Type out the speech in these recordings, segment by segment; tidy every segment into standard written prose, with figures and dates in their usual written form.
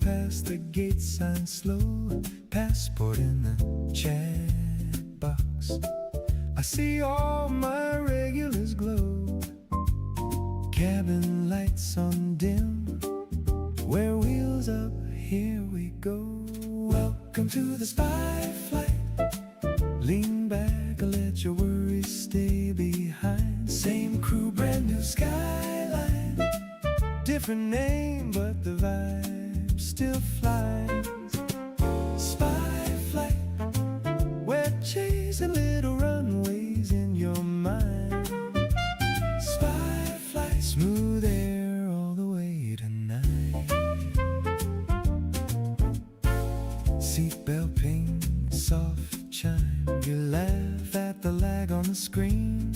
past the gate sign slow, passport in the chat box. I see all my regulars glow, cabin lights on dim, wear wheels up, here we go. Welcome to the spy flight, lean back, let your worries stay behind. Same crew, brand new skyline, different name but the vibe still flies. Spy flight, we're chasing little runways in your mind. Spy flight, smooth air all the way tonight. flag on the screen.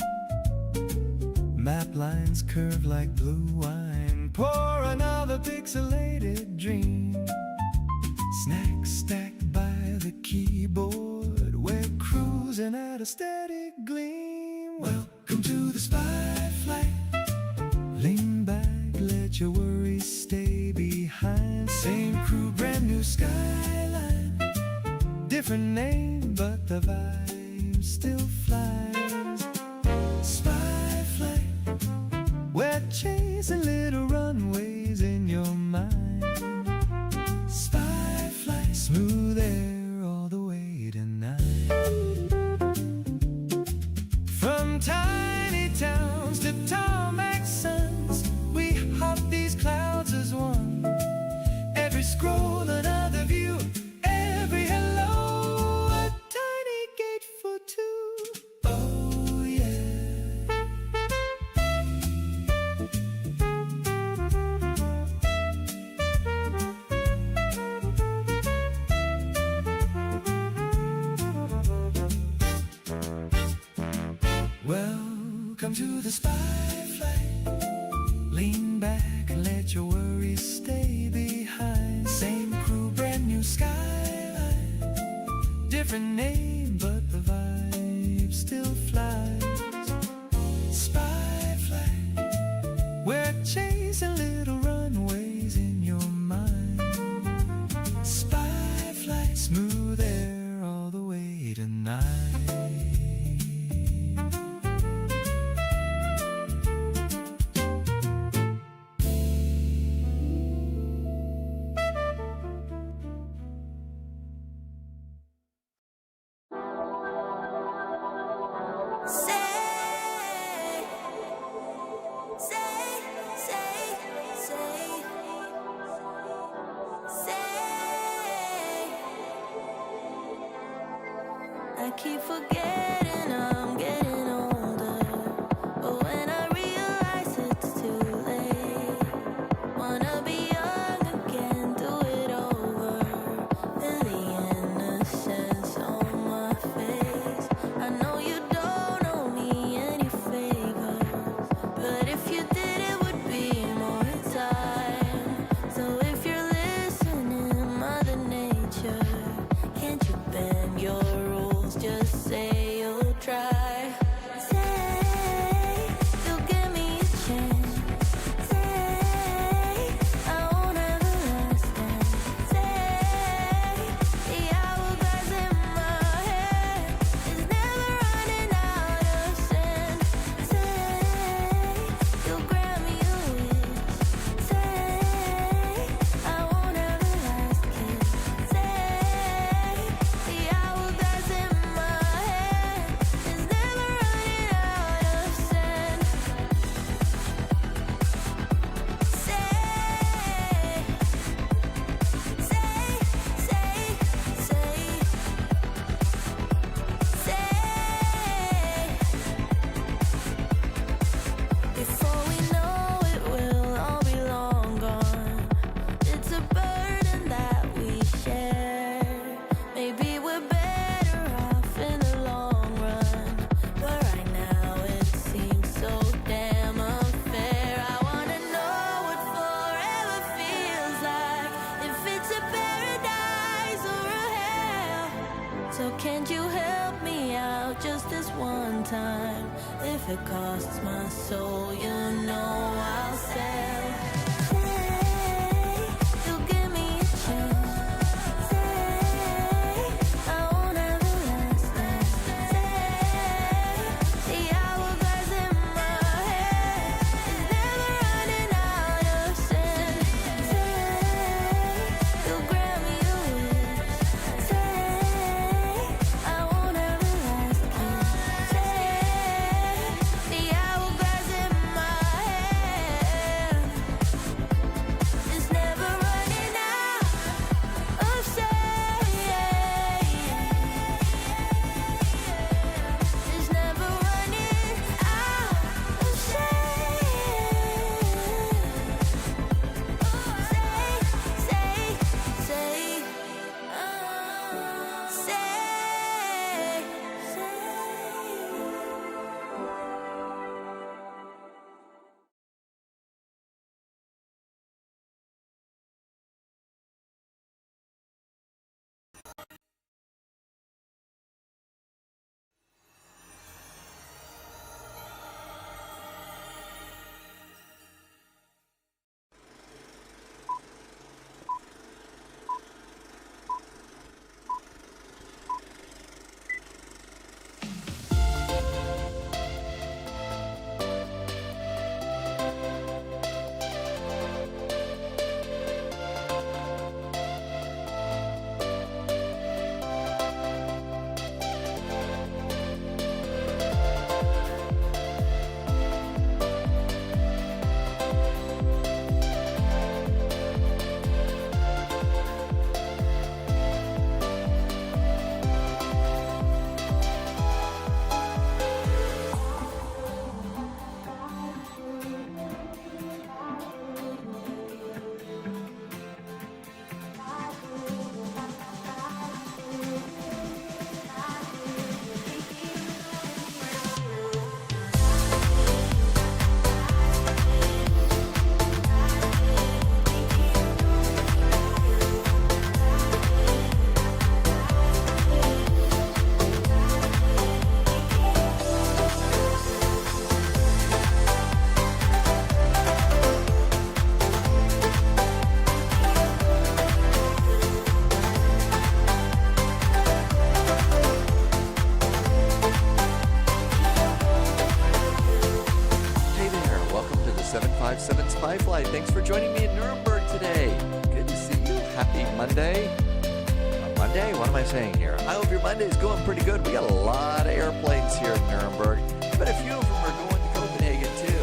Map lines curve like blue wine. Pour another pixelated dream. Snacks stacked by the keyboard. We're cruising at a steady gleam. Welcome to the spy flight. Lean back, let your worries stay behind. Same crew, brand new skyline. Different name, but the vibe still flies. Spy flight, we're chasing little runways in your mind. Spy flight, smooth air all the way tonight. From tiny towns to tarmac suns, we hop these clouds as one. Every scroll another view, every hello a tiny gate for two. Oh yeah. Welcome to the spy flight. Lean back and let your worries stay behind. Same crew, brand new skyline. Different name, but the vibe still flies. Spy flight, we're chasing little runways in your mind. Spy flight, smooth air all the way tonight. I keep forgetting I'm getting older, but when I realize it's too late, wanna be young again, do it over. Feel the innocence on my face. I know you don't owe me any favors, but if you did it would be more time. So if you're listening, Mother Nature, can't you bend your rules? Just say you'll try. Say you'll give me a chance. Say I won't have a last dance. Say the hourglass in my head is never running out of sand. Say you'll grant me a wish. Say I won't have a last kiss. Say the hourglass in my head is never running out of sand. Say, before we know it, we'll all be long gone. It's a burden that we share. Maybe we're better off in the long run, but right now it seems so damn unfair. I wanna know what forever feels like, if it's a paradise or a hell. So can't you help me out just this one time? If it costs my soul, you know I'll sell. Say you'll give me a chance. Say I won't have a last dance. Say the hourglass in my head is never running out of sand. Say you'll grant me a wish. Say I won't have a last kiss. Say the hourglass in my head 757 Spyfly. Thanks for joining me in Nuremberg today. Good to see you. Happy Monday. Monday? What am I saying here? I hope your Monday is going pretty good. We got a lot of airplanes here in Nuremberg, but a few of them are going to Copenhagen too.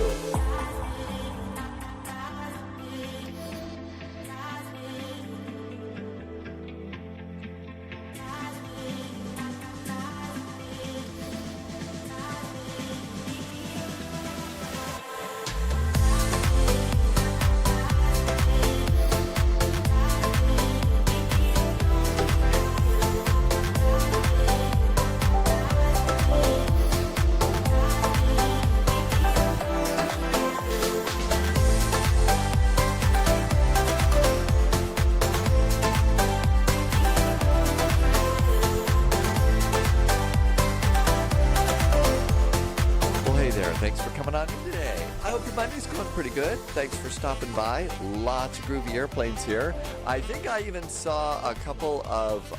Thanks for coming on in today. I hope your Monday's going pretty good. Thanks for stopping by. Lots of groovy airplanes here. I think I even saw a couple of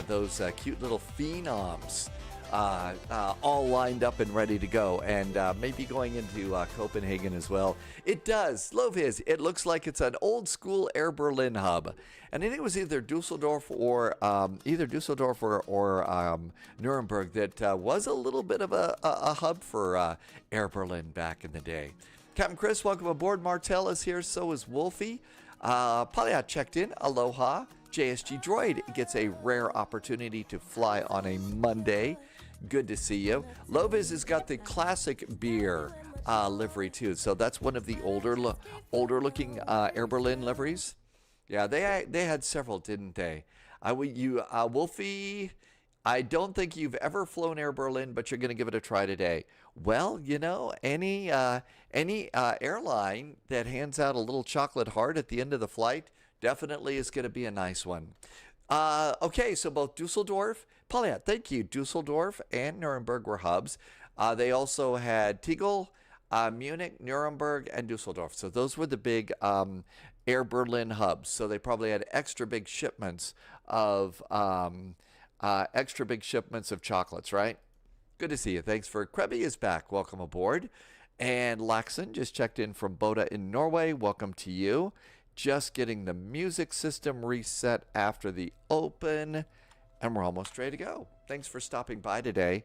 those cute little phenoms all lined up and ready to go, and maybe going into Copenhagen as well. It does. Loviz, it looks like it's an old school Air Berlin hub. And I think it was either Dusseldorf or Nuremberg that was a little bit of a hub for Air Berlin back in the day. Captain Chris, welcome aboard. Martel is here. So is Wolfie. Polyat checked in. Aloha. JSG Droid gets a rare opportunity to fly on a Monday. Good to see you. Loviz has got the classic beer livery too. So that's one of the older looking Air Berlin liveries. Yeah, they had several, didn't they? Wolfie, I don't think you've ever flown Air Berlin, but you're going to give it a try today. Well, you know, any airline that hands out a little chocolate heart at the end of the flight definitely is going to be a nice one. Okay, so both Dusseldorf, Polyat, thank you. Dusseldorf and Nuremberg were hubs. They also had Tegel, Munich, Nuremberg, and Dusseldorf. So those were the big Air Berlin hubs. So they probably had extra big shipments of chocolates, right? Good to see you. Thanks for Krebby is back. Welcome aboard. And Laxon just checked in from Boda in Norway. Welcome to you. Just getting the music system reset after the open, and we're almost ready to go. Thanks for stopping by today.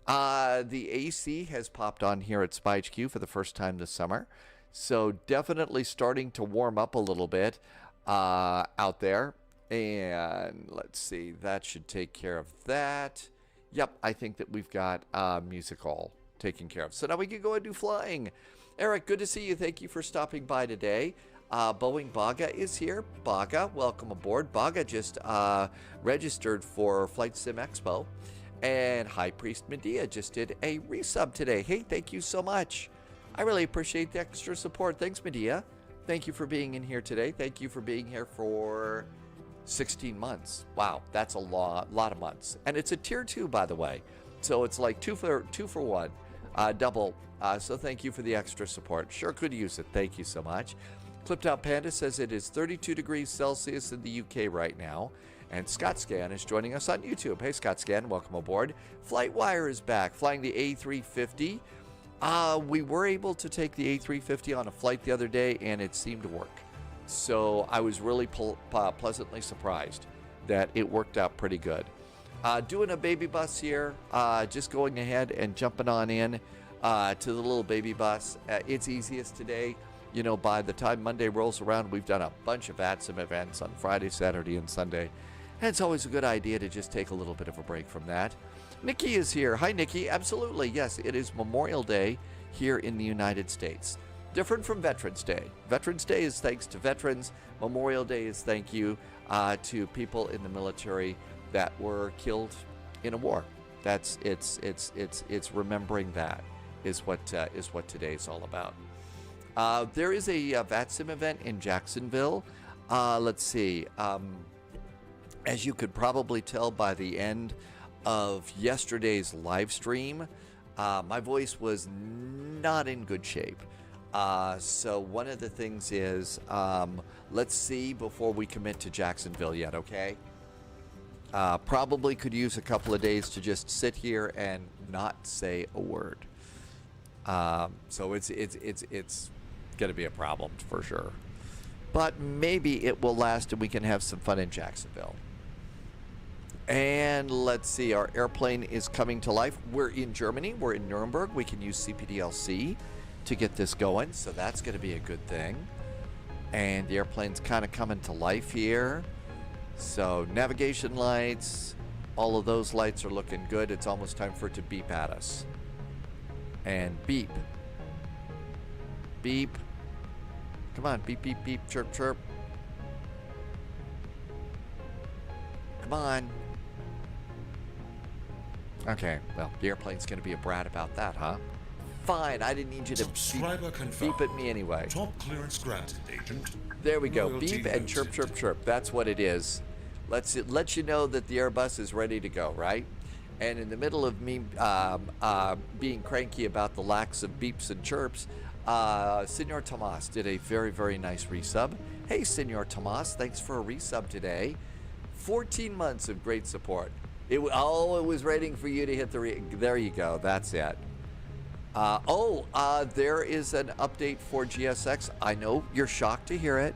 The AC has popped on here at Spy HQ for the first time this summer, so definitely starting to warm up a little bit out there. And let's see, that should take care of that. Yep, I think that we've got music all taken care of. So now we can go and do flying. Eric, good to see you. Thank you for stopping by today. Boeing Baga is here. Baga, welcome aboard. Baga just registered for Flight Sim Expo. And High Priest Medea just did a resub today. Hey, thank you so much. I really appreciate the extra support. Thanks, Medea. Thank you for being in here today. Thank you for being here for 16 months. Wow, that's a lot of months. And it's a tier 2, by the way. So it's like two for one, double. So thank you for the extra support. Sure could use it. Thank you so much. Clipped Out Panda says it is 32 degrees Celsius in the UK right now. And Scott Scan is joining us on YouTube. Hey, Scott Scan, welcome aboard. Flightwire is back, flying the A350. We were able to take the A350 on a flight the other day, and it seemed to work. So I was really pleasantly surprised that it worked out pretty good. Doing a baby bus here, just going ahead and jumping on in to the little baby bus. It's easiest today. You know, by the time Monday rolls around, we've done a bunch of VATSIM events on Friday, Saturday, and Sunday. And it's always a good idea to just take a little bit of a break from that. Nikki is here. Hi, Nikki. Absolutely. Yes, it is Memorial Day here in the United States. Different from Veterans Day. Veterans Day is thanks to veterans. Memorial Day is thank you to people in the military that were killed in a war. It's remembering that is what today is all about. There is a VATSIM event in Jacksonville. Let's see. As you could probably tell by the end of yesterday's live stream, my voice was not in good shape. So one of the things is, let's see before we commit to Jacksonville yet, okay? Probably could use a couple of days to just sit here and not say a word. So it's going to be a problem for sure. But maybe it will last and we can have some fun in Jacksonville. And let's see, our airplane is coming to life. We're in Germany. We're in Nürnberg. We can use CPDLC to get this going, so that's going to be a good thing. And the airplane's kind of coming to life here. So navigation lights, all of those lights are looking good. It's almost time for it to beep at us. And beep. Beep. Come on, beep, beep, beep, chirp, chirp. Come on. Okay, well, the airplane's going to be a brat about that, huh? Fine, I didn't need you to beep at me anyway. Top clearance granted, Agent. There we go. Loyalty Beep and chirp, chirp, chirp. That's what it is. Let you know that the Airbus is ready to go, right? And in the middle of me being cranky about the lacks of beeps and chirps, Senor Tomas did a very, very nice resub. Hey, Senor Tomas, thanks for a resub today. 14 months of great support. It was waiting for you to hit the there you go. That's it. There is an update for GSX. I know you're shocked to hear it.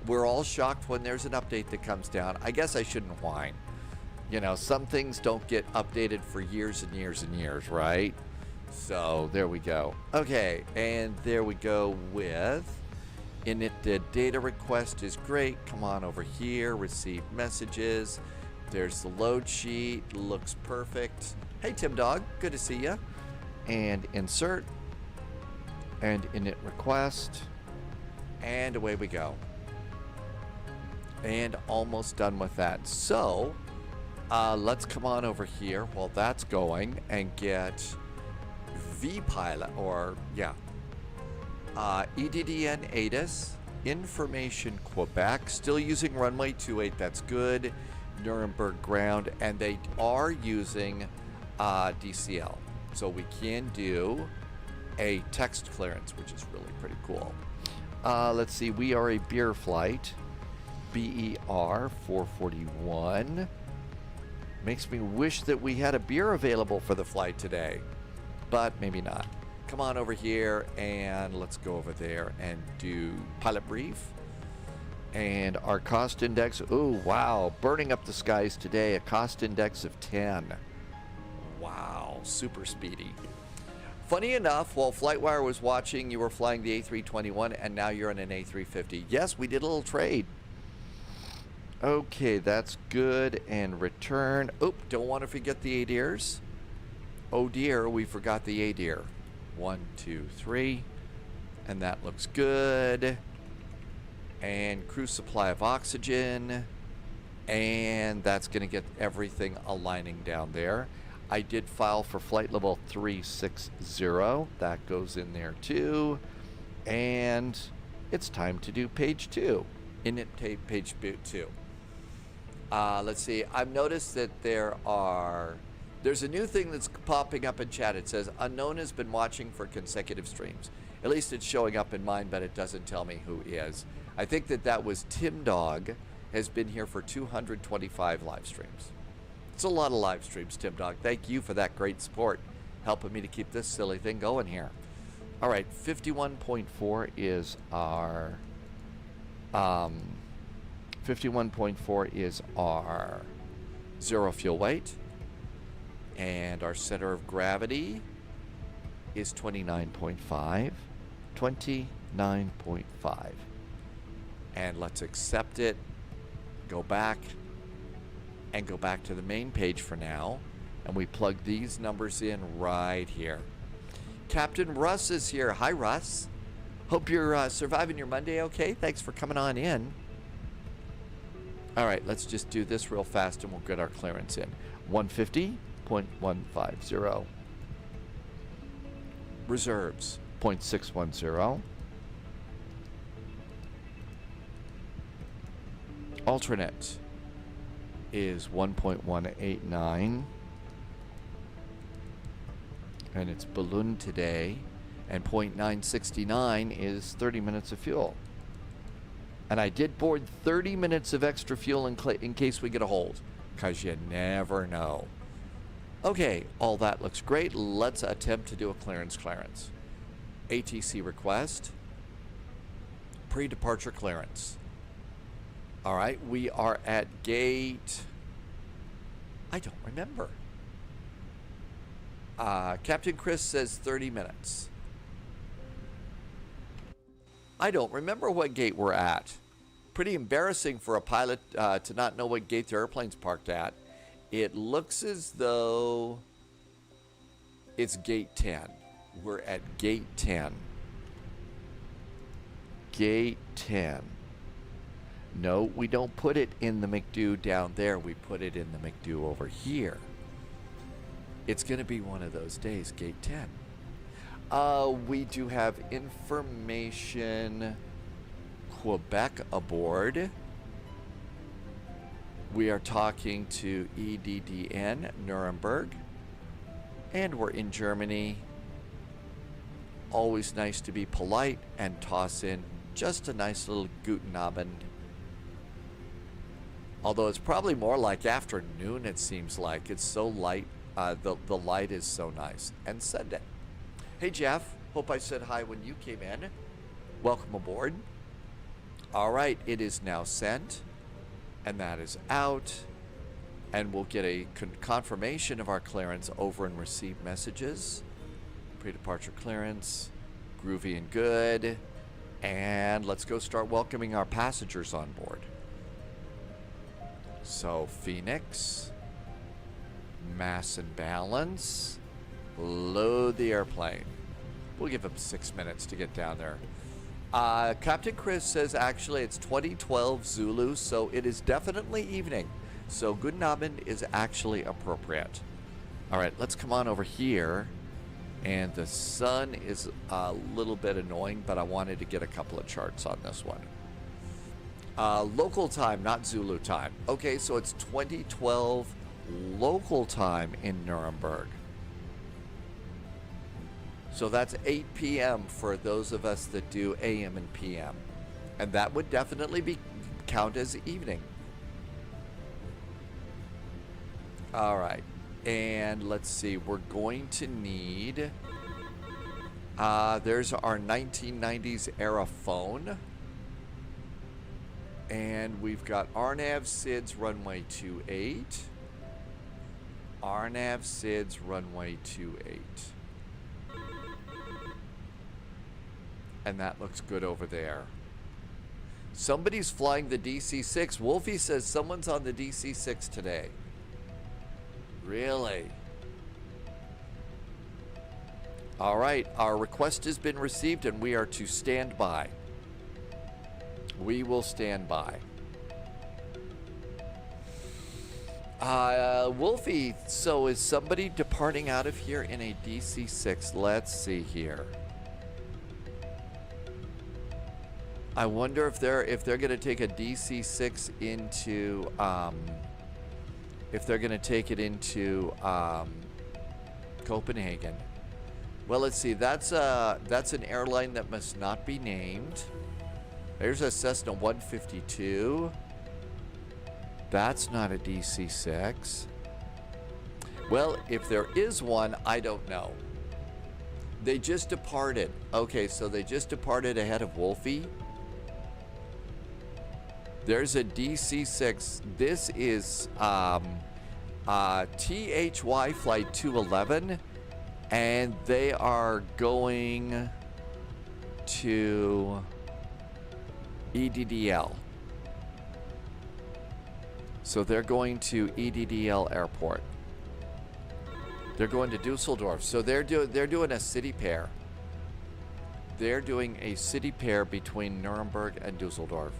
We're all shocked when there's an update that comes down. I guess I shouldn't whine. You know, some things don't get updated for years and years and years, right? So there we go. Okay, and there we go with init. The data request is great. Come on over here, receive messages. There's the load sheet, looks perfect. Hey, Tim Dog, good to see you. And insert, and init request, and away we go. And almost done with that. So, let's come on over here while that's going and get VPilot, or EDDN ATIS, Information Quebec, still using runway 28, that's good. Nuremberg ground, and they are using DCL. So we can do a text clearance, which is really pretty cool. Let's see, we are a beer flight, BER 441. Makes me wish that we had a beer available for the flight today, but maybe not. Come on over here and let's go over there and do pilot brief. And our cost index, ooh, wow, burning up the skies today, a cost index of 10. Wow, super speedy. Funny enough, while FlightWire was watching, you were flying the A321, and now you're in an A350. Yes, we did a little trade. Okay, that's good. And return. Oop, don't want to forget the ADIRs. Oh dear, we forgot the ADIR. 1, 2, 3. And that looks good. And crew supply of oxygen. And that's going to get everything aligning down there. I did file for flight level 360. That goes in there too. And it's time to do page 2. Init page 2. Let's see. I've noticed that there's a new thing that's popping up in chat. It says unknown has been watching for consecutive streams. At least it's showing up in mine, but it doesn't tell me who is. I think that was Tim Dog, has been here for 225 live streams. It's a lot of live streams, Tim Dog. Thank you for that great support, helping me to keep this silly thing going here. All right, 51.4 is our 51.4 is our zero fuel weight, and our center of gravity is 29.5. 29.5. And let's accept it. Go back and go back to the main page for now, and we plug these numbers in right here. Captain Russ is here. Hi, Russ. Hope you're surviving your Monday okay. Thanks for coming on in. All right, let's just do this real fast and we'll get our clearance in. 150.150. Reserves, 0.610. Alternate is 1.189. And it's balloon today. And 0.969 is 30 minutes of fuel. And I did board 30 minutes of extra fuel in case we get a hold, because you never know. Okay, all that looks great. Let's attempt to do a clearance. ATC request. Pre-departure clearance. All right, we are at gate... I don't remember. Captain Chris says 30 minutes. I don't remember what gate we're at. Pretty embarrassing for a pilot to not know what gate the airplane's parked at. It looks as though it's gate 10. We're at gate 10. Gate 10. No, we don't put it in the McDo down there. We put it in the McDo over here. It's going to be one of those days, gate 10. We do have information Quebec aboard. We are talking to EDDN Nuremberg. And we're in Germany. Always nice to be polite and toss in just a nice little Guten Abend. Although it's probably more like afternoon, it seems like. It's so light. The light is so nice. And Sunday. Hey, Jeff. Hope I said hi when you came in. Welcome aboard. All right. It is now sent. And that is out. And we'll get a confirmation of our clearance over in received messages. Pre-departure clearance. Groovy and good. And let's go start welcoming our passengers on board. So, Phoenix. Mass and balance. Load the airplane. We'll give him 6 minutes to get down there. Captain Chris says actually it's 2012 Zulu, so it is definitely evening. So Guten Abend is actually appropriate. All right, let's come on over here. And the sun is a little bit annoying, but I wanted to get a couple of charts on this one. Local time, not Zulu time. Okay, so it's 2012 local time in Nuremberg. So that's 8 p.m. for those of us that do AM and PM. And that would definitely count as evening. All right. And let's see. We're going to need... there's our 1990s era phone. And we've got RNAV SIDS runway 28. RNAV SIDS runway 28. And that looks good over there. Somebody's flying the DC-6. Wolfie says someone's on the DC-6 today. Really? All right, our request has been received and we are to stand by. We will stand by. Wolfie, so is somebody departing out of here in a DC-6? Let's see here. I wonder if they're going to take a DC-6 into if they're going to take it into Copenhagen. Well, let's see. That's an airline that must not be named. There's a Cessna 152. That's not a DC-6. Well, if there is one, I don't know. They just departed. Okay, so they just departed ahead of Wolfie. There's a DC-6. This is THY Flight 211, and they are going to EDDL. So they're going to EDDL Airport. They're going to Dusseldorf. So they're doing a city pair. They're doing a city pair between Nuremberg and Dusseldorf.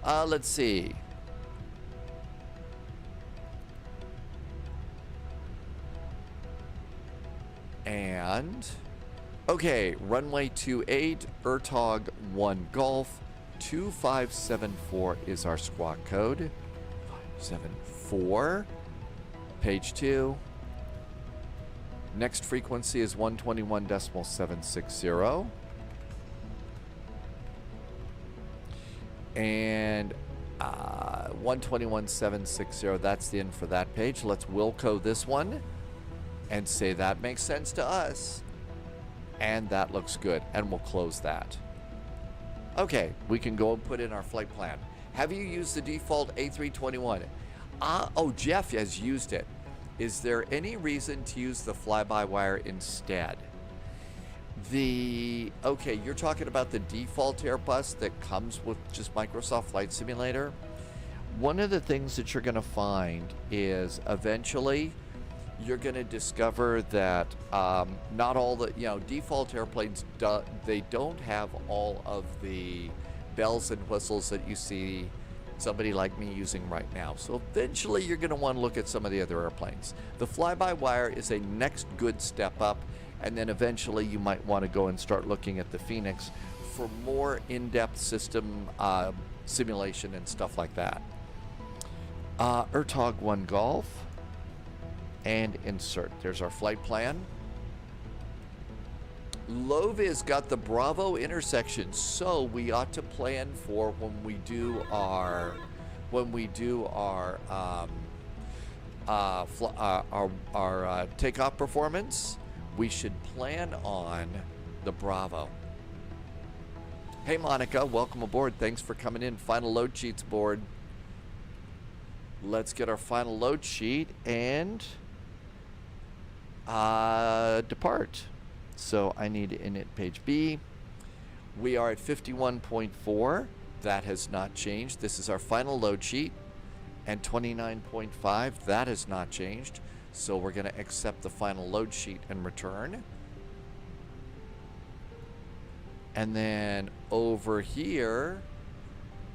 Let's see. And okay, runway 28, Ertog 1 Golf, 2574 is our squawk code. 574. Page 2. Next frequency is 121.760. And 121.760, that's the end for that page. Let's Wilco this one. and say that makes sense to us. And that looks good. And we'll close that. Okay, we can go and put in our flight plan. Have you used the default A321? Oh, Jeff has used it. Is there any reason to use the fly-by-wire instead? Okay, you're talking about the default Airbus that comes with just Microsoft Flight Simulator. One of the things that you're going to find is eventually you're going to discover that not all the, default airplanes, they don't have all of the bells and whistles that you see somebody like me using right now. So eventually you're going to want to look at some of the other airplanes. The fly-by-wire is a next good step up, and then eventually you might want to go and start looking at the Phoenix for more in-depth system simulation and stuff like that. Ertog 1 Golf, and insert. There's our flight plan. Loviz got the Bravo intersection, so we ought to plan for when we do our takeoff performance. We should plan on the Bravo. Hey Monica, welcome aboard. Thanks for coming in. Final load sheets aboard. Let's get our final load sheet and depart. So I need to init page B. We are at 51.4. That has not changed. This is our final load sheet. And 29.5, that has not changed. So we're going to accept the final load sheet and return. And then over here,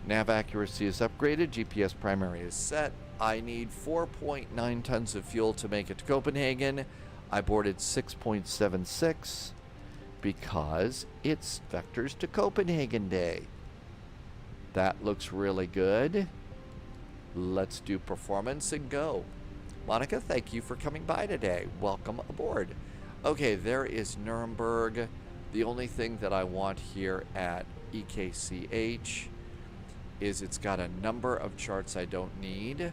nav accuracy is upgraded. GPS primary is set. I need 4.9 tons of fuel to make it to Copenhagen. I boarded 6.76 because it's Vectors to Copenhagen Day. That looks really good. Let's do performance and go. Monica, thank you for coming by today. Welcome aboard. Okay, there is Nürnberg. The only thing that I want here at EKCH is it's got a number of charts I don't need,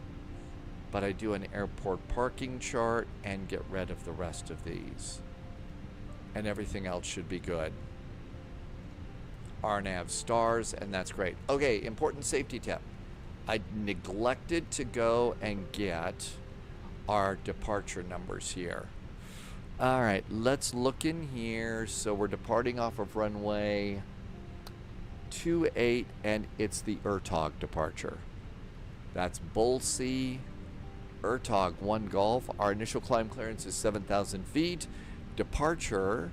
but I do an airport parking chart and get rid of the rest of these. And everything else should be good. RNAV stars, and that's great. Okay, important safety tip. I neglected to go and get our departure numbers here. All right, let's look in here. So we're departing off of runway 28, and it's the Ertog departure. That's Bolsey, Ertog 1 Golf. Our initial climb clearance is 7,000 feet. Departure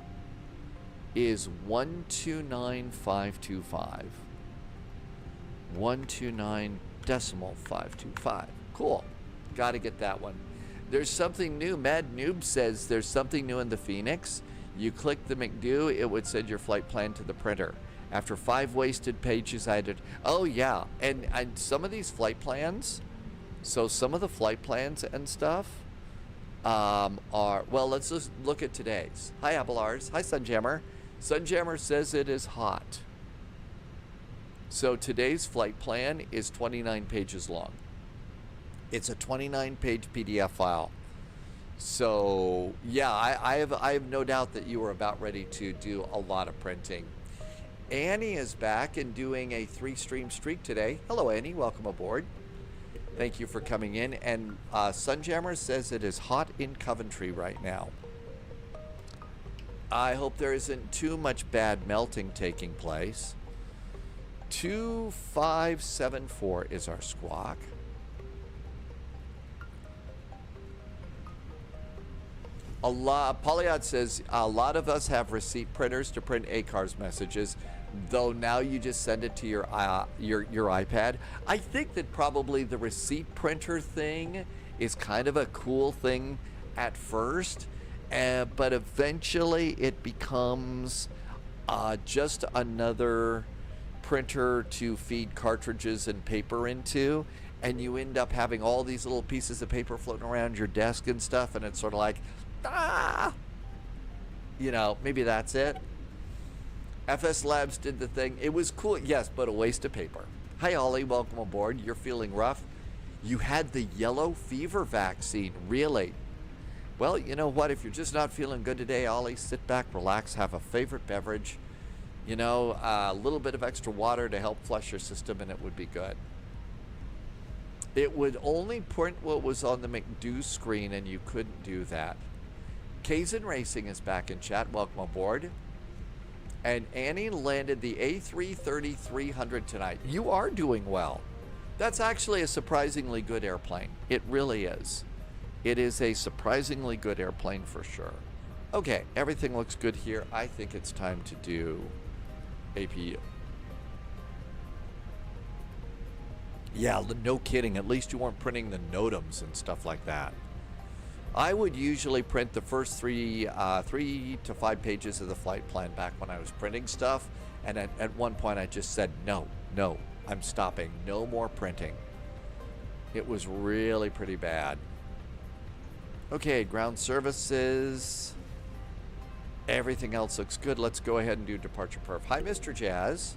is 129.525. 129.525. Cool. Got to get that one. There's something new. Mad Noob says there's something new in the Phoenix. You click the McDo, it would send your flight plan to the printer. After 5 wasted pages, I did. Oh, yeah. And some of these flight plans, so some of the flight plans and stuff are, well, let's just look at today's. Hi, Abelars. Hi, Sunjammer. Sunjammer says it is hot. So today's flight plan is 29 pages long. It's a 29-page PDF file. So, yeah, I have no doubt that you are about ready to do a lot of printing. Annie is back and doing a 3-stream streak today. Hello, Annie. Welcome aboard. Thank you for coming in. And Sunjammer says it is hot in Coventry right now. I hope there isn't too much bad melting taking place. 2574 is our squawk. Polyot says a lot of us have receipt printers to print ACARS messages, though now you just send it to your iPad. I think that probably the receipt printer thing is kind of a cool thing at first, but eventually it becomes just another printer to feed cartridges and paper into, and you end up having all these little pieces of paper floating around your desk and stuff, and it's sort of like, you know, maybe that's it. FS Labs did the thing. It was cool, yes, but a waste of paper. Hi, Ollie. Welcome aboard. You're feeling rough. You had the yellow fever vaccine, really? Well, you know what? If you're just not feeling good today, Ollie, sit back, relax, have a favorite beverage. You know, a little bit of extra water to help flush your system, and it would be good. It would only print what was on the McDo screen, and you couldn't do that. Kazin Racing is back in chat. Welcome aboard. And Annie landed the A330-300 tonight. You are doing well. That's actually a surprisingly good airplane. It really is. It is a surprisingly good airplane for sure. Okay, everything looks good here. I think it's time to do APU. Yeah, no kidding. At least you weren't printing the NOTAMs and stuff like that. I would usually print the first 3 to 5 pages of the flight plan back when I was printing stuff. And at one point I just said, no, I'm stopping. No more printing. It was really pretty bad. Okay, ground services. Everything else looks good. Let's go ahead and do departure perf. Hi, Mr. Jazz.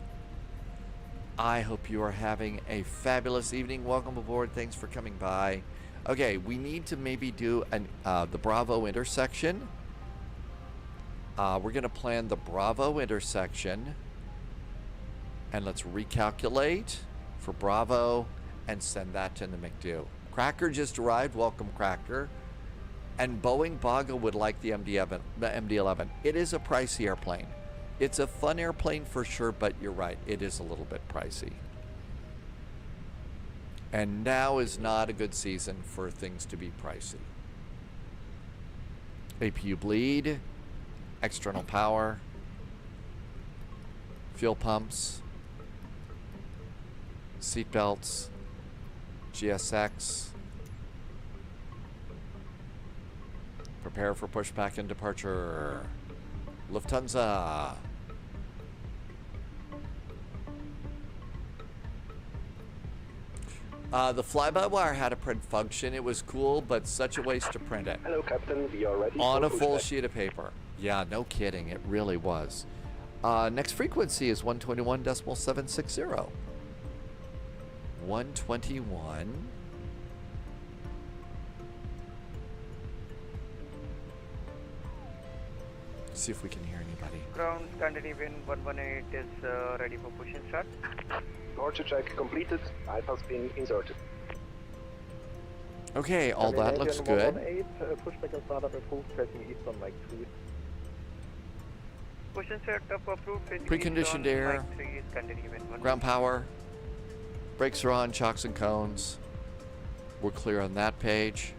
I hope you are having a fabulous evening. Welcome aboard. Thanks for coming by. Okay, we need to maybe do the Bravo intersection. We're going to plan the Bravo intersection. And let's recalculate for Bravo and send that to the McDo. Cracker just arrived. Welcome, Cracker. And Boeing Baga would like the MD-11. It is a pricey airplane. It's a fun airplane for sure, but you're right. It is a little bit pricey. And now is not a good season for things to be pricey. APU bleed, external power, fuel pumps, seat belts, GSX. Prepare for pushback and departure. Lufthansa. The fly-by-wire had a print function. It was cool, but such a waste to print it. Hello, Captain. We are ready On for a full pushback. sheet of paper. Yeah, no kidding. It really was. Next frequency is 121.760. 121. See if we can hear anybody. Ground Scandinavian 118 is ready for push and start. Departure check completed. Light has been inserted. Okay, all that looks good. Pushback and startup approved, facing east on Mike 3. Push and start up approved. facing Preconditioned east on air. Mike 3 is Scandinavian 118. Ground power. Brakes are on, chocks and cones. We're clear on that page.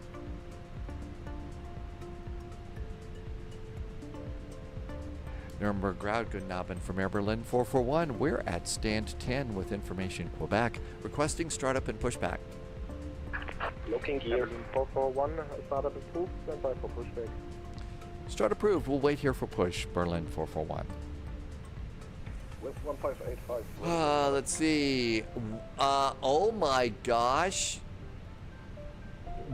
Nürnberg Ground, good Abend from Air Berlin 441. We're at stand 10 with information Quebec. Requesting startup and pushback. Looking gear. 441, startup approved, stand by for pushback. Start approved. We'll wait here for push. Berlin 441. With 1585. Let's see. Oh my gosh.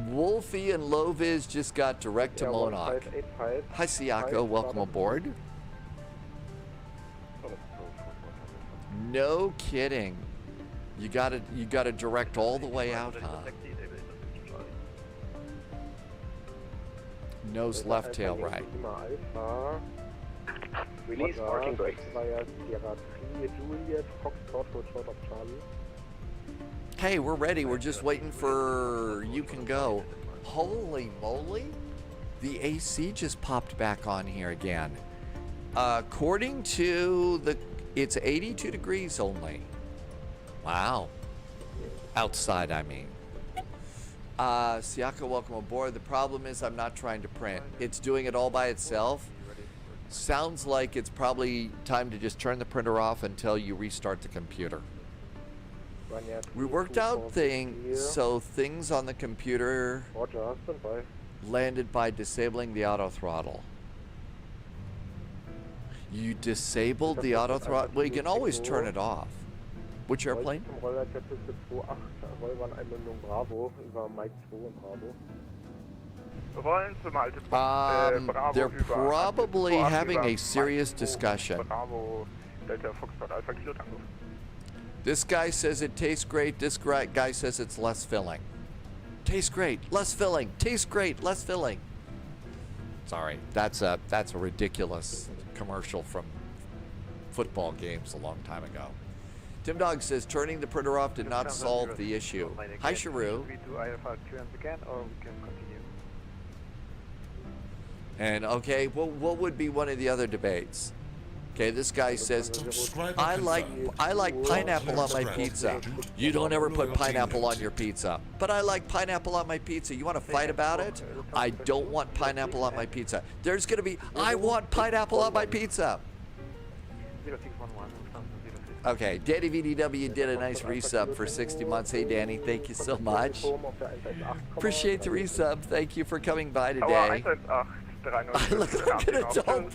Wolfie and Loviz just got direct to Monarch. 1585. Hi, Siako. Welcome aboard. No kidding. You gotta direct all the way out, huh? Nose left, tail right. Alpha. Release parking brakes. Via Sierra 3, Juliet, Foxtrot, Foxtrot of Charlie. Hey, we're ready. We're just waiting for you can go. Holy moly. The AC just popped back on here again. According to it's 82 degrees only. Wow. Outside, I mean. Siaka, welcome aboard. The problem is I'm not trying to print. It's doing it all by itself. Sounds like it's probably time to just turn the printer off until you restart the computer. We worked out so things on the computer Roger, stand by. landed by disabling the auto throttle. You disabled the auto throttle? Well, you can always turn it off. Which airplane? Rollerkette 28, Rollbahn Einmündung Bravo, über Mike 2 und Bravo. Rollen zum Haltepunkt. Bravo They're über probably Vorab having über a serious Mike 2, discussion. Bravo, Delta Foxtrot Alpha Kilo Tango. This guy says it tastes great. This guy says it's less filling. Tastes great, less filling. Tastes great, less filling. Sorry, that's a ridiculous commercial from football games a long time ago. Tim Dog says turning the printer off did not solve the issue. Hi, Sharu. We do either clearance again or we can continue. And okay, well, what would be one of the other debates? Okay, this guy says, Subscriber I confirmed. like pineapple on my Clearance pizza. granted, agent. You don't ever put Loyalty pineapple on noted. your pizza. But I like pineapple on my pizza. You want to fight about it? I don't want pineapple on my pizza. There's going to be, I want pineapple on my pizza. 0611. Okay, Danny VDW did a nice resub for 60 months. Hey, Danny, thank you so much. Appreciate the resub. Thank you for coming by today. Look at it, don't.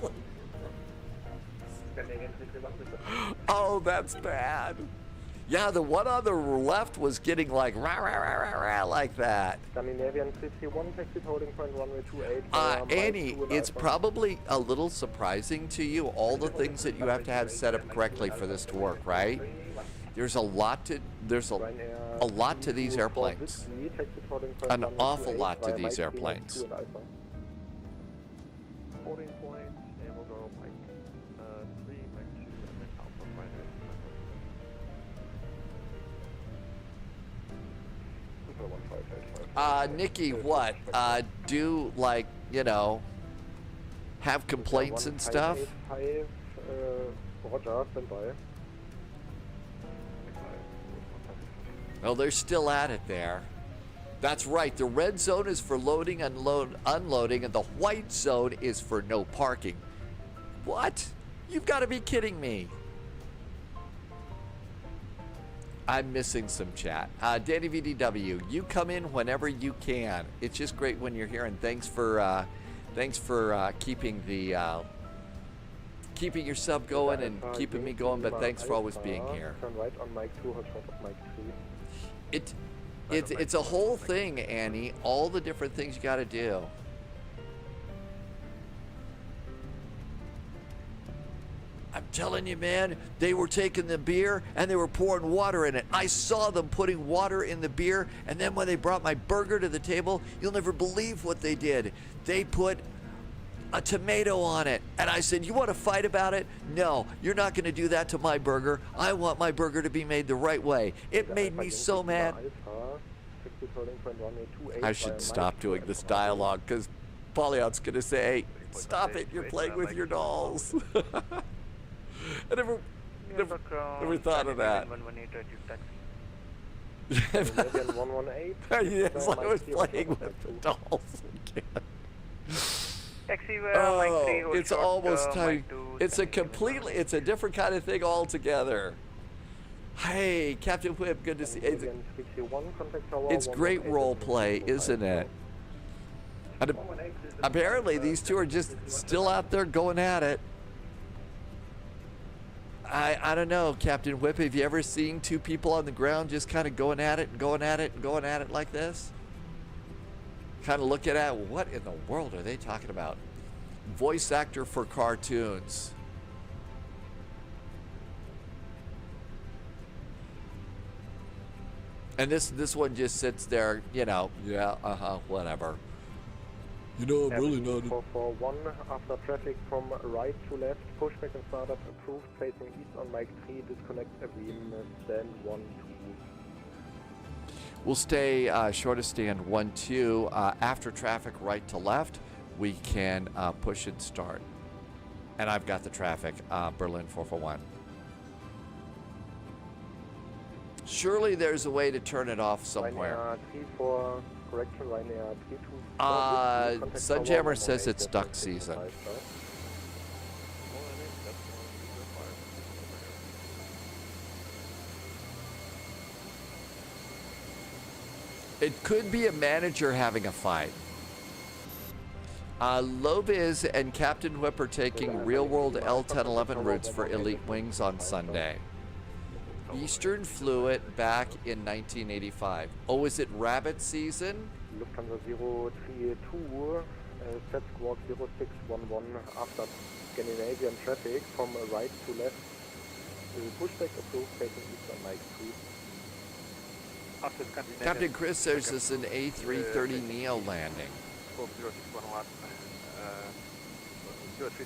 Oh, that's bad. Yeah, the one on the left was getting like rah, rah, rah, rah, rah, like that. Scandinavian 331, taxi holding point runway 28. Annie, it's probably a little surprising to you, all the things that you have to have set up correctly for this to work, right? There's a lot to lot to these airplanes. An awful lot to these airplanes. 14 points, and we'll go Mike 3, Mike 2, and then Alpha Fighter. Nikki, what? Do like, you know, have complaints and stuff? Roger, stand by. Well, they're still at it there. That's right. The red zone is for loading, unloading, and the white zone is for no parking. What? You've got to be kidding me. I'm missing some chat. Danny VDW, you come in whenever you can. It's just great when you're here, and thanks for keeping the keeping your sub going and keeping me going. But thanks for always being here. Turn right on Mike 2, hold short of Mike 3. It's a whole thing, Annie. All the different things you got to do. I'm telling you, man, they were taking the beer and they were pouring water in it. I saw them putting water in the beer, and then when they brought my burger to the table, you'll never believe what they did. They put a tomato on it. And I said, you want to fight about it? No, you're not going to do that to my burger. I want my burger to be made the right way. It made me so mad. I should stop doing this dialogue because Polyon's going to say, hey, stop it, you're playing with your dolls. I never thought of that. Yes, I was playing with the dolls again. Oh, it's almost time. It's a different kind of thing altogether. Hey, Captain Whip, good to see you. It's great role play, isn't it? And apparently these two are just still out there going at it. I don't know, Captain Whip, have you ever seen two people on the ground just kind of going at it and going at it and going at it like this? Kind of looking at what in the world are they talking about? Voice actor for cartoons. And this one just sits there, you know, yeah, whatever. You know, I'm really not. 441 after traffic from right to left, pushback and startup approved, facing east on Mike 3, disconnect Avim, stand 1, 2. We'll stay short of stand 1, 2. After traffic right to left, we can push and start. And I've got the traffic, Berlin 441. Surely there's a way to turn it off somewhere. Correction, Ryanair 32. Sunjammer says it's duck season. It could be a manager having a fight. Loviz and Captain Whip are taking real-world L1011 routes for Elite Wings on Sunday. Eastern flew it back in 1985. Oh, is it rabbit season? Lufthansa 032, set squawk 0611 after Scandinavian traffic from right to left. Pushback approved, facing east on Mike 3. Captain Chris says it's an A330 Neo landing. Good, 3-2.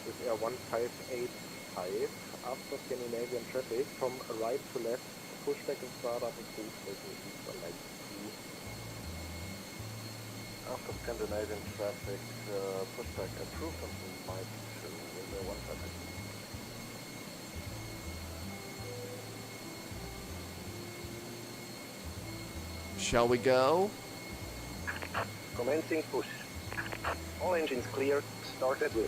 With Air 1585, after Scandinavian traffic, from right to left, pushback and startup approved, taking east on Mike 2. After Scandinavian traffic, pushback approved on Mike 2 with Air 1585. Shall we go? Commencing push. All engines clear, start at will.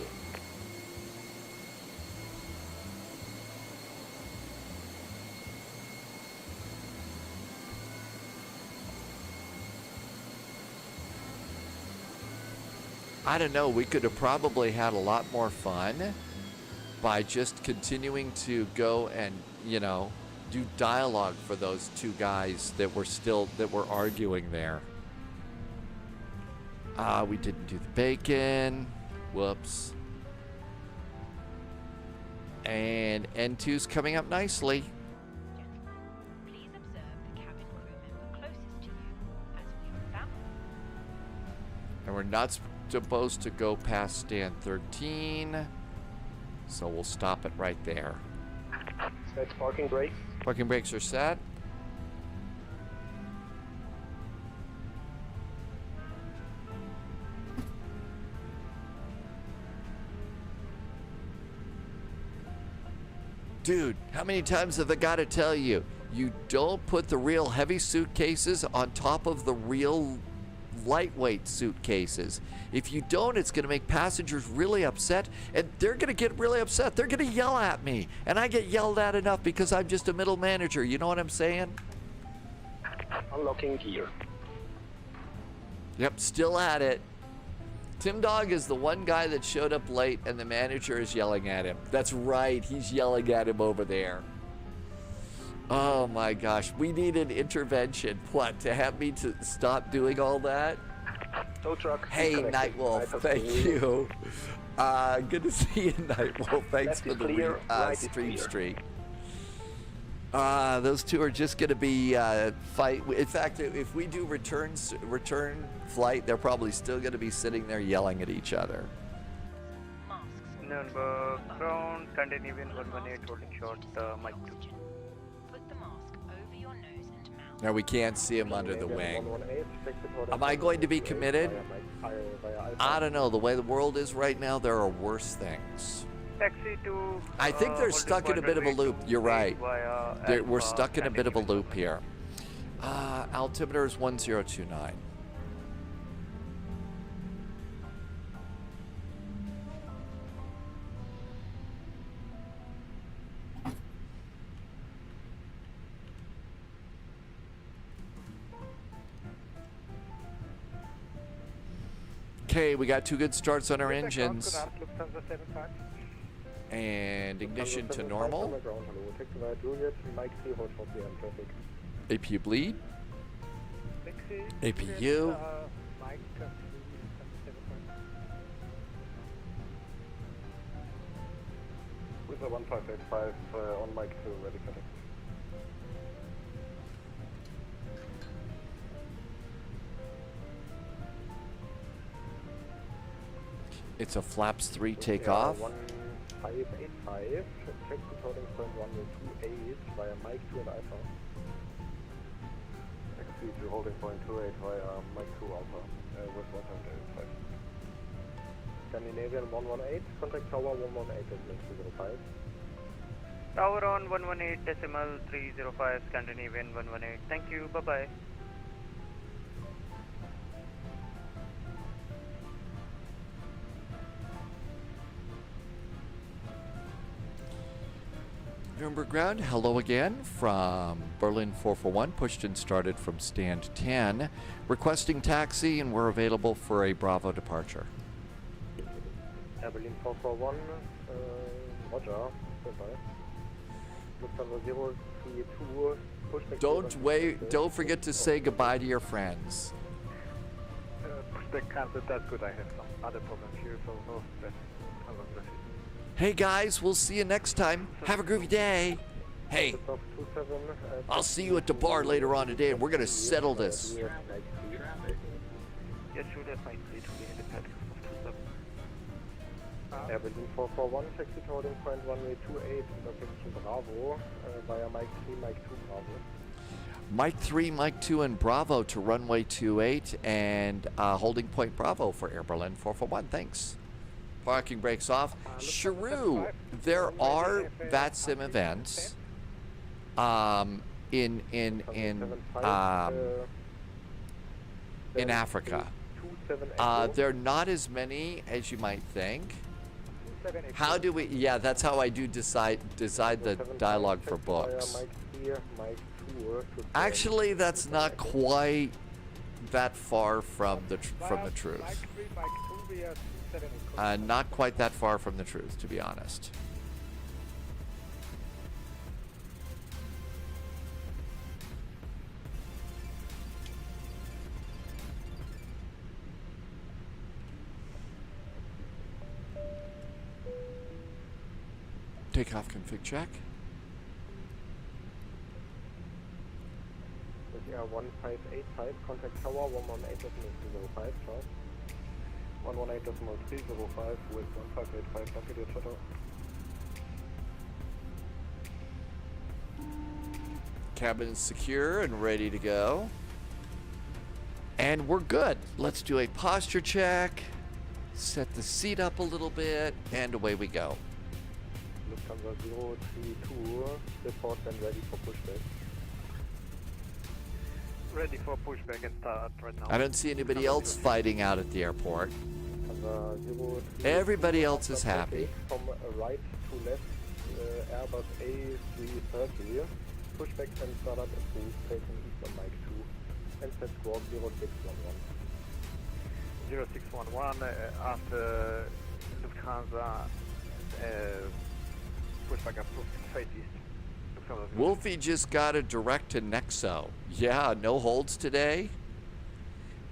I don't know, we could have probably had a lot more fun by just continuing to go and, you know, do dialogue for those two guys that were arguing there. We didn't do the bacon. Whoops. And N2's coming up nicely. Please observe the cabin crew member closest to you, as we are about. And we're not supposed to go past stand 13. So we'll stop it right there. Set parking brake. Parking brakes are set. Dude, how many times have I got to tell you? You don't put the real heavy suitcases on top of the real lightweight suitcases. If you don't, it's going to make passengers really upset, and they're going to get really upset. They're going to yell at me, and I get yelled at enough because I'm just a middle manager. You know what I'm saying? Unlocking gear. Yep, still at it. Tim Dog is the one guy that showed up late, and the manager is yelling at him. That's right, he's yelling at him over there. Oh my gosh, we need an intervention. What, to have me to stop doing all that? Tow truck. Hey, disconnected. Nightwolf, thank you. Good to see you, Nightwolf. Thanks Left for is the clear, right is stream clear. streak. Those two are just going to be fight. In fact, if we do return flight, they're probably still going to be sitting there yelling at each other. Masks. Nürnberg ground, Scandinavian 118 holding short, Mike 2. Put the mask over your nose and mouth. Now we can't see him under the wing. 118, expected order Am I going to be 28 committed? via Alpha. I don't know. The way the world is right now, there are worse things. Taxi to. I think they're stuck in a bit of a loop. You're right. We're Alpha, stuck in a bit of a Scandinavian loop here. Altimeter is 1029. Okay, we got two good starts on our engines. And ignition to normal. APU bleed. APU. With the 1585 on Mike 2, ready for next. It's a flaps 3 takeoff. 1585, check reporting point 128 via Mike 2 and Alpha. Exceed to holding point 28 via Mike 2 Alpha with 1585. Scandinavian 118, contact tower 118 at 305. Tower on 118.305, Scandinavian 118. Thank you, bye bye. Nürnberg ground, hello again from Berlin 441, pushed and started from stand 10, requesting taxi, and we're available for a Bravo departure. Berlin 441, Roger, goodbye. Lufthansa 032, pushback. Don't forget to say goodbye to your friends. Pushback cancelled, that's good. I have some other problems here, so no stress. Hey guys, we'll see you next time. Have a groovy day. Hey, I'll see you at the bar later on today, and we're gonna settle this. Yes, shoot at Mike 3 to the helipad of 27. Air Berlin 441, taxi holding point runway 28, intersection Bravo, via Mike 3, Mike 2, Bravo. Mike 3, Mike 2, and Bravo to runway 28 and holding point Bravo for Air Berlin 441. Thanks. Parking brakes off. Shrew, there are VATSIM events in Africa. They're not as many as you might think. How do we? Yeah, that's how I do decide the dialogue for books. Actually, that's not quite that far from the truth. Not quite that far from the truth, to be honest. Takeoff config check. Yeah, 1585, contact tower 118.305, chart. 118.305 with 1585, bucket your shuttle. Cabin is secure and ready to go. And we're good. Let's do a posture check, set the seat up a little bit, and away we go. Lufthansa 032, report and ready for pushback. Ready for pushback and start right now. I don't see anybody else fighting out at the airport. Lufthansa 032, Everybody else is happy. From right to left, Airbus A330, pushback and startup approved, taking Eastern Mike 2, and set squawk 0611. 0611 after Lufthansa pushback approved, face east. Wolfie just got a direct to Nexo. Yeah, no holds today.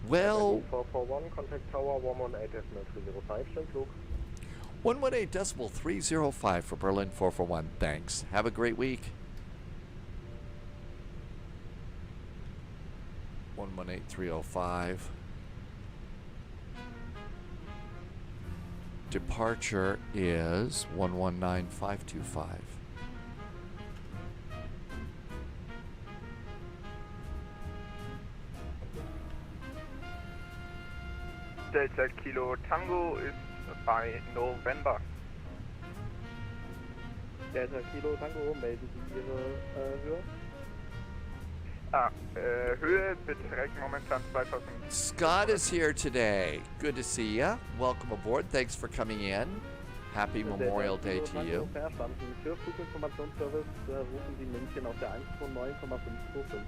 Well, 441, contact tower 118.305, schönen Flug. 118.305 for Berlin 441. Thanks. Have a great week. 118.305. Departure is 119.525. Delta Kilo Tango is by November. Delta Kilo Tango, melden Sie Ihre Höhe? Höhe beträgt momentan 2000. Scott is here today. Good to see ya. Welcome aboard. Thanks for coming in. Happy Memorial Day to you. Verstanden. Für Fluginformationsservice rufen Sie München auf der 129,525.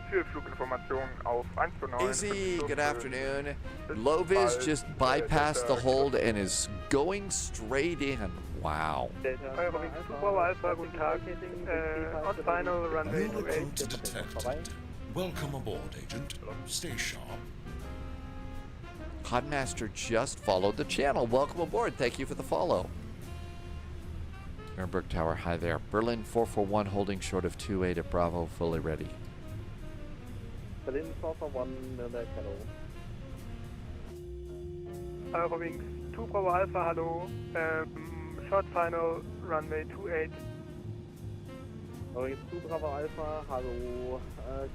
Für Fluginformation auf 129. Izzy, good afternoon. Loviz just bypassed the hold and is going straight in. Wow. Eurowings 2 Bravo Alpha, guten Tag. On final runway You're 28. code detected. Welcome aboard, Agent. Stay sharp. Podmaster just followed the channel. Welcome aboard. Thank you for the follow. Nürnberg Tower, hi there. Berlin 441 holding short of 28 at Bravo, fully ready. Berlin 441, Nürnberg, hello. Eurowings 2 Bravo Alpha, hallo. Short final runway 28. Eurowings 2 Bravo Alpha, hello.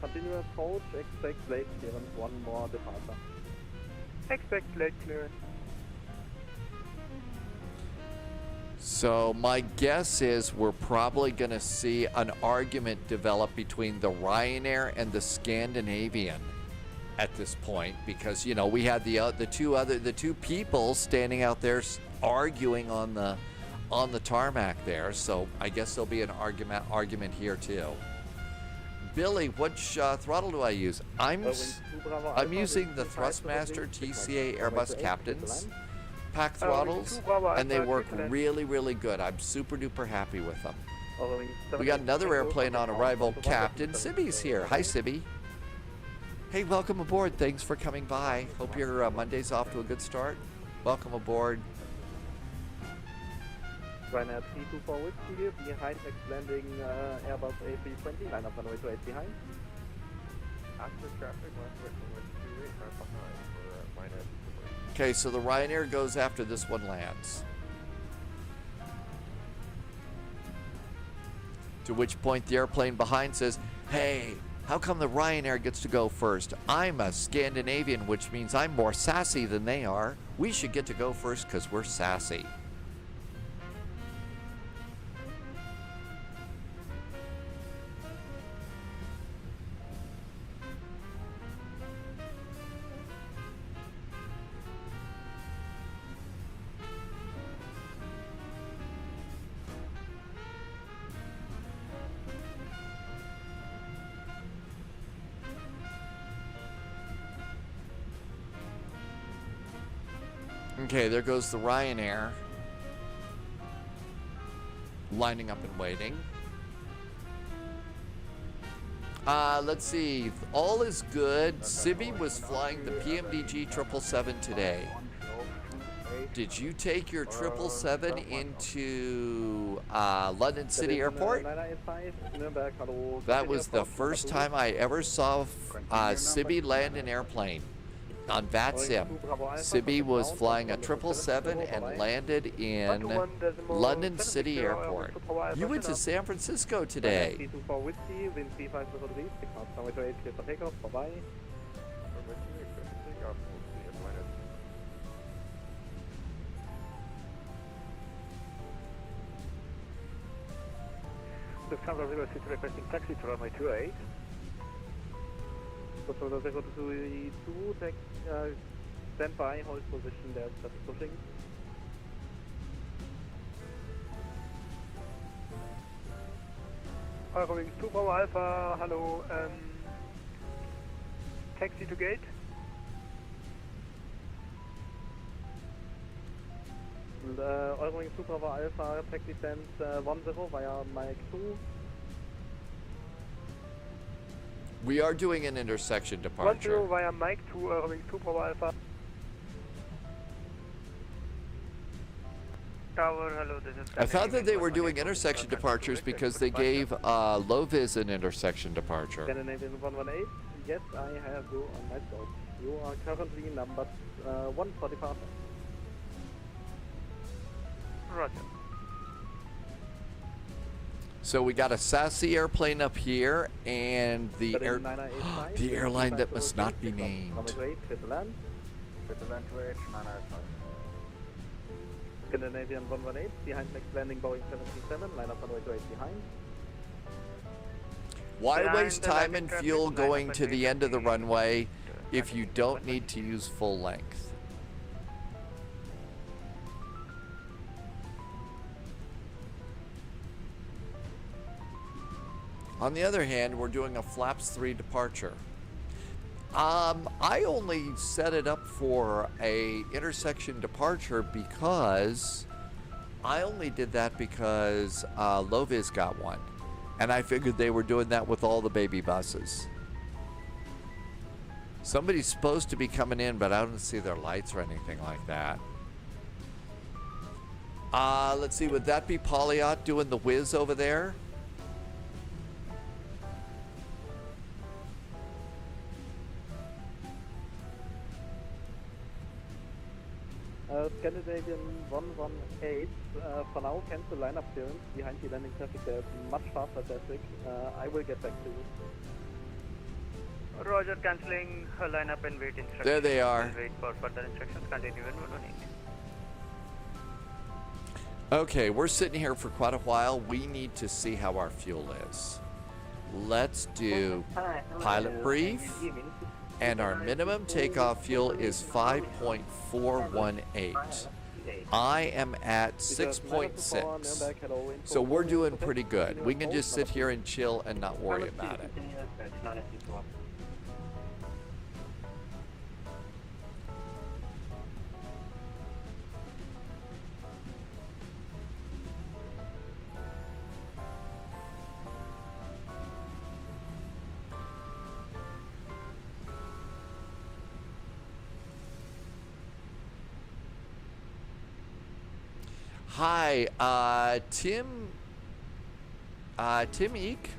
Continue approach, expect late clearance, one more departure. Expect late clearance. So my guess is we're probably going to see an argument develop between the Ryanair and the Scandinavian at this point, because you know we had the two people standing out there arguing on the tarmac there. So I guess there'll be an argument here too. Billy, what throttle do I use? I'm using the Thrustmaster TCA Airbus Captains pack throttles, and they work really, really good. I'm super duper happy with them. We got another airplane on arrival. Captain Sibby's here. Hi, Sibby. Hey, welcome aboard. Thanks for coming by. Hope your Monday's off to a good start. Welcome aboard. Ryanair 324 Whiskey, behind next landing Airbus A320, line up runway 28 behind. After traffic, right behind. Ryanair is Okay, so the Ryanair goes after this one lands. To which point the airplane behind says, hey, how come the Ryanair gets to go first? I'm a Scandinavian, which means I'm more sassy than they are. We should get to go first because we're sassy. Okay, there goes the Ryanair. Lining up and waiting. Let's see. All is good. Sibby was flying the PMDG 777 today. Did you take your 777 into London City Airport? That was the first time I ever saw Sibby land an airplane. On VATSIM, Sibby was flying a 777 and landed in London City Airport. You went to San Francisco today. Lufthansa 06 requesting taxi to runway 28. Lufthansa 022, take stand by, hold position, there's just pushing. Eurowings 2 Bravo Alpha, hello, taxi to gate. And Eurowings 2 Bravo Alpha, taxi stands 10 via Mike 2. We are doing an intersection departure. 10 via Mike 2, Eurowings 2 Bravo Alpha. Tower, hello, this is I thought that they were doing intersection departures because they gave Loviz an intersection departure. Scandinavian 118, yes, I have you on my side. You are currently numbered 1 for departure. Roger. So we got a sassy airplane up here, and the the airline that must not be named. Scandinavian 118, behind next landing Boeing 737, line up runway 28 behind. Why Behind waste the time landing and traffic, fuel line going up to and the wait end of the for runway if you don't need to use full length? On the other hand, we're doing a flaps 3 departure. I only set it up for a intersection departure because I only did that because Loviz got one. And I figured they were doing that with all the baby buses. Somebody's supposed to be coming in, but I don't see their lights or anything like that. Let's see, would that be Polyot doing the whiz over there? Scandinavian 118, for now cancel lineup clearance behind the landing traffic. There's much faster traffic. I will get back to you. Roger, cancelling lineup and wait instructions. There they are. Wait for further instructions. Continue in 118. Okay, we're sitting here for quite a while. We need to see how our fuel is. Let's do pilot brief. And our minimum takeoff fuel is 5.418. I am at 6.6. So we're doing pretty good. We can just sit here and chill and not worry about it. Hi, Tim Eek.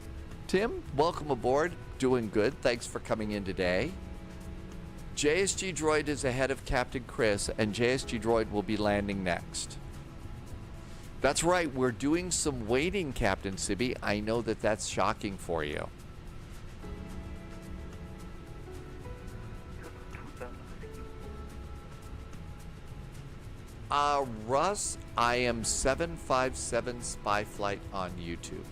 Tim, welcome aboard. Doing good. Thanks for coming in today. JSG Droid is ahead of Captain Chris, and JSG Droid will be landing next. That's right, we're doing some waiting, Captain Sibby. I know that that's shocking for you. Russ, I am 757 Spy Flight on YouTube.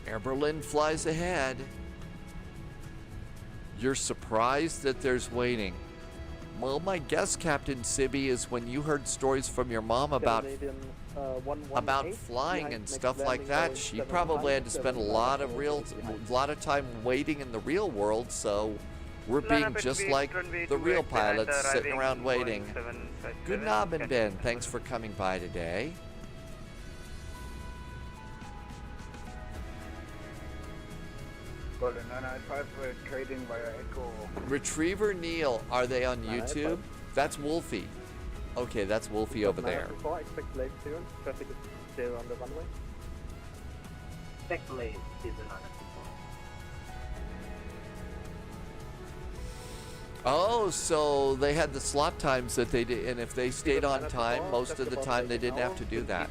Air Berlin flies ahead. You're surprised that there's waiting. Well, my guess, Captain Sibby, is when you heard stories from your mom about flying and stuff like that, she probably had to spend a lot of time waiting in the real world. So we're being just like the real pilots, sitting around waiting. Good knob and Ben, thanks for coming by today. Golden 995 for trading via Echo. Retriever Neil, are they on YouTube? That's Wolfie. Okay, that's Wolfie over there. Expect late clearance. Traffic is clear on the runway. Expect late is another. Oh, so they had the slot times that they did, and if they stayed on time, most of the time they didn't have to do that.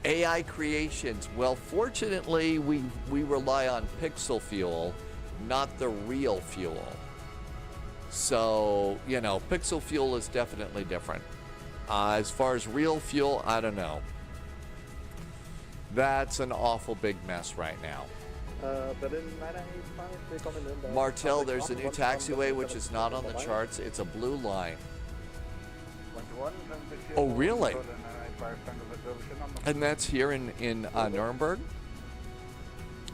AI creations. Well, fortunately, we rely on pixel fuel, not the real fuel. So, you know, pixel fuel is definitely different. As far as real fuel, I don't know. That's an awful big mess right now. Martel, there's a new taxiway which is not on the charts. It's a blue line. Oh, really? And that's here in Nürnberg?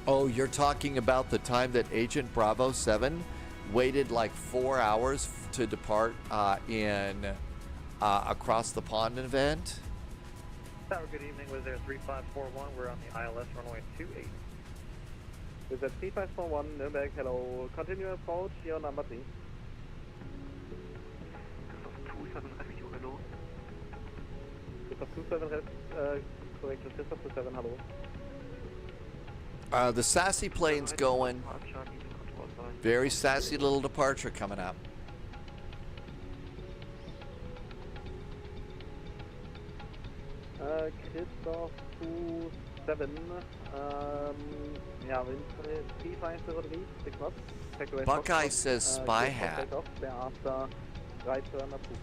Oh, you're talking about the time that Agent Bravo 7 waited like 4 hours to depart in Across the Pond event? Tower, good evening. Was there 3541? We're on the ILS runway 28. Is that 3541 Nürnberg? Hello. Continue approach. Your number, please. 27 hello. 27 correct. 27 hello. The sassy plane's going. Very sassy little departure coming up. Christoph 27. Yeah, wind 3503, 6 knots. Buckeye says spy hat. Thereafter, right turn approved.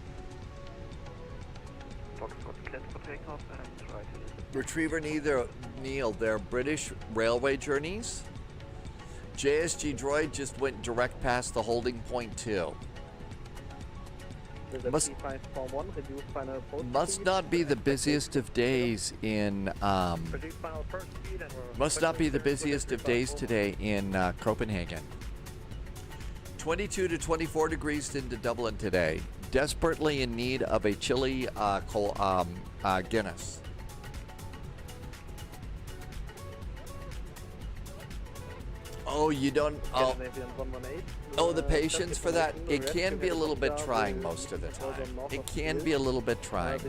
Foxtrot cleared for takeoff and right. Retriever Neil, they're British railway journeys. JSG Droid just went direct past the holding point too. Must not be the busiest of days in must not be the busiest of days today in Copenhagen. 22 to 24 degrees into Dublin today. Desperately in need of a chilly Guinness. Oh, you don't. Oh, the patience for that. It can be a little bit trying most of the time. It can be a little bit trying.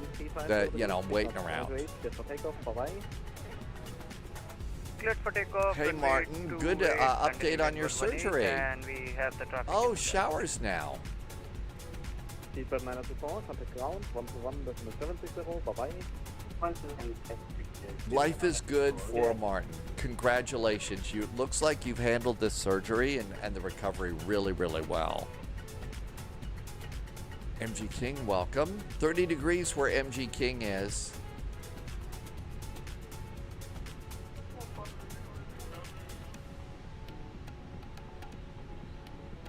That, you know, waiting around. Cleared for takeoff. Hey Martin, good update on your surgery. And we have the traffic. Oh, showers now. Seatbelt 924, contact ground, 121.760, bye-bye. Life is good for Martin. Congratulations. It looks like you've handled this surgery and the recovery really, really well. MG King, welcome. 30 degrees where MG King is.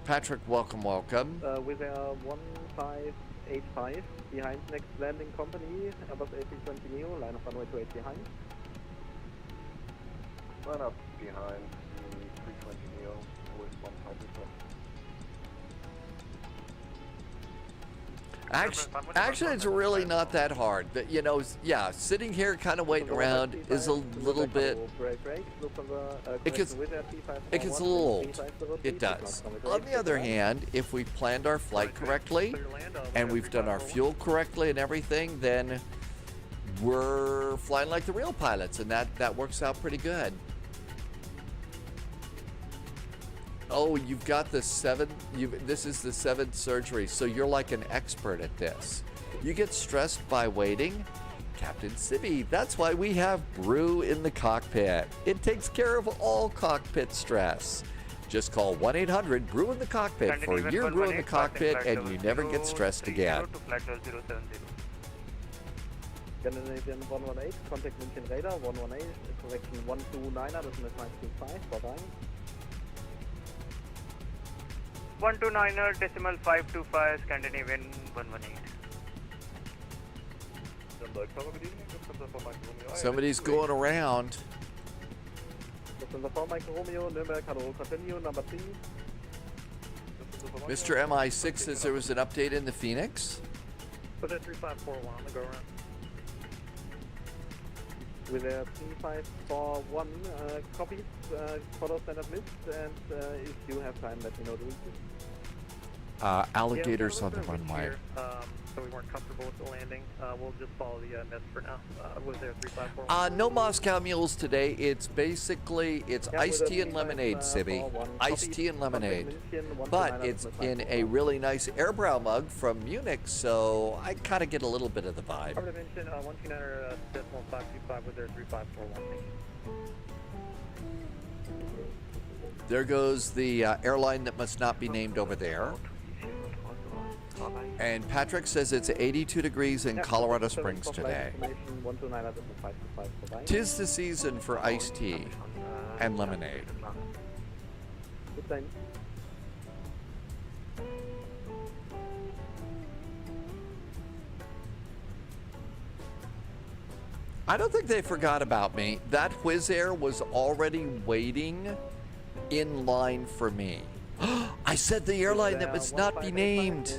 Patrick, welcome, welcome. With a 1585 behind next landing company, Airbus A320 Neo, line of runway 28 behind. Line up behind the 320 Neo with 1585. Actually, it's really not that hard. But, you know, yeah, sitting here kind of waiting around is a little bit. It gets a little old. It does. On the other hand, if we planned our flight correctly and we've done our fuel correctly and everything, then we're flying like the real pilots, and that works out pretty good. Oh, you've got the this is the 7th surgery, so you're like an expert at this. You get stressed by waiting? Captain Sibby, that's why we have Brew in the cockpit. It takes care of all cockpit stress. Just call 1-800-BREW in the cockpit for a year Brew in the cockpit, and you never get stressed again. Scandinavian 118, contact München radar 118, correction 129er, decimal 525, bye-bye. 129er decimal 525 Scandinavian 118. Somebody's going around. Lufthansa 4 Mike Romeo, Nürnberg, hello, continue, number 3. Mr. MI6 says there was an update in the Phoenix. Put a 3541 on the go around. With a 3541 copies, follow standard list, and if you have time, let me know the reason. Alligators on the runway. So we weren't comfortable with the landing. We'll just follow the mess for now. Was there 3541? No Moscow mules today. It's basically, it's iced tea and lemonade, Sibby. Iced tea and lemonade. But it's in a really nice airbrow mug from Munich, so I kind of get a little bit of the vibe. 129er decimal 525 was there 3541. There goes the airline that must not be named over there. And Patrick says it's 82 degrees in Colorado Springs today. 'Tis the season for iced tea and lemonade. I don't think they forgot about me. That Wizz Air was already waiting in line for me. I said the airline that must not be named.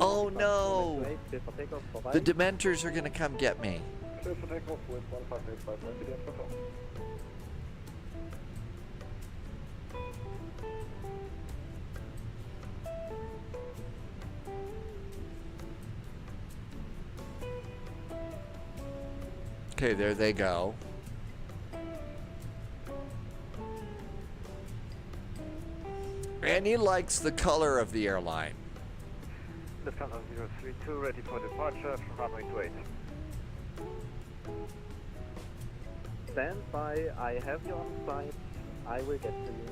Oh no! The Dementors are gonna come get me. Okay, there they go. And he likes the color of the airline. Lufthansa 032 ready for departure from runway 28. Stand by, I have you on site. I will get to you.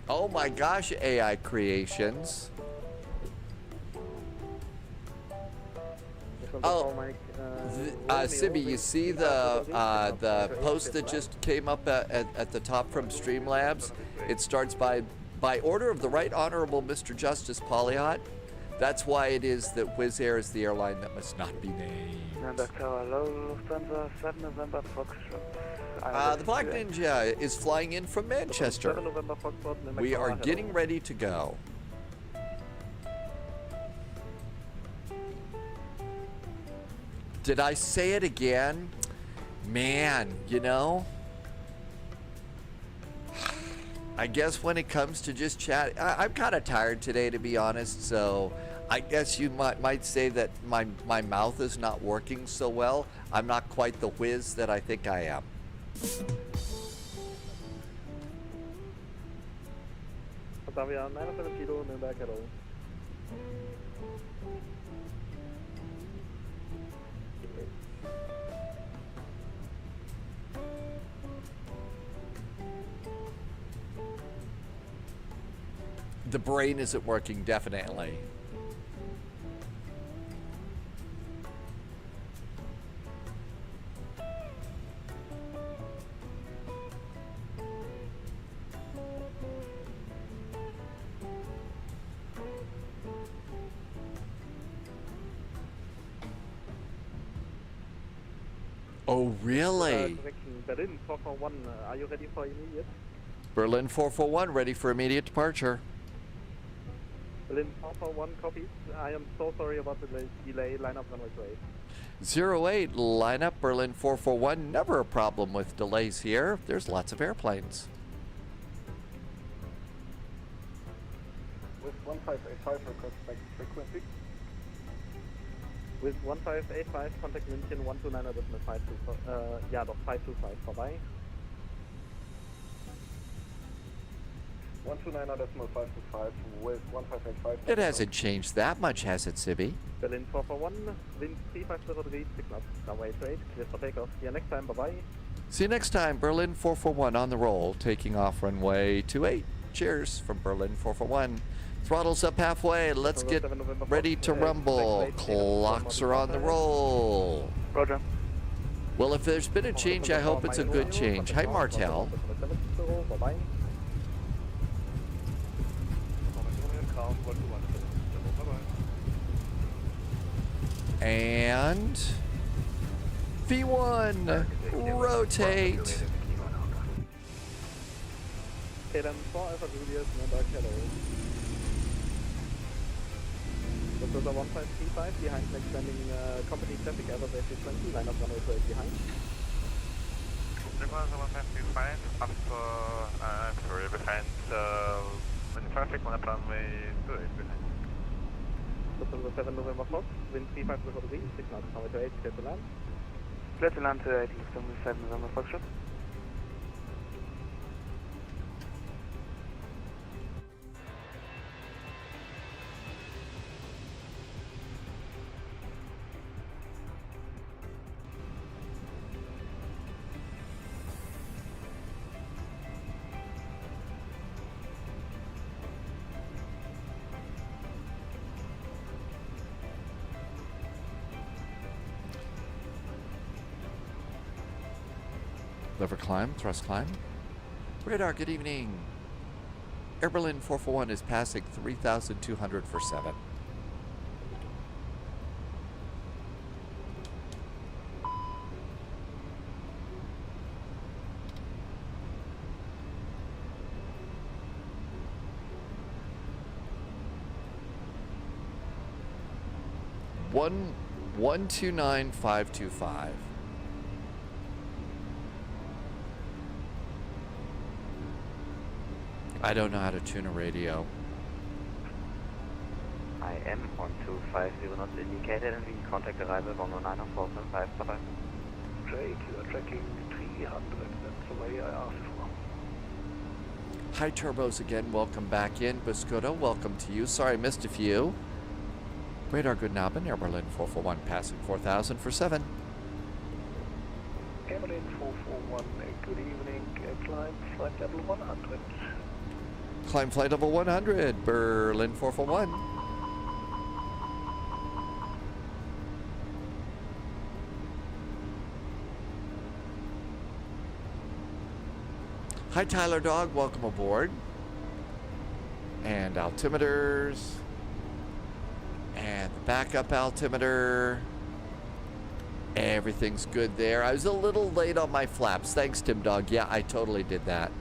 Oh my gosh, AI creations. Oh, Sibby, you see the post that just came up at the top from Streamlabs? It starts by order of the Right Honorable Mr. Justice Poliot. That's why it is that Wizz Air is the airline that must not be named. Hello, Lufthansa 7 November Foxtrot. The Black Ninja is flying in from Manchester. We are getting ready to go. Did I say it again? Man, you know, I guess when it comes to just chat, I'm kind of tired today, to be honest, so I guess you might say that my mouth is not working so well. I'm not quite the whiz that I think I am. Batavia 97 Kilo, Nürnberg, hello. The brain isn't working, definitely. Oh, really? Correction, Berlin 441, are you ready for immediate? Berlin 441, ready for immediate departure. Berlin 441, copies. I am so sorry about the delay, line up runway 28. 08, line up, Berlin 441. Never a problem with delays here. There's lots of airplanes. With 1585, request back frequency. With 1585, contact München 129.525, ja doch, 525, vorbei. 129.525 with 1585. It hasn't changed that much, has it, Sibby? Berlin 441, wind 3503, 6 knots, runway 28, clear for takeoff. See you next time, bye-bye. See you next time, Berlin 441 on the roll, taking off runway 28. Cheers from Berlin 441. Throttles up halfway. Let's get ready to rumble. Clocks are on the roll. Roger. Well, if there's been a change, I hope it's a good change. Hi, Martel. Bye-bye. And V1, rotate. KLM 4 Alpha Julius, Nürnberg, hello. This is a 1535 behind next landing company traffic, Airbus A320, line up runway 28 behind. Behind traffic, line up runway 28 behind. This is a 7 November Fox, wind 3503, 6 knots, runway 28, clear to land. Clear to land to 18, 7 November Fox shot. Lever climb, thrust climb. Radar, good evening. Air Berlin 441 is passing 3,200 for 7. One 129,525. I don't know how to tune a radio. IM 1250 not indicated and we contact arrival 109 on 475, bye-bye. Jake, you are tracking 300, that's the way I asked for. Hi Turbos again, welcome back in. Biscotto, welcome to you. Sorry I missed a few. Radar Guten Abend, Air Berlin 441 passing 4,000 for 7. Air Berlin 441, good evening, climb flight level 100. Climb flight level 100, Berlin 441. Hi Tyler Dog, welcome aboard. And altimeters. And the backup altimeter. Everything's good there. I was a little late on my flaps. Thanks, Tim Dog. Yeah, I totally did that.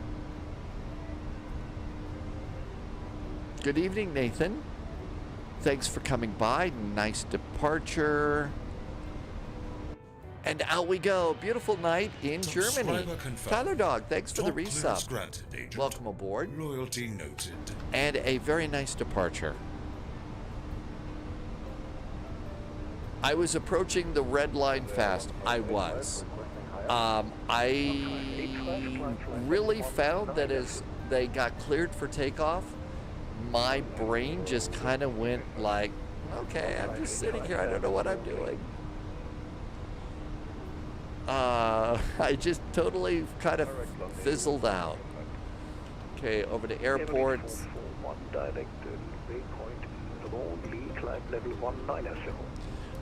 Good evening, Nathan. Thanks for coming by. Nice departure. And out we go. Beautiful night in Germany. Tyler Dog, thanks for the resub. Welcome aboard. Loyalty noted. And a very nice departure. I was approaching the red line fast. I was. I really found that as they got cleared for takeoff, my brain just kind of went like, okay, I'm just sitting here. I don't know what I'm doing. I just totally kind of fizzled out. Okay, over to airport.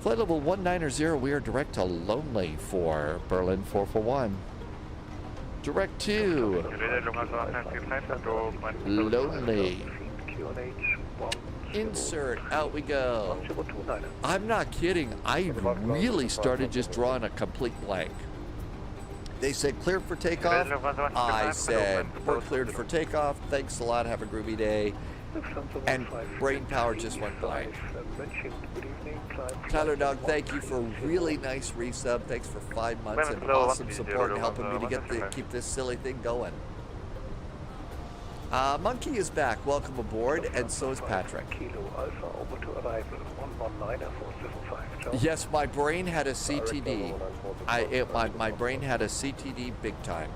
Flight level 190, we are direct to Lonely for Berlin 441. Direct to Lonely. Insert, out we go. I'm not kidding. I really started just drawing a complete blank. They said cleared for takeoff. I said we're cleared for takeoff. Thanks a lot. Have a groovy day. And brain power just went blank. Tyler Dog, thank you for really nice resub. Thanks for 5 months and awesome support and helping me to keep this silly thing going. Monkey is back. Welcome aboard, and so is Patrick. Yes, my brain had a CTD. My brain had a CTD big time.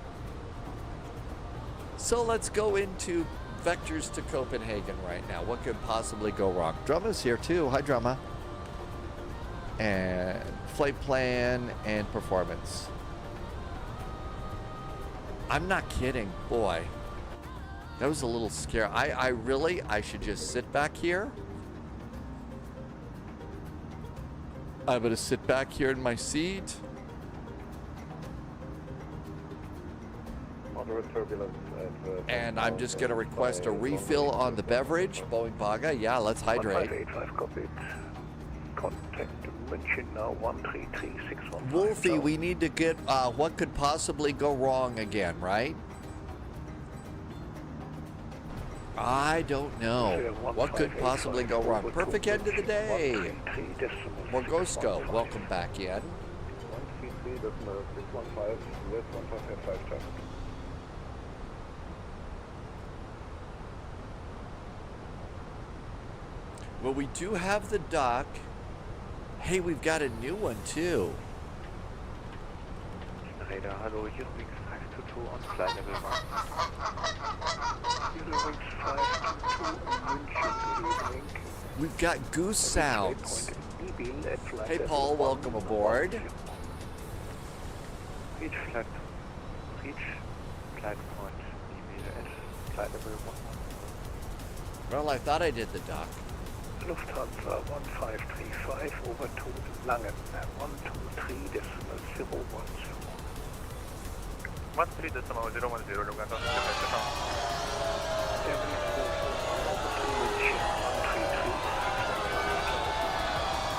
So let's go into vectors to Copenhagen right now. What could possibly go wrong? Drumma's here too. Hi, Drumma. And flight plan and performance. I'm not kidding, boy. That was a little scary. I should just sit back here. I'm gonna sit back here in my seat. Moderate turbulence And I'm just gonna request a refill on the beverage. Boeing Baga, yeah, let's hydrate. 1585 copied. Contact München now 133615. Wolfie, we need to get what could possibly go wrong again, right? I don't know. What could possibly go wrong? Perfect end of the day. Morgosko, welcome back in. 133.615, Well, we do have the dock. Hey, we've got a new one too. Radar, hallo, hier ist 522 on flight level 1. Hier ist 522 in München. We've got goose sounds. Hey, Paul, welcome aboard. Reach flight point, email at flight level 1. Well, I thought I did the dock. Lufthansa 1535 over to Langen, 123.010. 13.010, Lufthansa.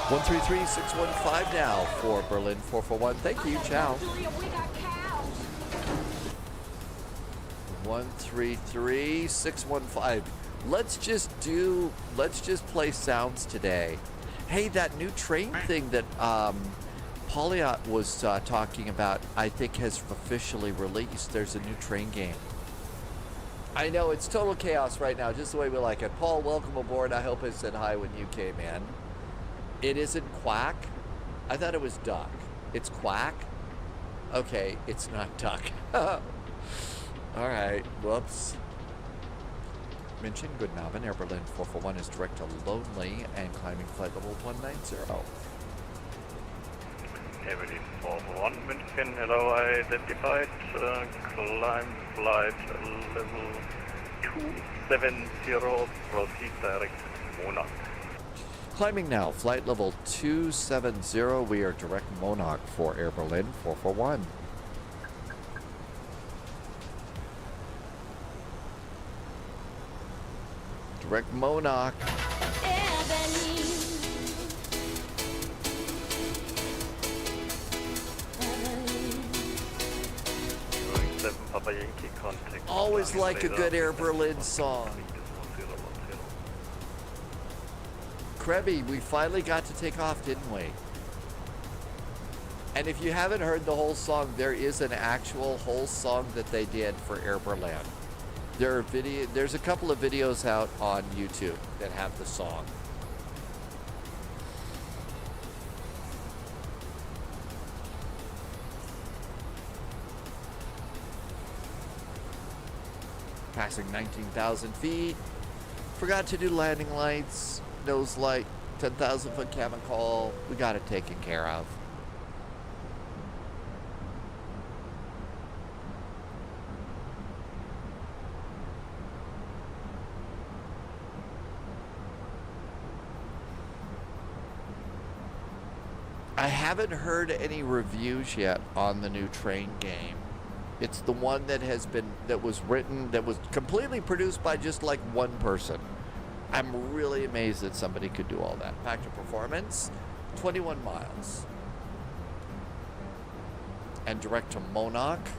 133.615 now for Berlin 441. Thank you, ciao. 133.615. Let's just play sounds today. Hey, that new train thing that Pauliot was talking about, I think has officially released. There's a new train game. I know, it's total chaos right now, just the way we like it. Paul, welcome aboard. I hope I said hi when you came in. It isn't Quack. I thought it was Duck. It's Quack? Okay, it's not Duck. All right, whoops. München, good Abend. Air Berlin 441 is direct to Lonely and climbing flight level 190. Air Berlin 441, München, hello, identified, climb flight level 270, proceed direct Monarch. Climbing now, flight level 270. We are direct Monarch for Air Berlin 441. Direct Monarch. Always like a good Air Berlin song. Krebby, we finally got to take off, didn't we? And if you haven't heard the whole song, there is an actual whole song that they did for Air Berlin. There's a couple of videos out on YouTube that have the song. Passing 19,000 feet. Forgot to do landing lights, nose light, 10,000 foot cabin call. We got it taken care of. I haven't heard any reviews yet on the new train game. It's the one that was completely produced by just like one person. I'm really amazed that somebody could do all that. Factor performance, 21 miles. and direct to Monarch.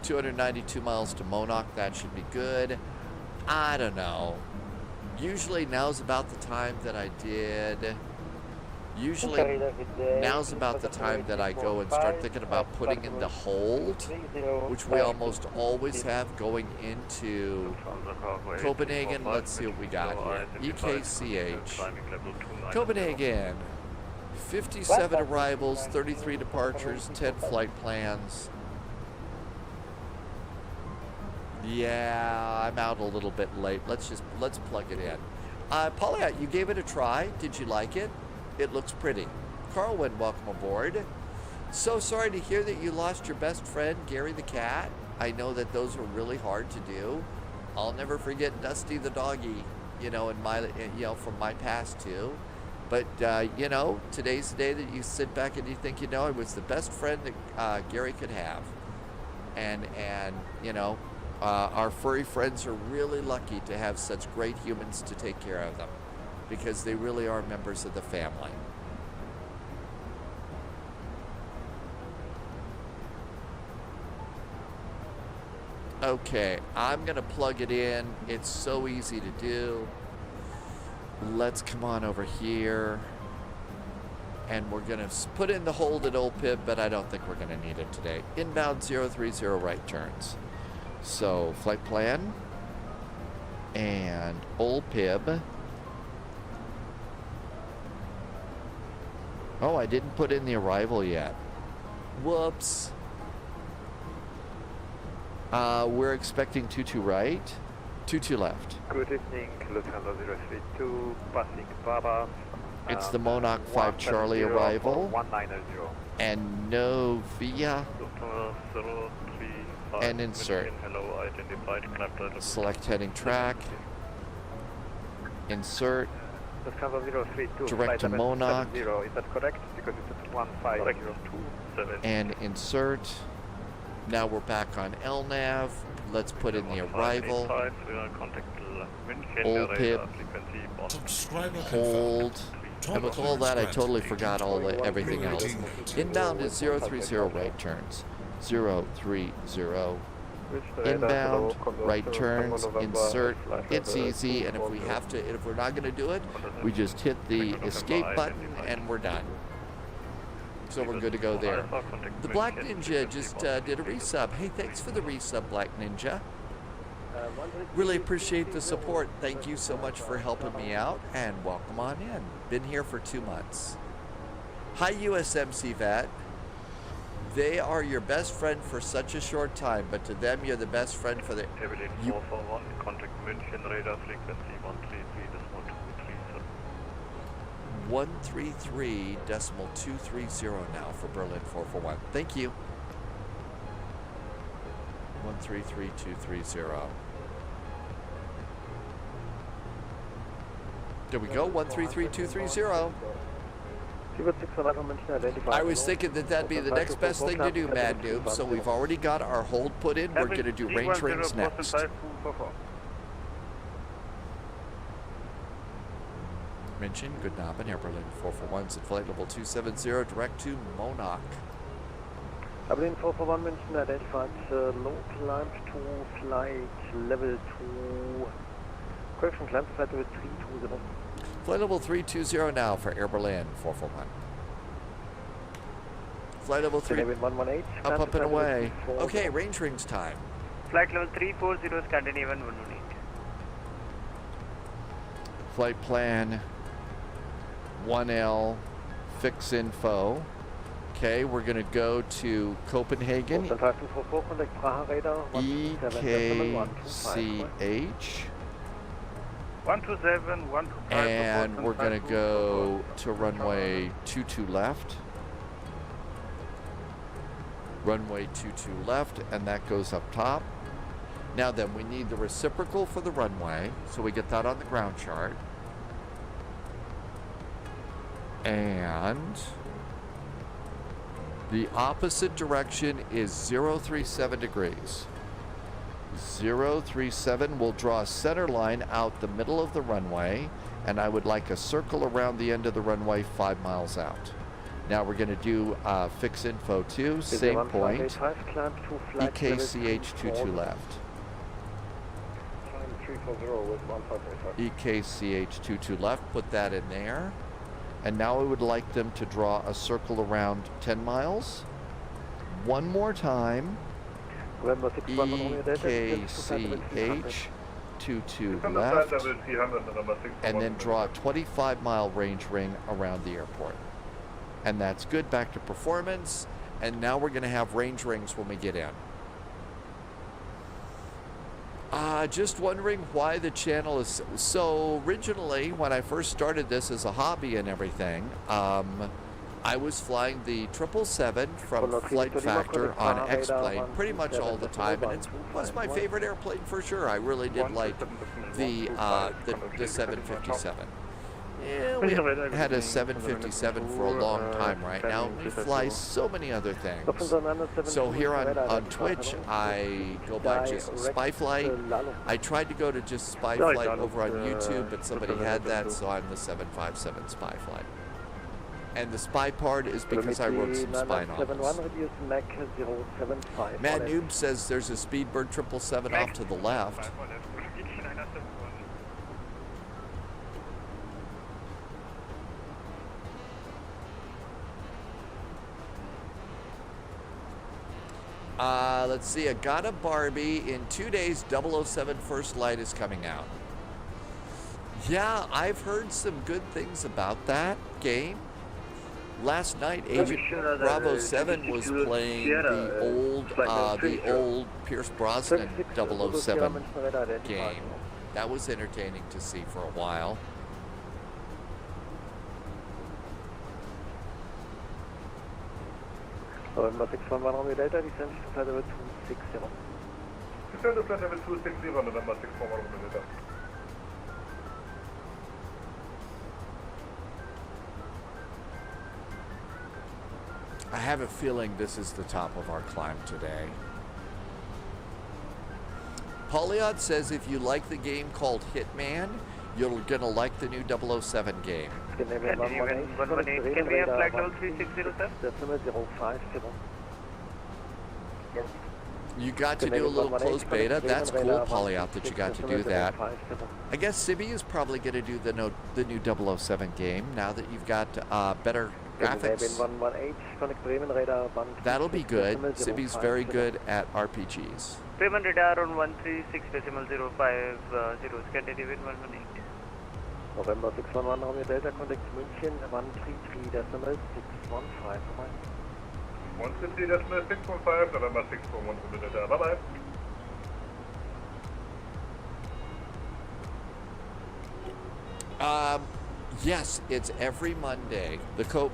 292 miles to Monarch, that should be good. I don't know. Usually now's about the time that I did. Usually now's about the time that I go and start thinking about putting in the hold, which we almost always have going into Copenhagen. Let's see what we got here. EKCH. Copenhagen. 57 arrivals, 33 departures, 10 flight plans. Yeah, I'm out a little bit late. Let's plug it in. Paula, you gave it a try. Did you like it? It looks pretty. Carlwyn, welcome aboard. So sorry to hear that you lost your best friend, Gary the cat. I know that those are really hard to do. I'll never forget Dusty the doggy, in my, from my past too. But, today's the day that you sit back and you think, it was the best friend that Gary could have. And our furry friends are really lucky to have such great humans to take care of them, because they really are members of the family. Okay, I'm gonna plug it in. It's so easy to do. Let's come on over here. And we're gonna put in the hold at Old Pib, but I don't think we're gonna need it today. Inbound 030 right turns. So, flight plan. And Old Pib. Oh, I didn't put in the arrival yet. Whoops. We're expecting 22 right, 22 left. Good evening, Lufthansa 032, passing Baba. It's the Monarch 5 Charlie arrival. 190. And Novia. And insert. Select heading track. Insert. Direct to Monarch. Is that correct? Because it's 150. And insert. Now we're back on LNAV. Let's put in the arrival. Old Pib. Hold. And with all that, I totally forgot everything else. Inbound is 030 right turns. 030. Inbound, right turns, insert. It's easy, and if we're not going to do it, we just hit the escape button and we're done. So we're good to go there. The Black Ninja just did a resub. Hey, thanks for the resub, Black Ninja. Really appreciate the support. Thank you so much for helping me out, and welcome on in. Been here for 2 months. Hi, USMC Vet. They are your best friend for such a short time, but to them, you're the best friend for the... Evelyn 441, contact München, radar frequency 133.230 now for Berlin 441. Thank you. 133.230. There we go, 133.230. I was thinking that'd be the next best thing to do, Mad Noob. So we've already got our hold put in. We're going to do range rings next. Mention, good Abend, Air Berlin 441's at flight level 270, direct to Monarch. Berlin 441 München, identified low climb to flight level 2. Correction, climb to flight level 320. Flight level 320 now for Air Berlin 441. Flight level 3. Up and away. Okay, range rings time. Flight level 340 Scandinavian 118. Flight plan 1L, fix info. Okay, we're going to go to Copenhagen. EKCH. 127, 125. And we're going to go to runway 22 left. Runway 22 left, and that goes up top. Now then, we need the reciprocal for the runway, so we get that on the ground chart. And the opposite direction is 037 degrees. 037 will draw a center line out the middle of the runway, and I would like a circle around the end of the runway 5 miles out. Now we're going to do fix info 2, same point, EKCH 22 left. 340 with 1585. EKCH 22 left, put that in there. And now I would like them to draw a circle around 10 miles. One more time. EKCH 22 left. And then draw a 25-mile range ring around the airport. And that's good, back to performance. And now we're going to have range rings when we get in. Just wondering why the channel is... So originally, when I first started this as a hobby and everything, I was flying the 777 from Flight Factor on X-Plane pretty much all the time, and it was my favorite airplane for sure. I really did like the 757. Yeah, we had a 757 for a long time right now. We fly so many other things. So here on Twitch, I go by just Spyflight. I tried to go to just Spyflight over on YouTube, but somebody had that, so I'm the 757 Spyflight. And the spy part is because I wrote some spy novels. Mad Noob says there's a Speedbird 777 off to the left. Let's see, Agata Barbie. In 2 days, 007 First Light is coming out. Yeah, I've heard some good things about that game. Last night, Agent Bravo 7 was playing the old Pierce Brosnan 007 game. That was entertaining to see for a while. November 611 Romeo Delta, descent to flight level 260. Descent to flight level 260, November 611 Romeo Delta. I have a feeling this is the top of our climb today. Polyod says if you like the game called Hitman, you're gonna like the new 007 game. Can we have flight level 360, sir? You got to do a little closed beta. That's cool, Polyod, that you got to do that. I guess Sibby is probably going to do the new 007 game now that you've got better graphics. That'll be good. Sibby's very good at RPGs. Payment radar on 136.050, Scandinavian 118. November 611 Romeo Delta, contact München, 133.615. 133.615, November 611 Romeo Delta. Bye-bye. Yes, it's every Monday.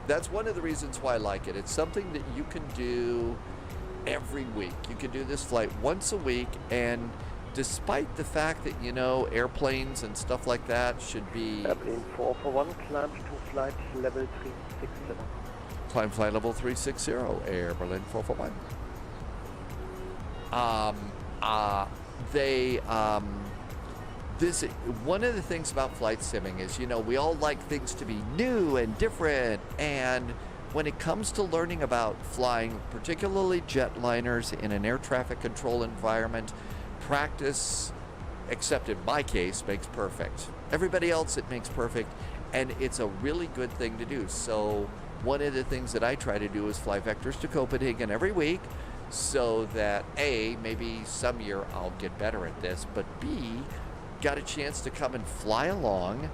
That's one of the reasons why I like it. It's something that you can do every week. You can do this flight once a week, and despite the fact that, you know, airplanes and stuff like that should be... Airplane 441, climb to flight level 360. Climb flight level 360, Air Berlin 441. One of the things about flight simming is, you know, we all like things to be new and different, and when it comes to learning about flying, particularly jetliners in an air traffic control environment, practice, except in my case, makes perfect. Everybody else, it makes perfect, and it's a really good thing to do. So one of the things that I try to do is fly vectors to Copenhagen every week, so that A, maybe some year I'll get better at this, but B, got a chance to come and fly along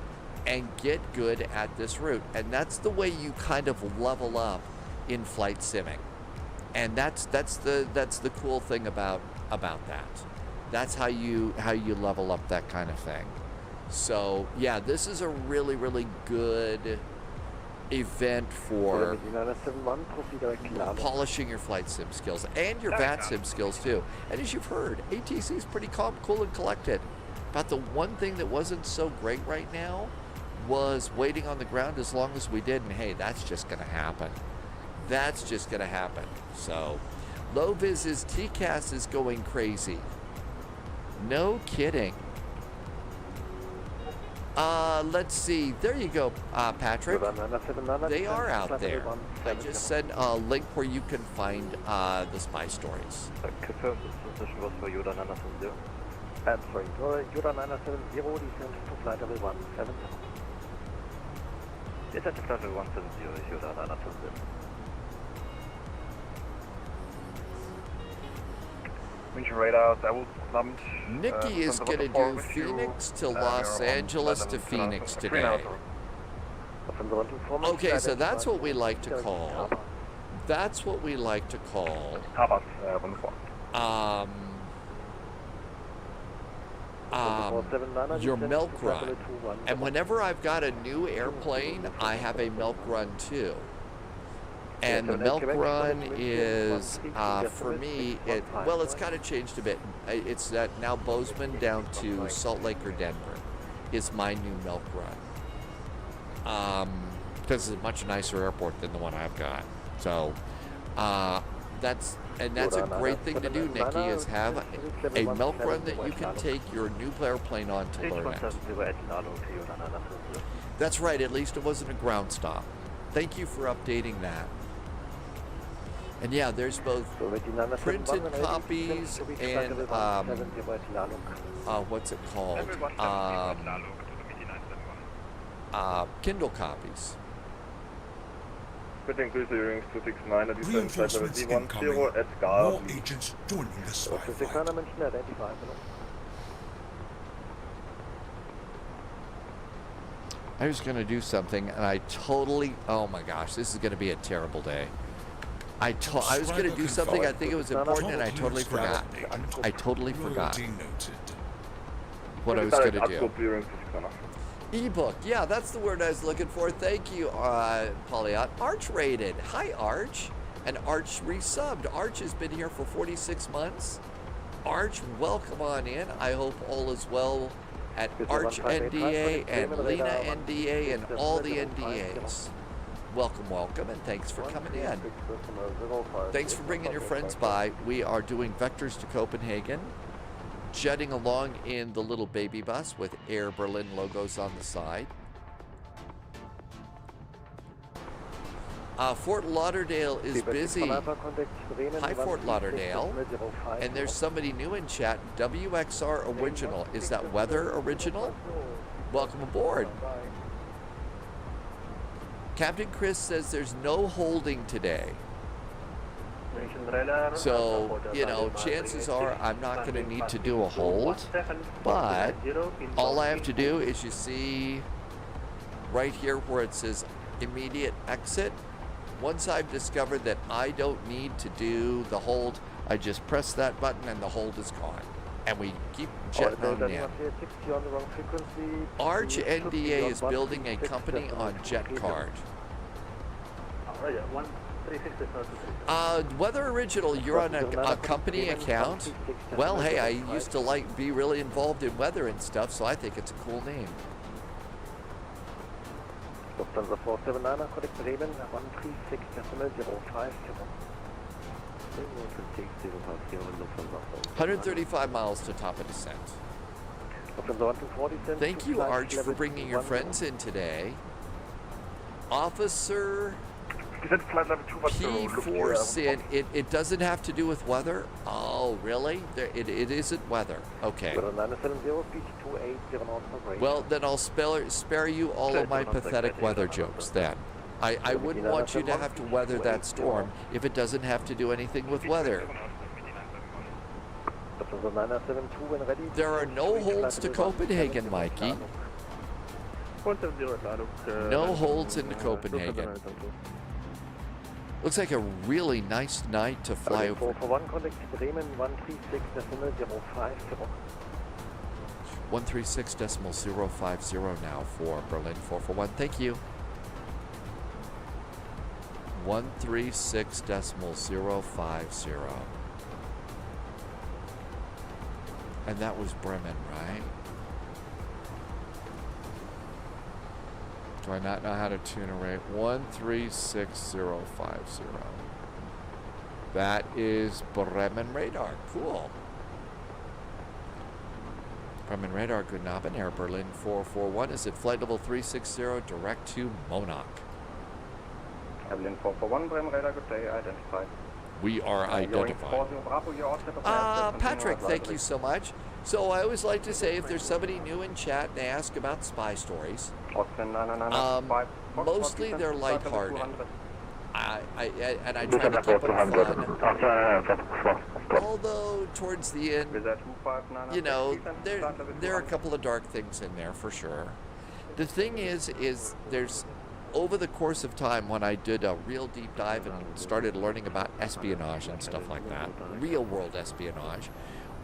and get good at this route. And that's the way you kind of level up in flight simming. And that's the cool thing about that. That's how you level up that kind of thing. So yeah, this is a really, really good event for polishing your flight sim skills and your VATSIM skills too. And as you've heard, ATC is pretty calm, cool, and collected. But the one thing that wasn't so great right now was waiting on the ground as long as we did, and hey, that's just gonna happen. That's just gonna happen. So, Low-Viz's TCAS is going crazy. No kidding. Let's see. There you go, Patrick. They are out there. I just sent a link where you can find the spy stories. Confirm this position was for Yoda 970. I'm sorry, Yoda 970, descend to flight level 170. Descent to flight level 170, Yoda 970. Winch radars, I will plummet. Nikki is going to do Phoenix to Los Angeles to Phoenix today. Okay, so that's what we like to call. That's what we like to call. Your milk run. And whenever I've got a new airplane, I have a milk run too. And the milk run is, for me, it's kind of changed a bit. It's that now Bozeman down to Salt Lake or Denver is my new milk run. Because it's a much nicer airport than the one I've got. So, that's a great thing to do, Nikki, is have a milk run that you can take your new airplane on to learn it. That's right, at least it wasn't a ground stop. Thank you for updating that. And yeah, there's both printed copies and, what's it called? Kindle copies. Reinforcements incoming. More agents joining the spy flight. I was going to do something, and I totally, oh my gosh, this is going to be a terrible day. I was going to do something, I think it was important, and I totally forgot. I totally forgot what I was going to do. Ebook, yeah, that's the word I was looking for. Thank you, Polyot. Arch rated. Hi, Arch. And Arch resubbed. Arch has been here for 46 months. Arch, welcome on in. I hope all is well at Arch NDA and Lena NDA and all the NDAs. Welcome, welcome, and thanks for coming in. Thanks for bringing your friends by. We are doing Vectors to Copenhagen, jetting along in the little baby bus with Air Berlin logos on the side. Fort Lauderdale is busy. Hi, Fort Lauderdale. And there's somebody new in chat, WXR Original. Is that Weather Original? Welcome aboard. Captain Chris says there's no holding today. So, you know, chances are I'm not going to need to do a hold, but all I have to do is, you see right here where it says immediate exit. Once I've discovered that I don't need to do the hold, I just press that button and the hold is gone. And we keep jetting on in. Arch NDA is building a company on JetCard. Weather Original, you're on a company account? Well, hey, I used to be really involved in weather and stuff, so I think it's a cool name. Lufthansa 479, contact Bremen, 136.050. 135 miles to top of descent. Thank you, Arch, for bringing your friends in today. Officer P4 Sin, it doesn't have to do with weather? Oh, really? It isn't weather. Okay. Well, then I'll spare you all of my pathetic weather jokes then. I wouldn't want you to have to weather that storm if it doesn't have to do anything with weather. There are no holds to Copenhagen, Mikey. No holds into Copenhagen. Looks like a really nice night to fly over. 136.050 now for Berlin 441. Thank you. 136.050. And that was Bremen, right? Do I not know how to tune a rate? 136.050. That is Bremen radar. Cool. Bremen Radar, Guten Abend, Air Berlin 441 is at flight level 360, direct to Monarch. Berlin 441, Bremen Radar, good day, identified. We are identified. Patrick, thank you so much. So I always like to say, if there's somebody new in chat and ask about spy stories, mostly they're lighthearted. I try to keep them fun. Although towards the end, you know, there are a couple of dark things in there for sure. The thing is there's, over the course of time, when I did a real deep dive and started learning about espionage and stuff like that, real world espionage,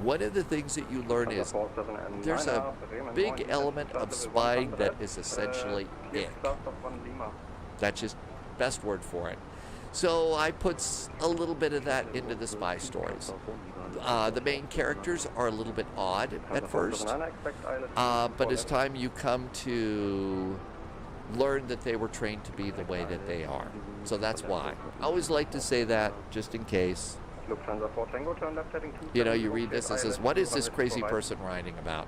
one of the things that you learn is there's a big element of spying that is essentially it. That's just best word for it. So I put a little bit of that into the spy stories. The main characters are a little bit odd at first, but as time you come to learn that they were trained to be the way that they are. So that's why. I always like to say that, just in case. You know, you read this and says, what is this crazy person writing about?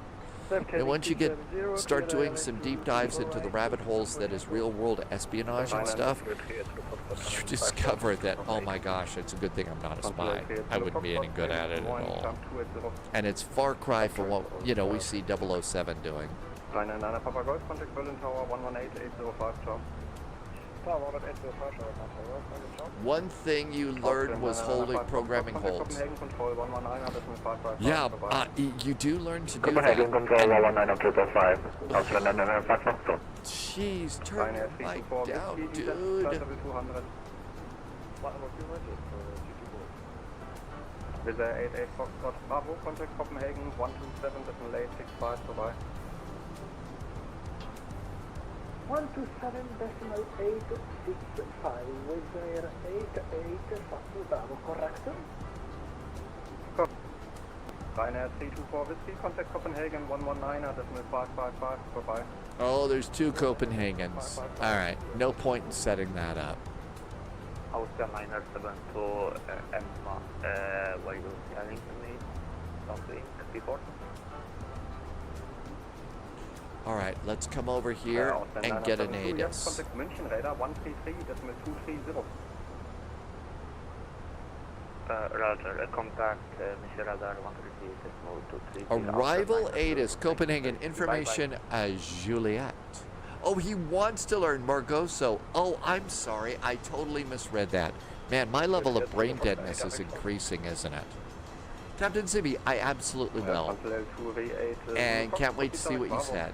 And once you start doing some deep dives into the rabbit holes that is real world espionage and stuff, you discover that, oh my gosh, it's a good thing I'm not a spy. I wouldn't be any good at it at all. And it's far cry from what, you know, we see 007 doing. One thing you learned was holding programming holds. Yeah, you do learn to do that. Jeez, turn your mic down, dude. With 88 Foxtrot Bravo, contact Copenhagen 127.865, bye-bye. 127.865 with air 88 Foxtrot Bravo, correct? Ryanair 324 Whiskey, contact Copenhagen 119.555, bye-bye. Oh, there's two Copenhagens. All right, no point in setting that up. Austria minor 72 Emma, why you telling me something before? All right, let's come over here and get an ADIS. Contact München Radar 133.230. Roger, contact München Radar 133.230. Arrival ADIS, Copenhagen, information Juliet. Oh, he wants to learn Margoso. Oh, I'm sorry, I totally misread that. Man, my level of brain deadness is increasing, isn't it? Captain Zibi, I absolutely will. And can't wait to see what you said.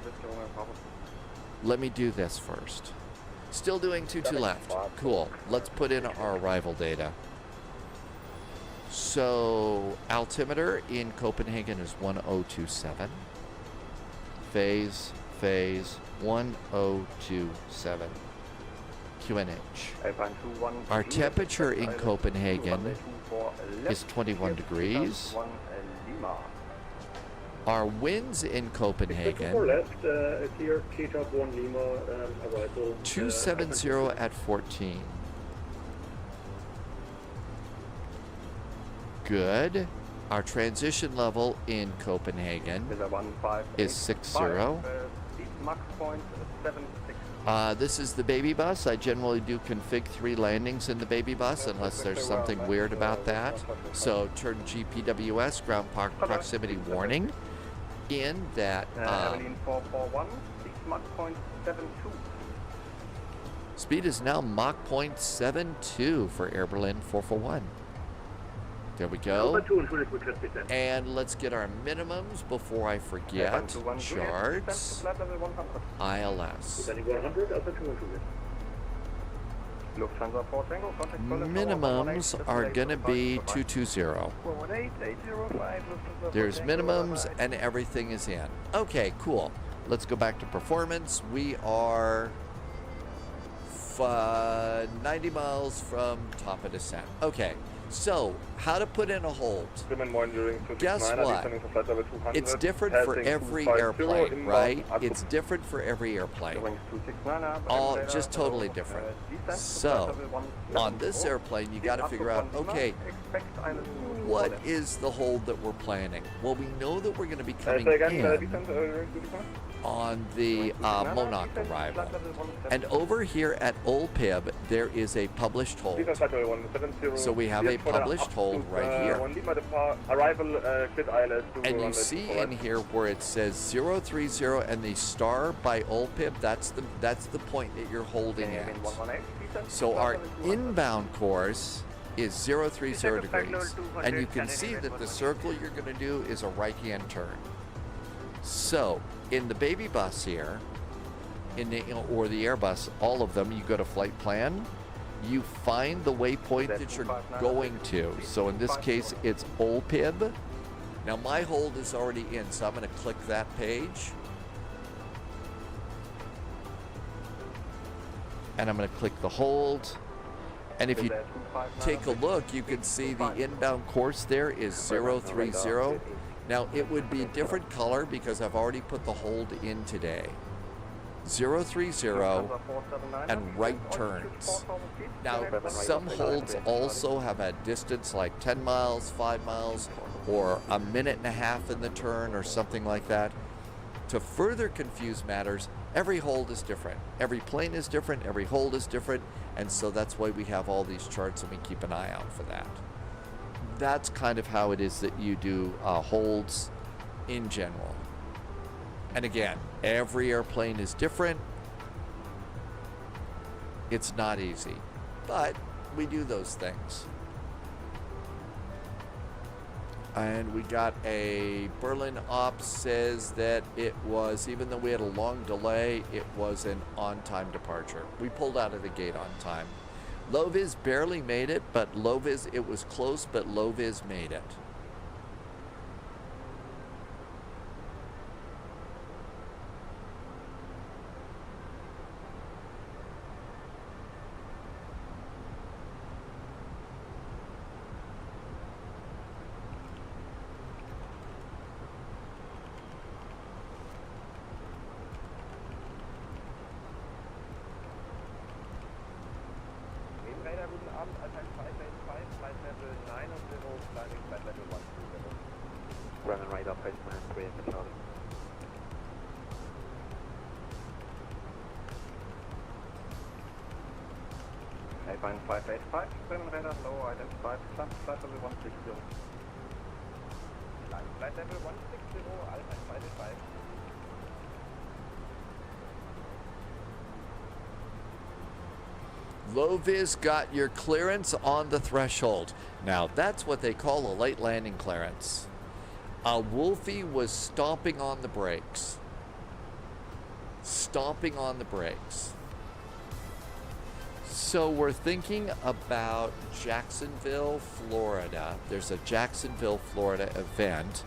Let me do this first. Still doing 22 left. Cool. Let's put in our arrival data. So, altimeter in Copenhagen is 1027. Phase 1027. QNH. Our temperature in Copenhagen is 21 degrees. Our winds in Copenhagen, 270 at 14. Good. Our transition level in Copenhagen is 60. This is the baby bus. I generally do config 3 landings in the baby bus unless there's something weird about that. So turn GPWS, ground proximity warning, in that speed is now Mach 0.72 for Air Berlin 441. There we go. And let's get our minimums before I forget. Charts. ILS. Minimums are going to be 220. There's minimums and everything is in. Okay, cool. Let's go back to performance. We are 90 miles from top of descent. Okay. So, how to put in a hold? Monitoring Guess 269, what? descending for flight level 200, It's different for passing every 250, airplane, inbound, right? up It's different for every airplane. Wings 269, All just totally different. So, on this airplane, you got to figure out, okay, what is the hold that we're planning? Well, we know that we're going to be coming in on the Monarch arrival. And over here at OLPIB, there is a published hold. So we have a published hold right here. And you see in here where it says 030 and the star by OLPIB, that's the point that you're holding at. So our inbound course is 030 degrees. And you can see that the circle you're going to do is a right-hand turn. So, in the baby bus here, or the Airbus, all of them, you go to flight plan, you find the waypoint that you're going to. So in this case, it's OLPIB. Now my hold is already in, so I'm going to click that page. And I'm going to click the hold. And if you take a look, you can see the inbound course there is 030. Now, it would be a different color because I've already put the hold in today. 030 and right turns. Now, some holds also have a distance like 10 miles, 5 miles, or a minute and a half in the turn or something like that. To further confuse matters, every hold is different. Every plane is different, every hold is different, and so that's why we have all these charts and we keep an eye out for that. That's kind of how it is that you do holds in general. And again, every airplane is different. It's not easy, but we do those things. And we got a Berlin Ops says that it was, even though we had a long delay, it was an on-time departure. We pulled out of the gate on time. Low-Vis barely made it, but Low-Vis, it was close, but Low-Vis made it. Running right up, place man 3 at the Charlie. Airplane 585, running radar, low identified, flight level 160. Flight level 160, Alpha 585. Low-Vis got your clearance on the threshold. Now, that's what they call a late landing clearance. Wolfie was stomping on the brakes. Stomping on the brakes. So we're thinking about Jacksonville, Florida. There's a Jacksonville, Florida event.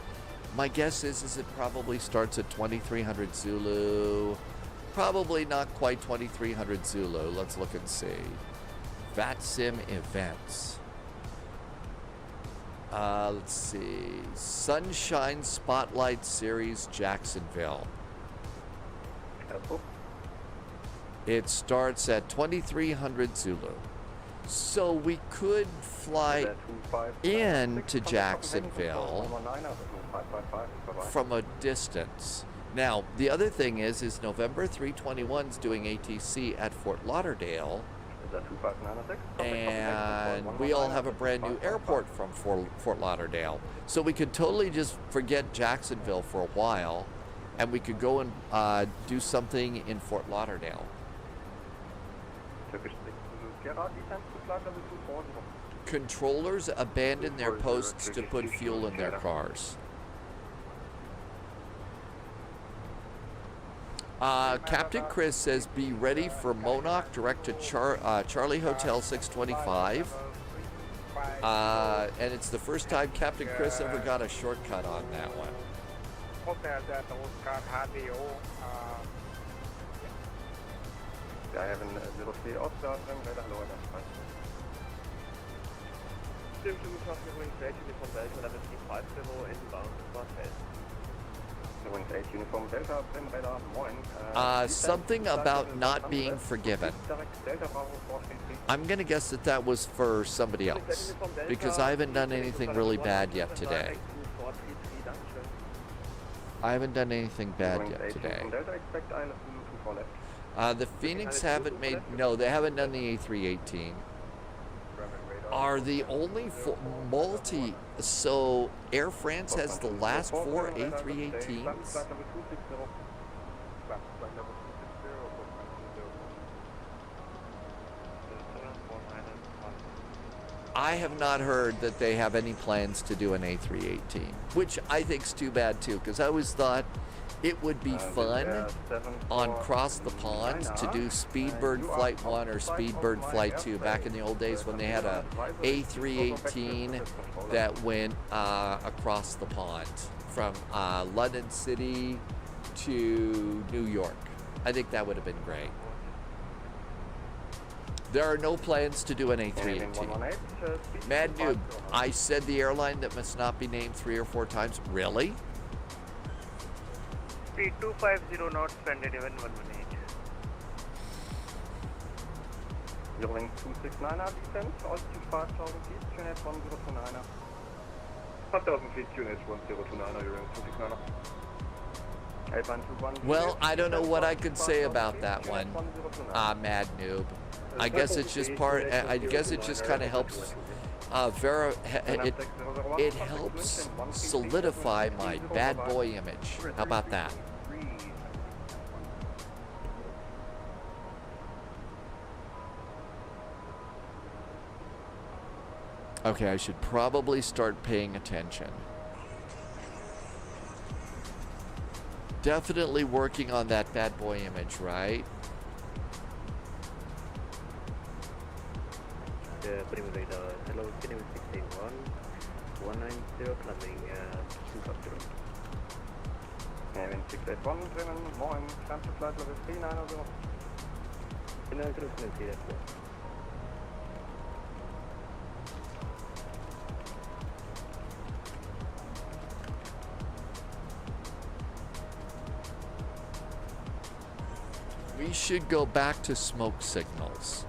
My guess is it probably starts at 2300 Zulu. Probably not quite 2300 Zulu. Let's look and see. VATSIM events. Let's see. Sunshine Spotlight Series Jacksonville. It starts at 2300 Zulu. So we could fly into Jacksonville from a distance. Now, the other thing is November 321's doing ATC at Fort Lauderdale. And we all have a brand new airport from Fort Lauderdale. So we could totally just forget Jacksonville for a while, and we could go and do something in Fort Lauderdale. Controllers abandon their posts to put fuel in their cars. Captain Chris says, be ready for Monarch direct to Charlie Hotel 625. And it's the first time Captain Chris ever got a shortcut on that one. I have a 03 Oscar, radar low identified. Wings 8 Uniform Delta, level 350 inbound, northwest. Wings 8 Uniform Delta, Brim Radar, moin. Something about not being forgiven. I'm going to guess that that was for somebody else, because I haven't done anything really bad yet today. I haven't done anything bad yet today. The Phoenix haven't made, no, they haven't done the A318. Are the only multi, so Air France has the last 4 A318s? I have not heard that they have any plans to do an A318, which I think's too bad too, because I always thought it would be fun on Cross the Pond to do Speedbird Flight 1 or Speedbird Flight 2 back in the old days when they had a A318 that went across the pond from London City to New York. I think that would have been great. There are no plans to do an A318. Mad Noob, I said the airline that must not be named 3 or 4 times. Really? Speed 250 knots, Scandinavian 118. Eurowings 269 descent, altitude 5000 feet, QNH 1029. 5000 feet, QNH 1029, Eurowings 269. Well, I don't know what I could say about that one, Mad Noob. I guess it's just part. I guess it just kind of helps. It helps solidify my bad boy image. How about that? Okay, I should probably start paying attention. Definitely working on that bad boy image, right? Prima radar, hello, Cinemas 681, 190, climbing 250. Wind 681, Bremen, moin, climb to flight level 390. We should go back to smoke signals.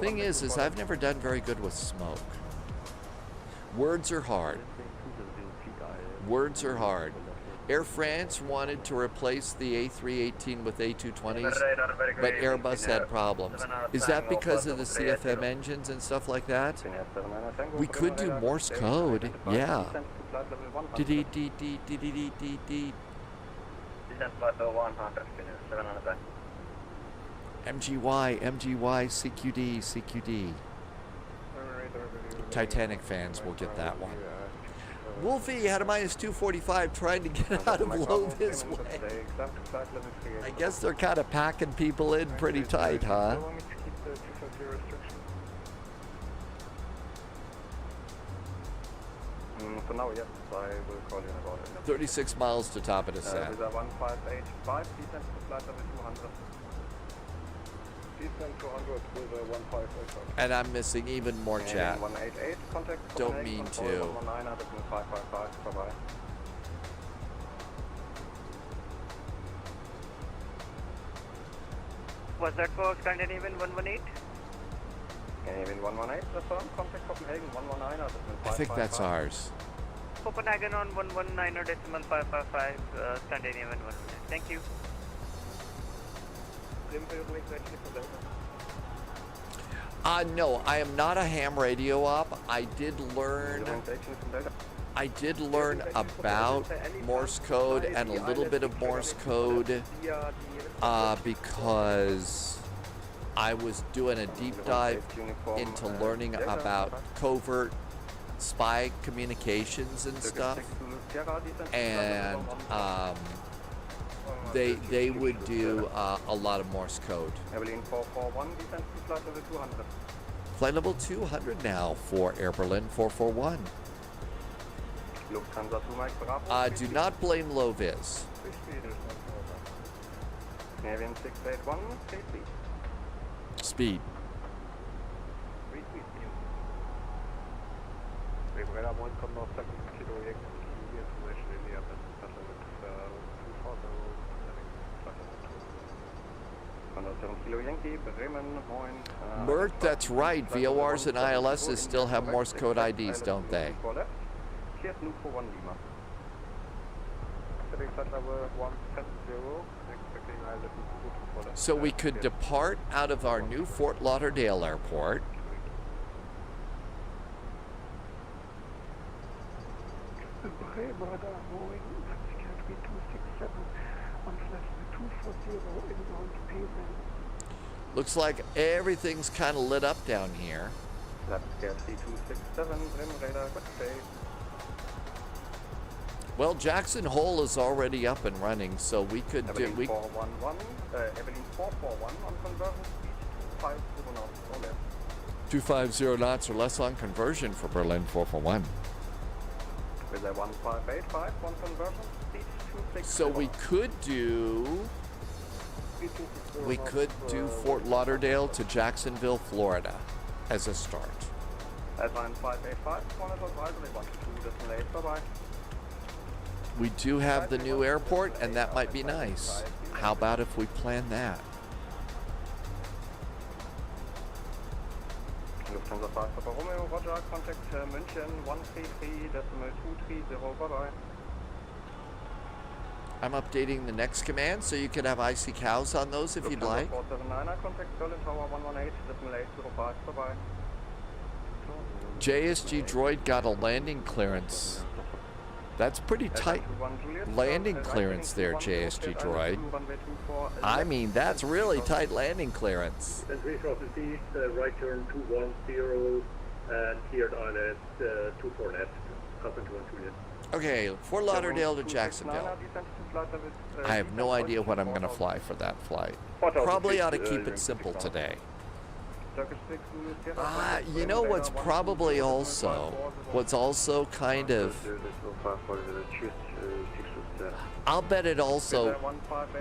Thing is I've never done very good with smoke. Words are hard. Words are hard. Air France wanted to replace the A318 with A220s, but Airbus had problems. Is that because of the CFM engines and stuff like that? We could do Morse code, yeah. MGY, CQD, CQD. Titanic fans will get that one. Wolfie had a minus 245 trying to get out of low this way. I guess they're kind of packing people in pretty tight, huh? For now, yes, I will call you about it. 36 miles to top of descent. With a 1585, descent to flight level 200. Descent 200 with a 1585. And I'm missing even more chat. 188, contact Don't mean to. 119, 555, bye-bye. Was that for Scandinavian 118? Scandinavian 118, affirm, contact Copenhagen 119, I think that's ours. Copenhagen on 119.555, Scandinavian 118. Thank you. No, I am not a ham radio op. I did learn about Morse code and a little bit of Morse code because I was doing a deep dive into learning about covert spy communications and stuff, and they would do a lot of Morse code. Flight level 200 now for Air Berlin 441. Do not blame low-vis. Canadian 681, Speed. one come off second kilo Yankee information in the upper flight level 240, landing flight level 2. 7 kilo Yankee, Bremen, moin. Bert, that's right. VORs and ILSs still have Morse code IDs, don't they? Cleared new for 1 Lima. Setting flight level 170, expecting ILS. So we could depart out of our new Fort Lauderdale airport. Looks like everything's kind of lit up down here. Well, Jackson Hole is already up and running, so we could do... Evelyn 441 on conversion, speed 250 knots or less. 250 knots or less on conversion for Berlin 441. With a 1585 on conversion, speed 260. So we could do Fort Lauderdale to Jacksonville, Florida as a start. At 1585, one of advisory 122, bye-bye. We do have the new airport, and that might be nice. How about if we plan that? Lufthansa 5 Papa Romeo, Roger, contact München 133.230, bye-bye. I'm updating the next command, so you can have icy cows on those if you'd like. 479, contact Berlin Tower 118.805, bye-bye. JSG Droid got a landing clearance. That's pretty tight landing clearance there, JSG Droid. I mean, that's really tight landing clearance. Right turn 210 and cleared ILS 24 net. Okay, Fort Lauderdale to Jacksonville. I have no idea what I'm going to fly for that flight. Probably ought to keep it simple today. You know what's probably also, kind of, I'll bet it also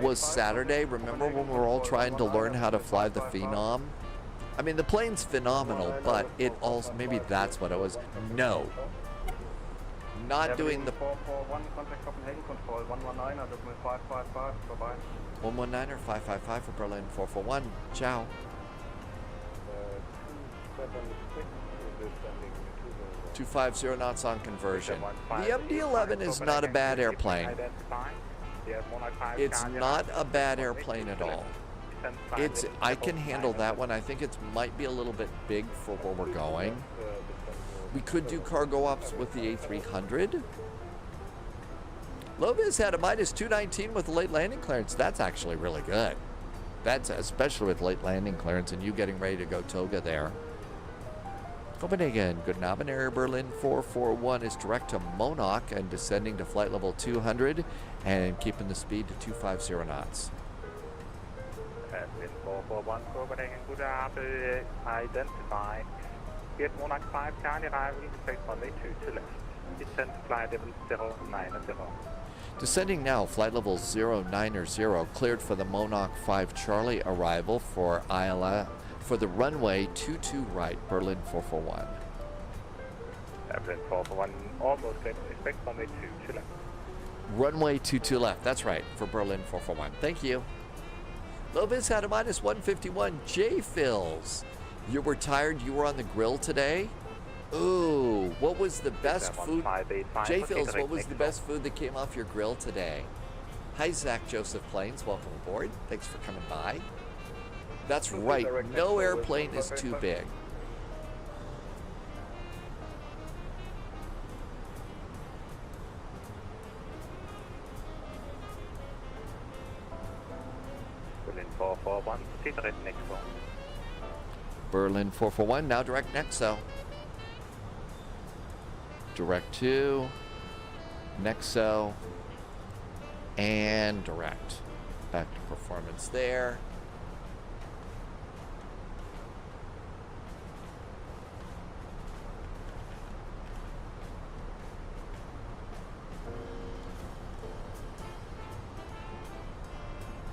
was Saturday. Remember when we were all trying to learn how to fly the Phenom? I mean, the plane's phenomenal, but it also, maybe that's what it was. No. Not doing the 441, contact Copenhagen control 119, 555, bye-bye. 119 or 555 for Berlin 441. Ciao. 250 knots on conversion. The MD-11 is not a bad airplane. It's not a bad airplane at all. I can handle that one. I think it might be a little bit big for where we're going. We could do cargo ops with the A300. Lovis had a minus 219 with a late landing clearance. That's actually really good. That's especially with late landing clearance and you getting ready to go toga there. Copenhagen, Guten Abend, Air Berlin 441 is direct to Monarch and descending to flight level 200 and keeping the speed to 250 knots. Berlin 441, Copenhagen, good Abend, identify. Get Monarch 5, Charlie arrival, expect runway 2 to left. Descend flight level 090. Descending now, flight level 090, cleared for the Monarch 5 Charlie arrival for ILA for the runway 22 right, Berlin 441. Berlin 441, almost clear, expect runway 2 to left. Runway 22 left, that's right, for Berlin 441. Thank you. Lovis had a minus 151. J-Fills, you were tired, you were on the grill today? Ooh, what was the best food? J-Fills, what was the best food that came off your grill today? Hi, Zach Joseph Plains. Welcome aboard. Thanks for coming by. That's right. No airplane is too big. Berlin 441, direct Nexo. Berlin 441, now direct Nexo. Direct to Nexo and direct. Back to performance there.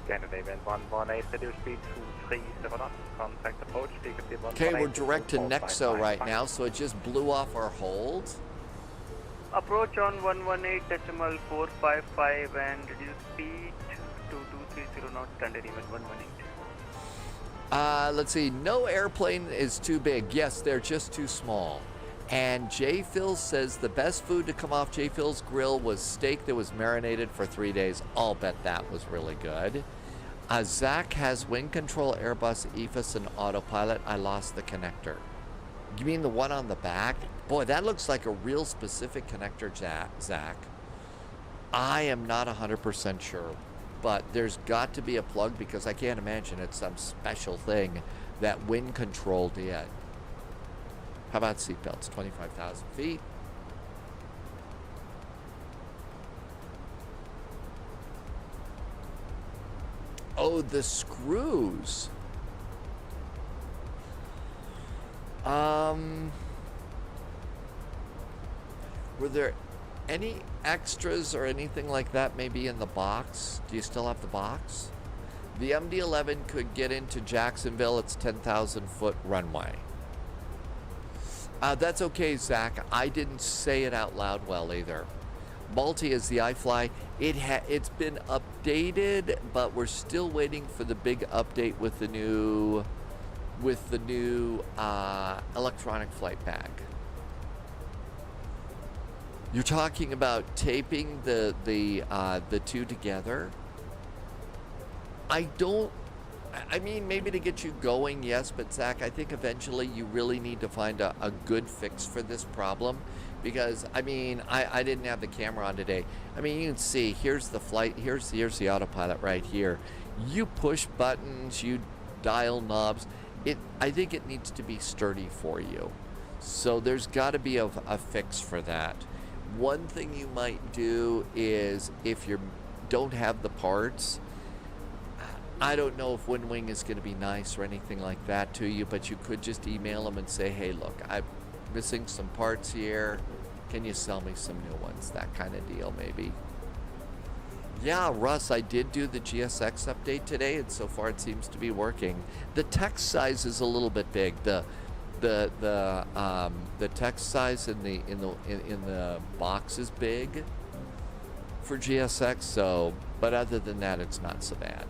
Canada event 118, reduce speed 230 knots, contact approach, Okay, we're direct to Nexo right now, so it just blew off our hold. Approach on 118.455 and reduce speed to 230 knots, standard even 118. Let's see. No airplane is too big. Yes, they're just too small. And J. Phil says the best food to come off J. Phil's grill was steak that was marinated for 3 days. I'll bet that was really good. Zach has wind control, Airbus, EFIS, and autopilot. I lost the connector. You mean the one on the back? Boy, that looks like a real specific connector, Zach. I am not 100% sure, but there's got to be a plug because I can't imagine it's some special thing that wind control did. How about seatbelts? 25,000 feet. Oh, the screws. Were there any extras or anything like that maybe in the box? Do you still have the box? The MD-11 could get into Jacksonville. It's 10,000 foot runway. That's okay, Zach. I didn't say it out loud well either. Multi is the iFly. It's been updated, but we're still waiting for the big update with the new electronic flight bag. You're talking about taping the two together. I mean, maybe to get you going, yes, but Zach, I think eventually you really need to find a good fix for this problem, because I mean, I didn't have the camera on today. I mean, you can see here's the flight, here's the autopilot right here. You push buttons, you dial knobs. I think it needs to be sturdy for you. So there's got to be a fix for that. One thing you might do is if you don't have the parts, I don't know if WinWing is going to be nice or anything like that to you, but you could just email them and say, hey, look, I'm missing some parts here. Can you sell me some new ones? That kind of deal, maybe. Yeah, Russ, I did do the GSX update today, and so far it seems to be working. The text size is a little bit big. The text size in the box is big for GSX, so, but other than that, it's not so bad.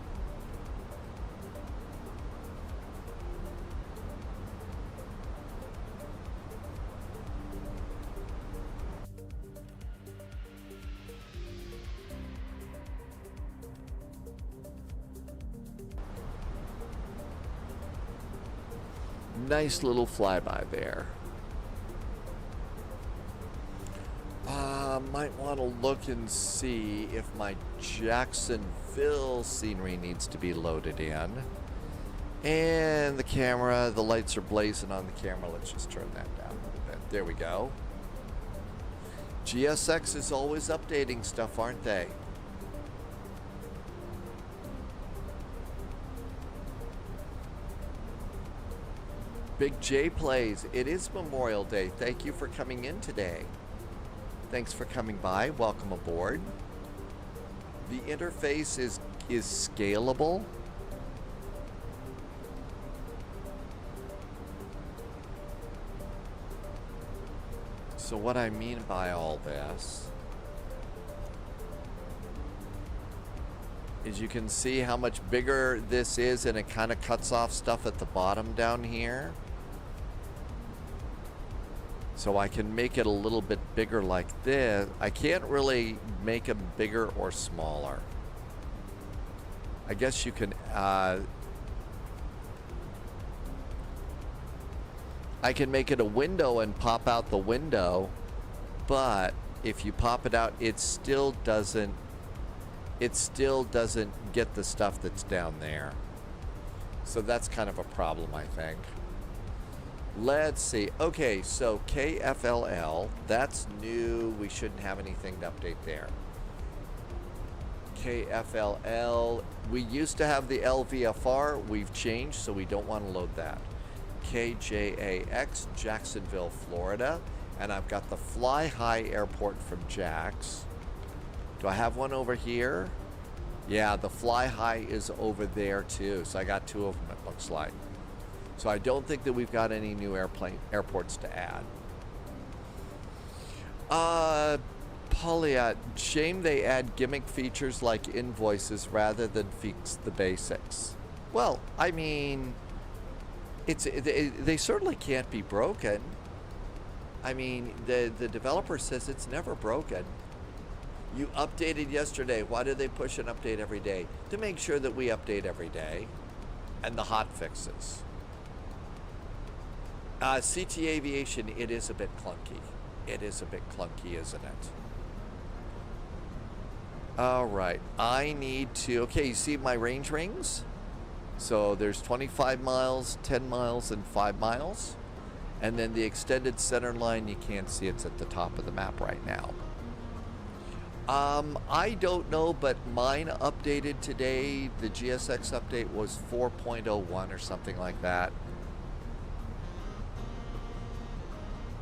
Nice little flyby there. Might want to look and see if my Jacksonville scenery needs to be loaded in. And the camera, the lights are blazing on the camera. Let's just turn that down a little bit. There we go. GSX is always updating stuff, aren't they? Big J plays. It is Memorial Day. Thank you for coming in today. Thanks for coming by. Welcome aboard. The interface is scalable. So what I mean by all this is you can see how much bigger this is, and it kind of cuts off stuff at the bottom down here. So I can make it a little bit bigger like this. I can't really make them bigger or smaller. I guess you can, I can make it a window and pop out the window, but if you pop it out, it still doesn't get the stuff that's down there. So that's kind of a problem, I think. Let's see. Okay, so KFLL, that's new. We shouldn't have anything to update there. KFLL, we used to have the LVFR. We've changed, so we don't want to load that. KJAX, Jacksonville, Florida. And I've got the Fly High Airport from Jax. Do I have one over here? Yeah, the Fly High is over there too. So I got two of them, it looks like. So I don't think that we've got any new airports to add. Pauliat, shame they add gimmick features like invoices rather than fix the basics. Well, I mean, they certainly can't be broken. I mean, the developer says it's never broken. You updated yesterday. Why do they push an update every day? To make sure that we update every day. And the hot fixes. CT Aviation, it is a bit clunky. It is a bit clunky, isn't it? All right. I need to... Okay, you see my range rings? So there's 25 miles, 10 miles, and 5 miles. And then the extended center line, you can't see. It's at the top of the map right now. I don't know, but mine updated today. The GSX update was 4.01 or something like that.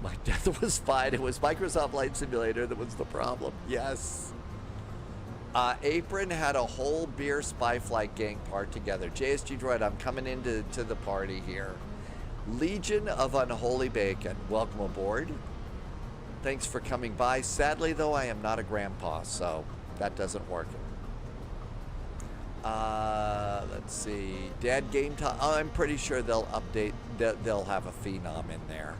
My death was fine. It was Microsoft Flight Simulator that was the problem. Yes. Apron had a whole beer spy flight gang part together. JSG Droid, I'm coming into the party here. Legion of Unholy Bacon, welcome aboard. Thanks for coming by. Sadly, though, I am not a grandpa, so that doesn't work. Let's see. Dad Game Time. Oh, I'm pretty sure they'll update. They'll have a Phenom in there.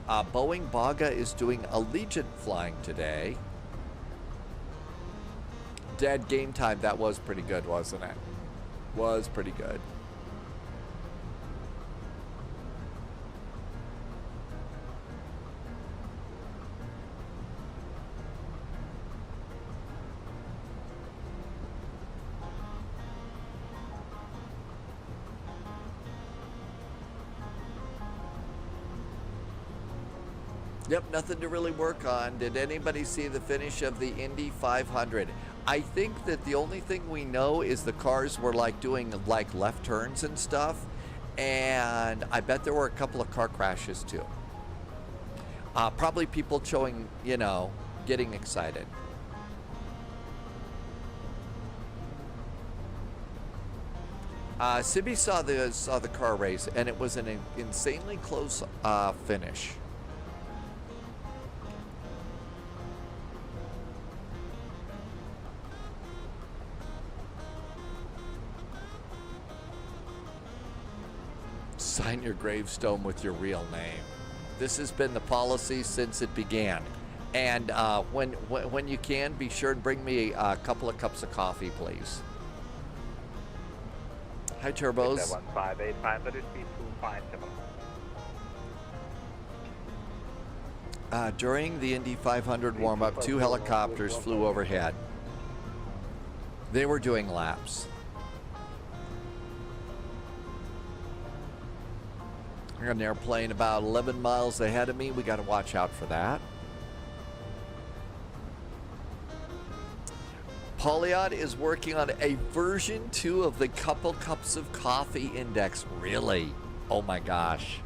Boeing Baga is doing Allegiant flying today. Dad Game Time. That was pretty good, wasn't it? Was pretty good. Yep, nothing to really work on. Did anybody see the finish of the Indy 500? I think that the only thing we know is the cars were like doing like left turns and stuff. And I bet there were a couple of car crashes too. Probably people showing, you know, getting excited. Sibby saw the car race, and it was an insanely close finish. Sign your gravestone with your real name. This has been the policy since it began. And when you can, be sure and bring me a couple of cups of coffee, please. Hi, Turbos. 1585, that is B257. During the Indy 500 warm-up, 2 helicopters flew overhead. They were doing laps. I got an airplane about 11 miles ahead of me. We got to watch out for that. Pauliot is working on a version 2 of the couple cups of coffee index. Really? Oh my gosh.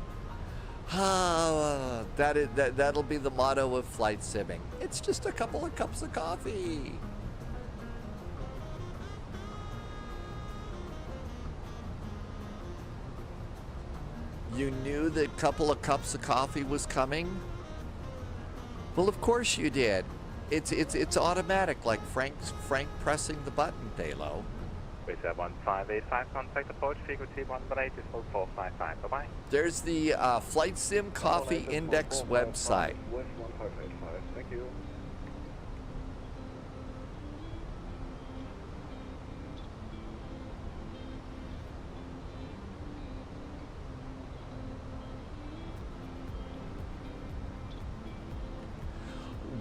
That'll be the motto of flight simming. It's just a couple of cups of coffee. You knew that a couple of cups of coffee was coming? Well, of course you did. It's automatic, like Frank pressing the button, Dalo. Wait, 1585, contact approach, Figo T1, but 8 is 455, bye-bye. There's the Flight Sim Coffee Index website. West 1585, thank you.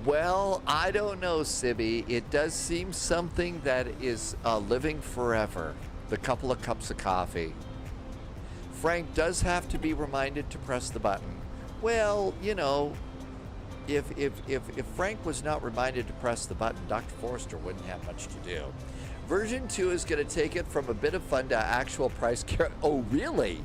Well, I don't know, Sibby. It does seem something that is living forever. The couple of cups of coffee. Frank does have to be reminded to press the button. Well, you know, if Frank was not reminded to press the button, Dr. Forrester wouldn't have much to do. Version 2 is going to take it from a bit of fun to actual price. Oh, really?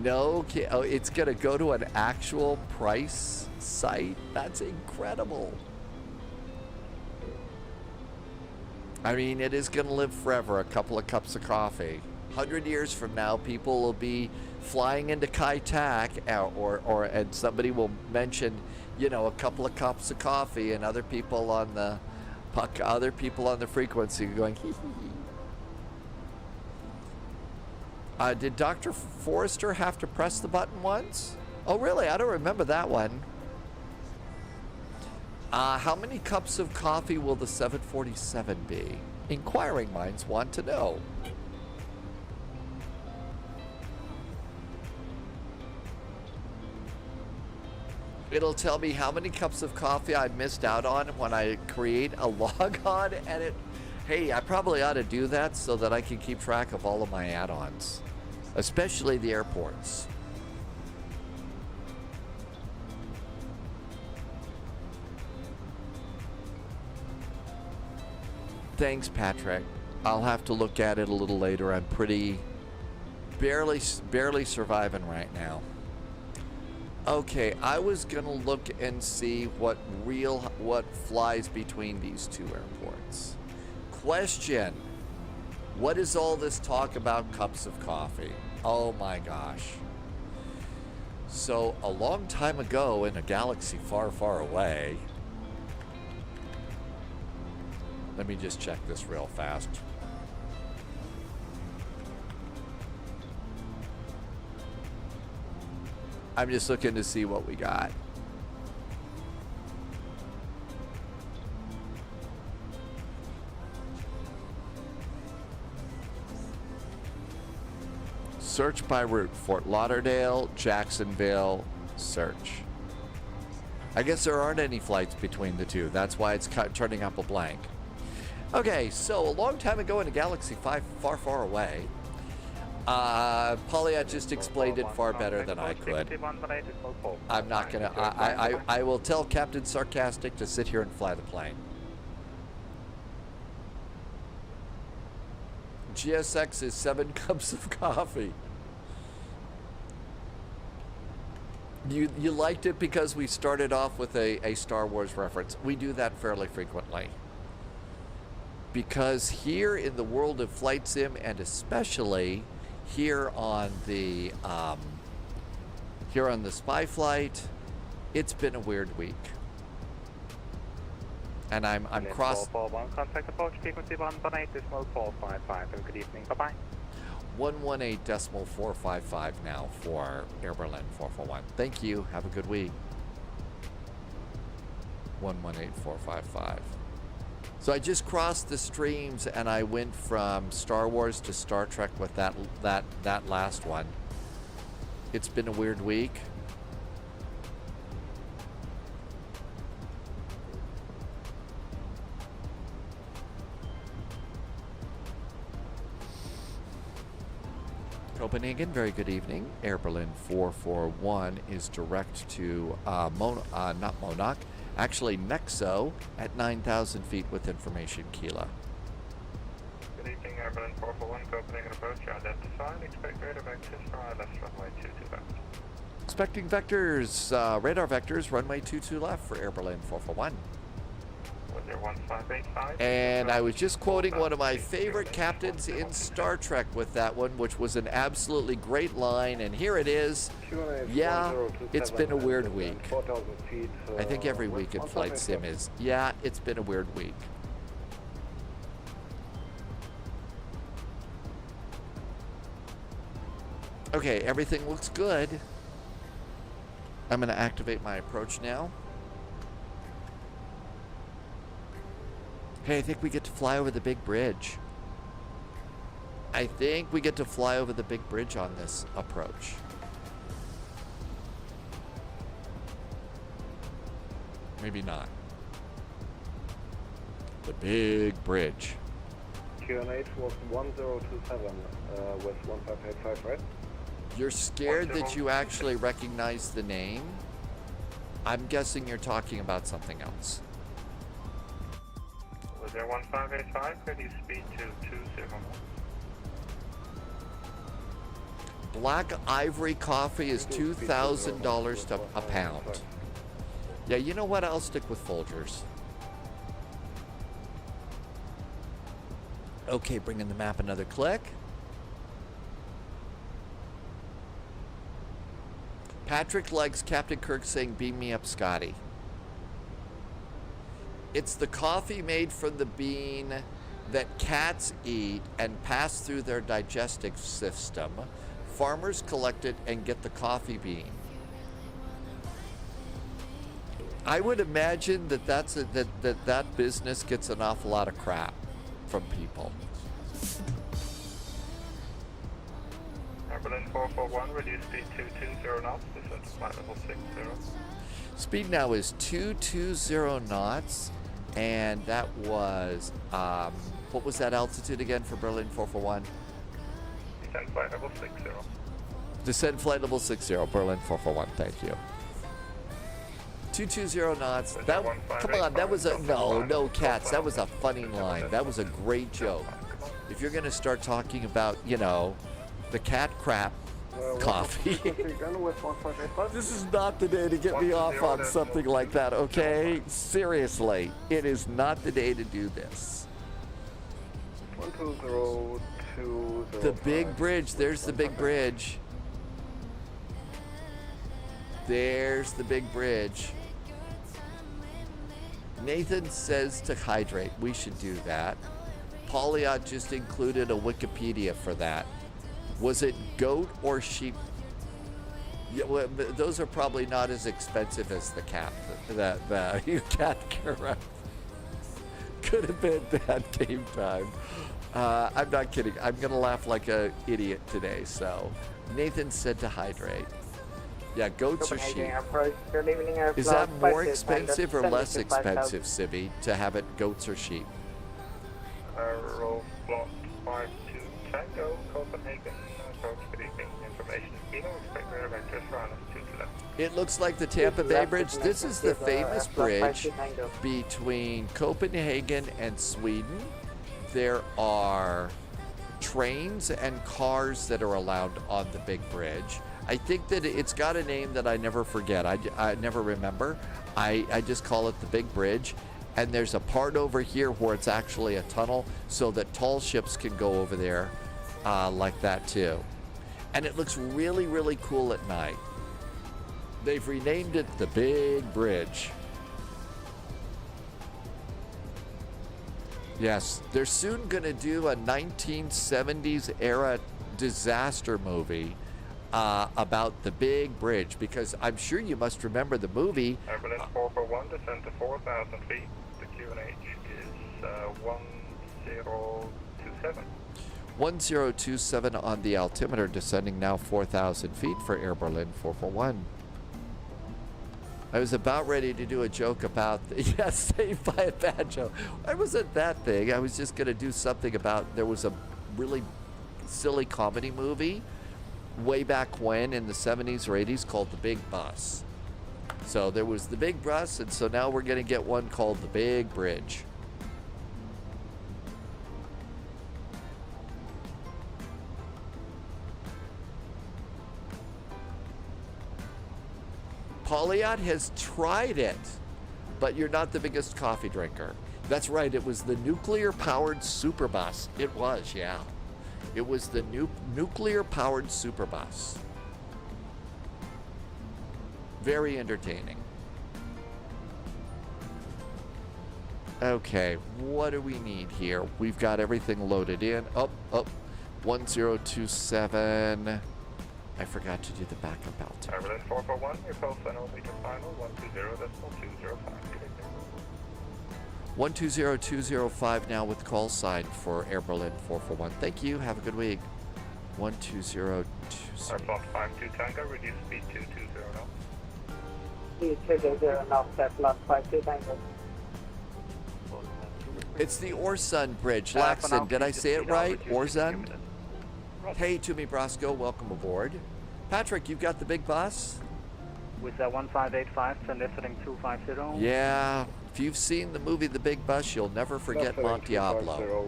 No, oh, it's going to go to an actual price site? That's incredible. I mean, it is going to live forever, a couple of cups of coffee. 100 years from now, people will be flying into Kai-Tak, and somebody will mention, you know, a couple of cups of coffee, and other people on the frequency going, hee hee hee. Did Dr. Forrester have to press the button once? Oh, really? I don't remember that one. How many cups of coffee will the 747 be? Inquiring minds want to know. It'll tell me how many cups of coffee I missed out on when I create a logon, and hey, I probably ought to do that so that I can keep track of all of my add-ons, especially the airports. Thanks, Patrick. I'll have to look at it a little later. I'm barely surviving right now. Okay, I was gonna look and see what flies between these two airports. Question: what is all this talk about cups of coffee? Oh my gosh. So a long time ago in a galaxy far, far away, let me just check this real fast. I'm just looking to see what we got. Search by route: Fort Lauderdale, Jacksonville, search. I guess there aren't any flights between the two. That's why it's turning up a blank. Okay, so a long time ago in a galaxy far, far away, Polyat just explained it far better than I could. I'm not gonna, I will tell Captain Sarcastic to sit here and fly the plane. GSX is 7 cups of coffee. You liked it because we started off with a Star Wars reference. We do that fairly frequently. Because here in the world of flight sim, and especially here on the spy flight, it's been a weird week. And I'm cross 441, contact approach frequency 118.455, and good evening, bye-bye. 118.455 now for Air Berlin 441. Thank you, have a good week. 118.455. So I just crossed the streams and I went from Star Wars to Star Trek with that last one. It's been a weird week. Copenhagen, very good evening. Air Berlin 441 is direct to not Monarch, actually Nexo at 9,000 feet with information Kila. Good evening, Air Berlin 441, Copenhagen approach, identified. Expect radar vectors for ILS runway 22 left. Expecting vectors, radar vectors, runway 22 left for Air Berlin 441. And I was just quoting one of my favorite captains in Star Trek with that one, which was an absolutely great line, and here it is. Yeah, it's been a weird week. I think every week in Flight Sim is, yeah, it's been a weird week. Okay, everything looks good. I'm going to activate my approach now. Hey, I think we get to fly over the big bridge. I think we get to fly over the big bridge on this approach. Maybe not. The big bridge. QNH was 1027 with 1585, right? You're scared that you actually recognize the name? I'm guessing you're talking about something else. Was there 1585, ready speed to 201. Black Ivory coffee is $2,000 a pound. Yeah, you know what? I'll stick with Folgers. Okay, bring in the map another click. Patrick likes Captain Kirk saying, beam me up, Scotty. It's the coffee made from the bean that cats eat and pass through their digestive system. Farmers collect it and get the coffee bean. I would imagine that that business gets an awful lot of crap from people. Berlin 441, reduce speed 220 knots, descend to flight level 60. Speed now is 220 knots, and that was, what was that altitude again for Berlin 441? Descend flight level 60. Descend flight level 60, Berlin 441, thank you. 220 knots, that, come on, that was a, no cats, that was a funny line. That was a great joke. If you're gonna start talking about, you know, the cat crap coffee. This is not the day to get me off on something like that, okay? Seriously, it is not the day to do this. 12020. The big bridge, there's the big bridge. There's the big bridge. Nathan says to hydrate. We should do that. Polyot just included a Wikipedia for that. Was it goat or sheep? Yeah, well, those are probably not as expensive as the cat. The cat carafe. Could have been bad game time. I'm not kidding. I'm gonna laugh like an idiot today. So, Nathan said to hydrate. Yeah, goats or sheep. Is that more expensive or less expensive, Sibby, to have it goats or sheep? Roll block 52 Tango, Copenhagen, approach speeding, information is kilo, expect radar vectors for honest 2 to left. It looks like the Tampa Bay Bridge. This is the famous bridge between Copenhagen and Sweden. There are trains and cars that are allowed on the big bridge. I think that it's got a name that I never forget. I never remember. I just call it the big bridge. And there's a part over here where it's actually a tunnel so that tall ships can go over there like that too. And it looks really, really cool at night. They've renamed it the Big Bridge. Yes, they're soon going to do a 1970s era disaster movie about the Big Bridge, because I'm sure you must remember the movie. Berlin 441, descend to 4,000 feet. The QNH is 1027. 1027 on the altimeter, descending now 4,000 feet for Air Berlin 441. I was about ready to do a joke about, yes, saved by a bad joke. I wasn't that thing. I was just going to do something about, there was a really silly comedy movie way back when in the 70s or 80s called The Big Bus. So there was The Big Bus, and so now we're going to get one called The Big Bridge. Polyot has tried it, but you're not the biggest coffee drinker. That's right, it was the nuclear-powered superbus. It was, yeah. It was the nuclear-powered superbus. Very entertaining. Okay, what do we need here? We've got everything loaded in. Up, 1027. I forgot to do the backup altimeter. Berlin 441, your call sign will be to final 120.205. 120205 now with call sign for Air Berlin 441. Thank you. Have a good week. 12020. Airport 52 Tango, reduce speed 220 knots. Speed 220 knots at block 52 Tango. It's the Orson Bridge. Laxon, did I say it right? Orson? Hey, Toomey Brasco, welcome aboard. Patrick, you've got the big bus? With 1585, send heading 250. Yeah, if you've seen the movie The Big Bus, you'll never forget Mont Diablo.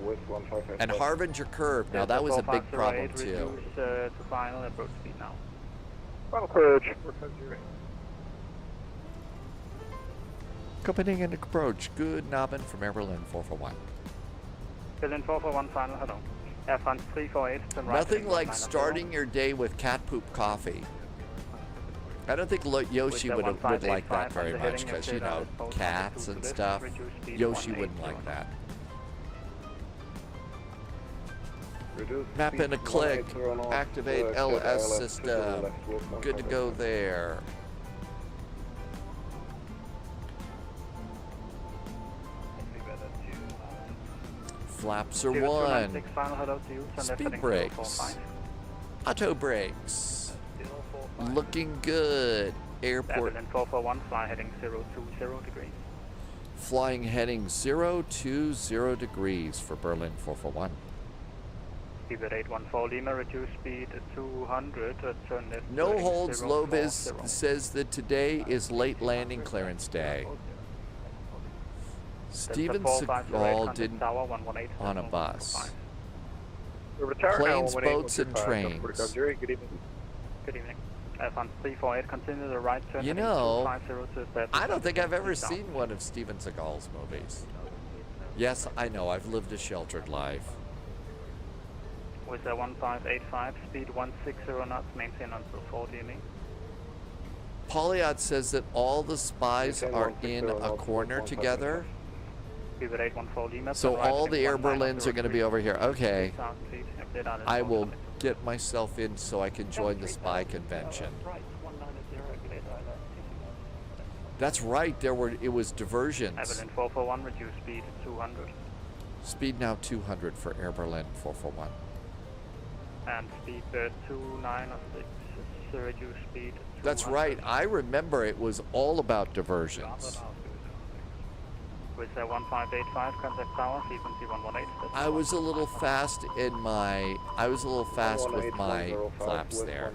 And Harbinger Curve, now that was a big problem too. To final approach speed now. Final courage. Copenhagen approach. Good Nabend from Air Berlin 441. Berlin 441 final, hello. Air France 348. Nothing like starting your day with cat poop coffee. I don't think Yoshi would like that 1585 very on the much heading because, of you know, Cedar Falls, cats 22 and to left, stuff. reduce speed Yoshi 18 wouldn't like that. Reduce Map speed in a click. 180 knots, Activate clear LS ILS to the system. left, Wolfman Good to contact. go there. Flaps are one. Speed brakes. Auto brakes. Looking good. Airport. Evelyn 441, fly heading 020 degrees. Flying heading 020 degrees for Berlin 441. Speed 814 Lima, reduce speed 200, turn left. No heading holds. 040. Lovis says that today is late landing clearance day. Steven Seagal didn't on a bus. Planes, boats, and trains. Good evening. Good evening. On 348, continue the right turn. You heading know, 250 to establish I don't think I've ever south. seen one of Steven Seagal's movies. Yes, I know. I've lived a sheltered life. With a 1585, speed 160 knots, maintain until 40 DME. Polyot says that all the spies are in a corner together. Speed 814 Lima, So turn right all the heading Air Berlins are going to be 1903. over here. Okay. South, please, exit out at I will 400. get myself in so I can join the spy convention. Right, 190, exit out at That's right. It was diversions. Evelyn 441, reduce speed 200. Speed now 200 for Air Berlin 441. And speed 296, reduce speed 200. That's right. I remember it was all about diversions. With 1585, contact tower, frequency 118. I was a little fast with my flaps there.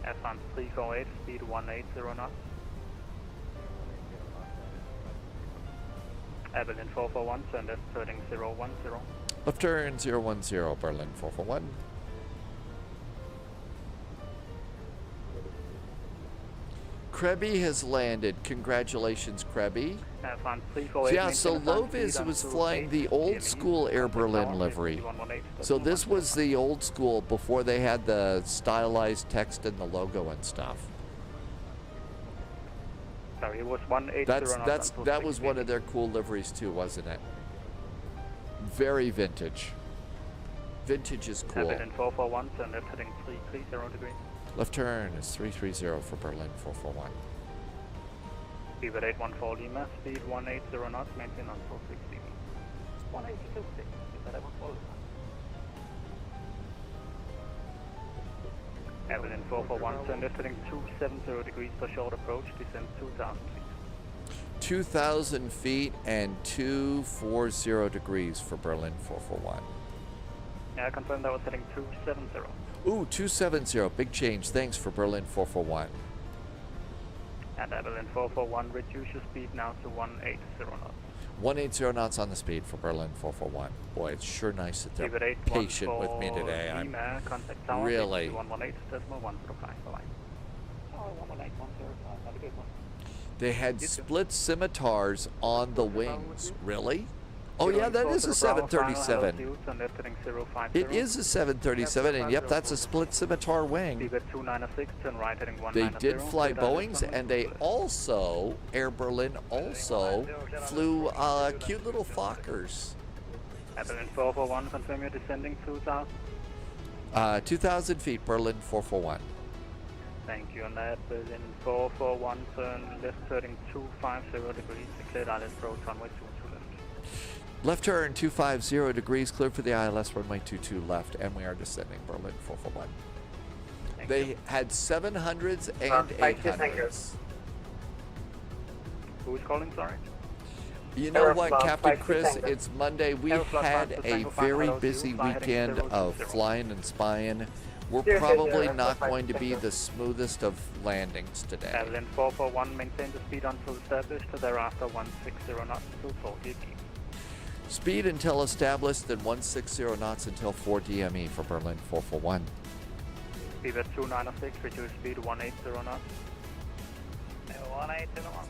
F1 348, speed 180 knots. Evelyn 441, turn left, turning 010. Left turn 010, Berlin 441. Krebby has landed. Congratulations, Krebby. F1 348, Yeah, so maintenance Lovis on speed was until flying 8 the old DME. school Air Contact Berlin tower, livery. frequency 118. So this was the old school before they had the stylized text and the logo and stuff. Sorry, it was 180 That was one of their cool liveries too, wasn't it? Very vintage. Vintage is cool. Evelyn 441, turn left, heading 330 degrees. Left turn is 330 for Berlin 441. Speed 814 Lima, speed 180 knots, maintain until 60. 182.6, Evelyn 441, turn left, heading 270 degrees for short approach, descend 2,000 feet. 2,000 feet and 240 degrees for Berlin 441. Yeah, I confirm that was heading 270. Ooh, 270. Big change. Thanks for Berlin 441. And Evelyn 441, reduce your speed now to 180 knots. 180 knots on the speed for Berlin 441. Boy, it's sure nice that Speed they're patient with me today. I'm Lima, contact tower, really. 118.105. Oh, 118.105, have a good one. They had split scimitars on the wings. Really? Oh yeah, that is a 737. It is a 737, and yep, that's a split scimitar wing. They did fly Boeings, and they also, Air Berlin also flew cute little Fokkers. Evelyn 441, confirm you're descending 2,000. 2,000 feet, Berlin 441. Thank you, and Berlin 441, turn left, turning 250 degrees, cleared island approach, runway 22 left. Left turn 250 degrees, cleared for the ILS runway 22 left, and we are descending Berlin 441. They had 700s and 800s. Who's calling, sorry? You know what, Captain Chris? It's Monday. We had a very busy weekend of flying and spying. We're probably not going to be the smoothest of landings today. Evelyn 441, maintain the speed until established, thereafter 160 knots to 40 DME. Speed until established, then 160 knots until 4 DME for Berlin 441. Speed at 296, reduce speed 180 knots. 180 knots.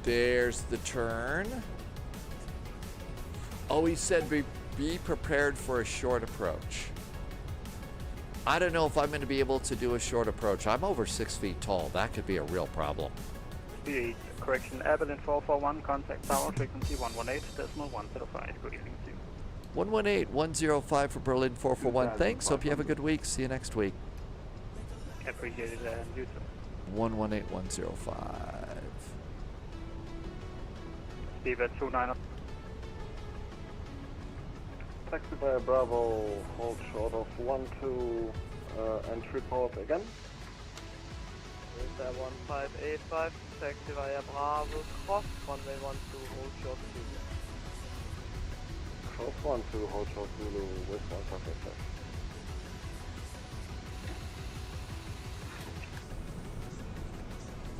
There's the turn. Oh, he said be prepared for a short approach. I don't know if I'm going to be able to do a short approach. I'm over 6 feet tall. That could be a real problem. Speed correction, Abilene 441, contact tower, frequency 118.105. Good evening to you. 118-105 for Berlin 441. Thanks. Hope you have a good week. See you next week. Appreciate it, and you too. 118-105. Steve at 29. Taxi by Bravo, hold short of 12 and report again. Is 1585, taxi via Bravo, cross, runway 12, hold short Zulu. Cross 12, hold short Zulu with 155.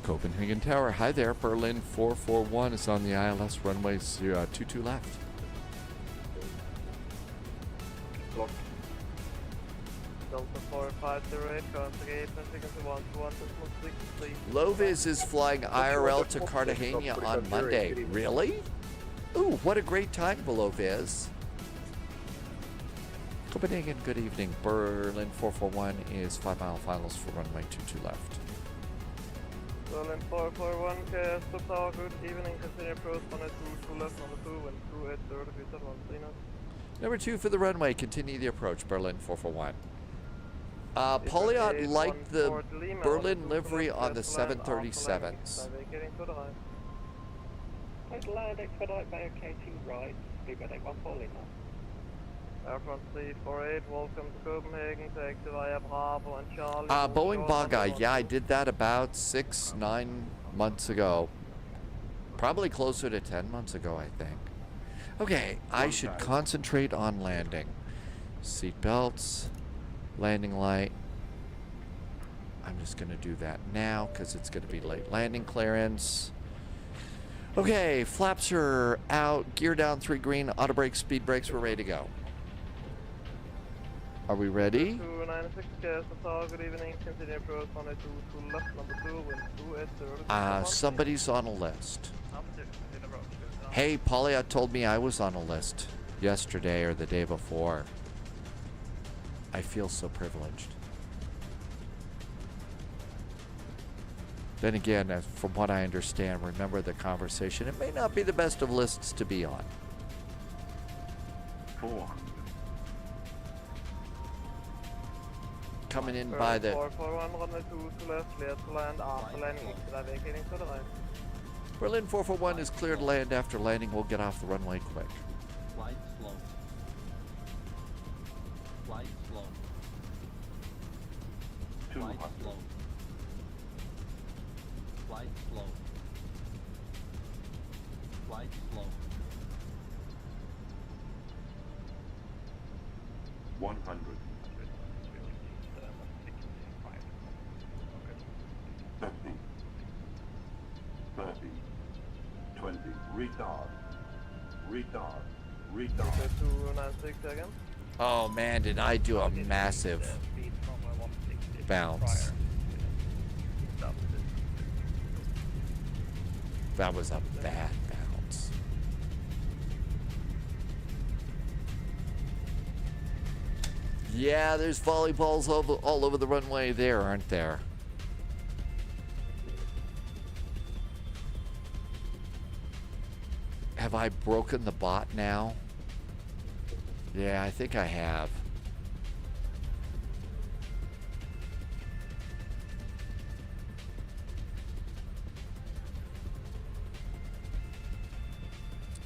Copenhagen Tower. Hi there. Berlin 441 is on the ILS runway 22 left. Blocked. Delta 4508, contact frequency 121.6, please. Loviz is flying IRL to Cartagena on Monday. Really? Ooh, what a great time, Loviz. Copenhagen, good evening. Berlin 441 is 5 mile finals for runway 22 left. Berlin 441, stop tower, good evening, continue approach, 122 left, number 2, wind 280, repeat 13 knots. Number 2 for the runway, continue the approach, Berlin 441. Poliot liked the Berlin livery on the 737s. Land expedite by KT right, speed by 14 Lima. Air France 348, welcome to Copenhagen, taxi via Bravo and Charlie. Boeing Baga, yeah, I did that about 6-9 months ago. Probably closer to 10 months ago, I think. Okay, I should concentrate on landing. Seat belts, landing light. I'm just going to do that now because it's going to be late landing clearance. Okay, flaps are out, gear down 3 green, auto brakes, speed brakes, we're ready to go. Are we ready? 296, good evening, continue approach, 122 left, number 2, wind 280. Somebody's on a list. Hey, Poliot told me I was on a list yesterday or the day before. I feel so privileged. Then again, from what I understand, remember the conversation, it may not be the best of lists to be on. 4. Coming in by the... 441, runway 2 left, clear to land after landing, vacating to the right. Berlin 441 is cleared to land after landing. We'll get off the runway quick. Flight slow. Flight slow. Flight slow. Flight slow. Flight slow. 100. 50. 30. 20. Retard. Retard. Retard. 296 again. Oh man, did I do a massive bounce. That was a bad bounce. Yeah, there's volleyballs all over the runway there, aren't there? Have I broken the bot now? Yeah, I think I have.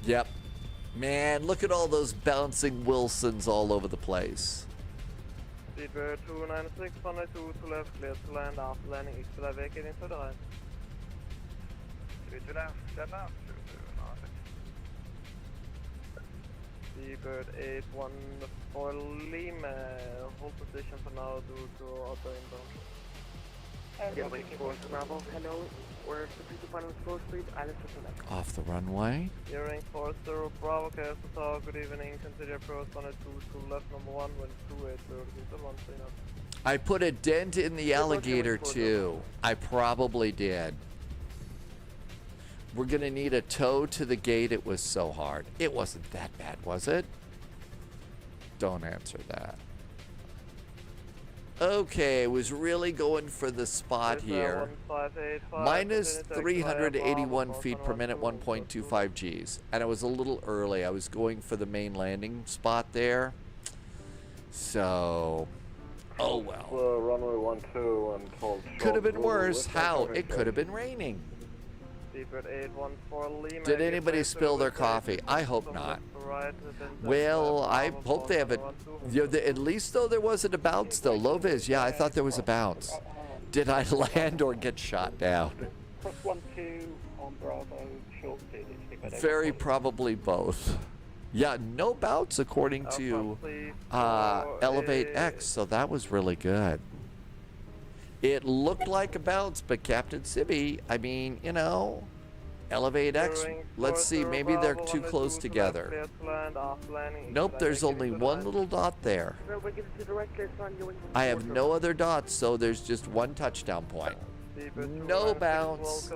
Yep. Man, look at all those bouncing Wilsons all over the place. Speedbird 296, runway 2 to left, clear to land after landing, expedite vacating to the right. 3 to left, stand up. Seabird 814 Lima, hold position for now due to auto inbound. Yeah, waiting for Bravo. Hello, we're to final slow speed, island to select. Off the runway. Hearing 40 Bravo, Castle Tower, good evening, consider approach 122 to left, number 1, wind 280, 1 3 knots. I put a dent in the alligator too. I probably did. We're going to need a tow to the gate. It was so hard. It wasn't that bad, was it? Don't answer that. Okay, was really going for the spot here. Minus 381 feet per minute, 1.25 Gs. And I was a little early. I was going for the main landing spot there. So, oh well. Runway 12 and hold Could have been worse. How? It could have been raining. Did anybody spill their coffee? I hope not. Well, I hope they have it. You know, at least though there wasn't a bounce though. Low vis, yeah, I thought there was a bounce. Did I land or get shot down? On Bravo, short Very probably both. Yeah, no bounce according to Elevate X, so that was really good. It looked like a bounce, but Captain Sibby, I mean, you know, Elevate X, let's see, maybe they're too close together. Nope, there's only one little dot there. I have no other dots, so there's just one touchdown point. No bounce.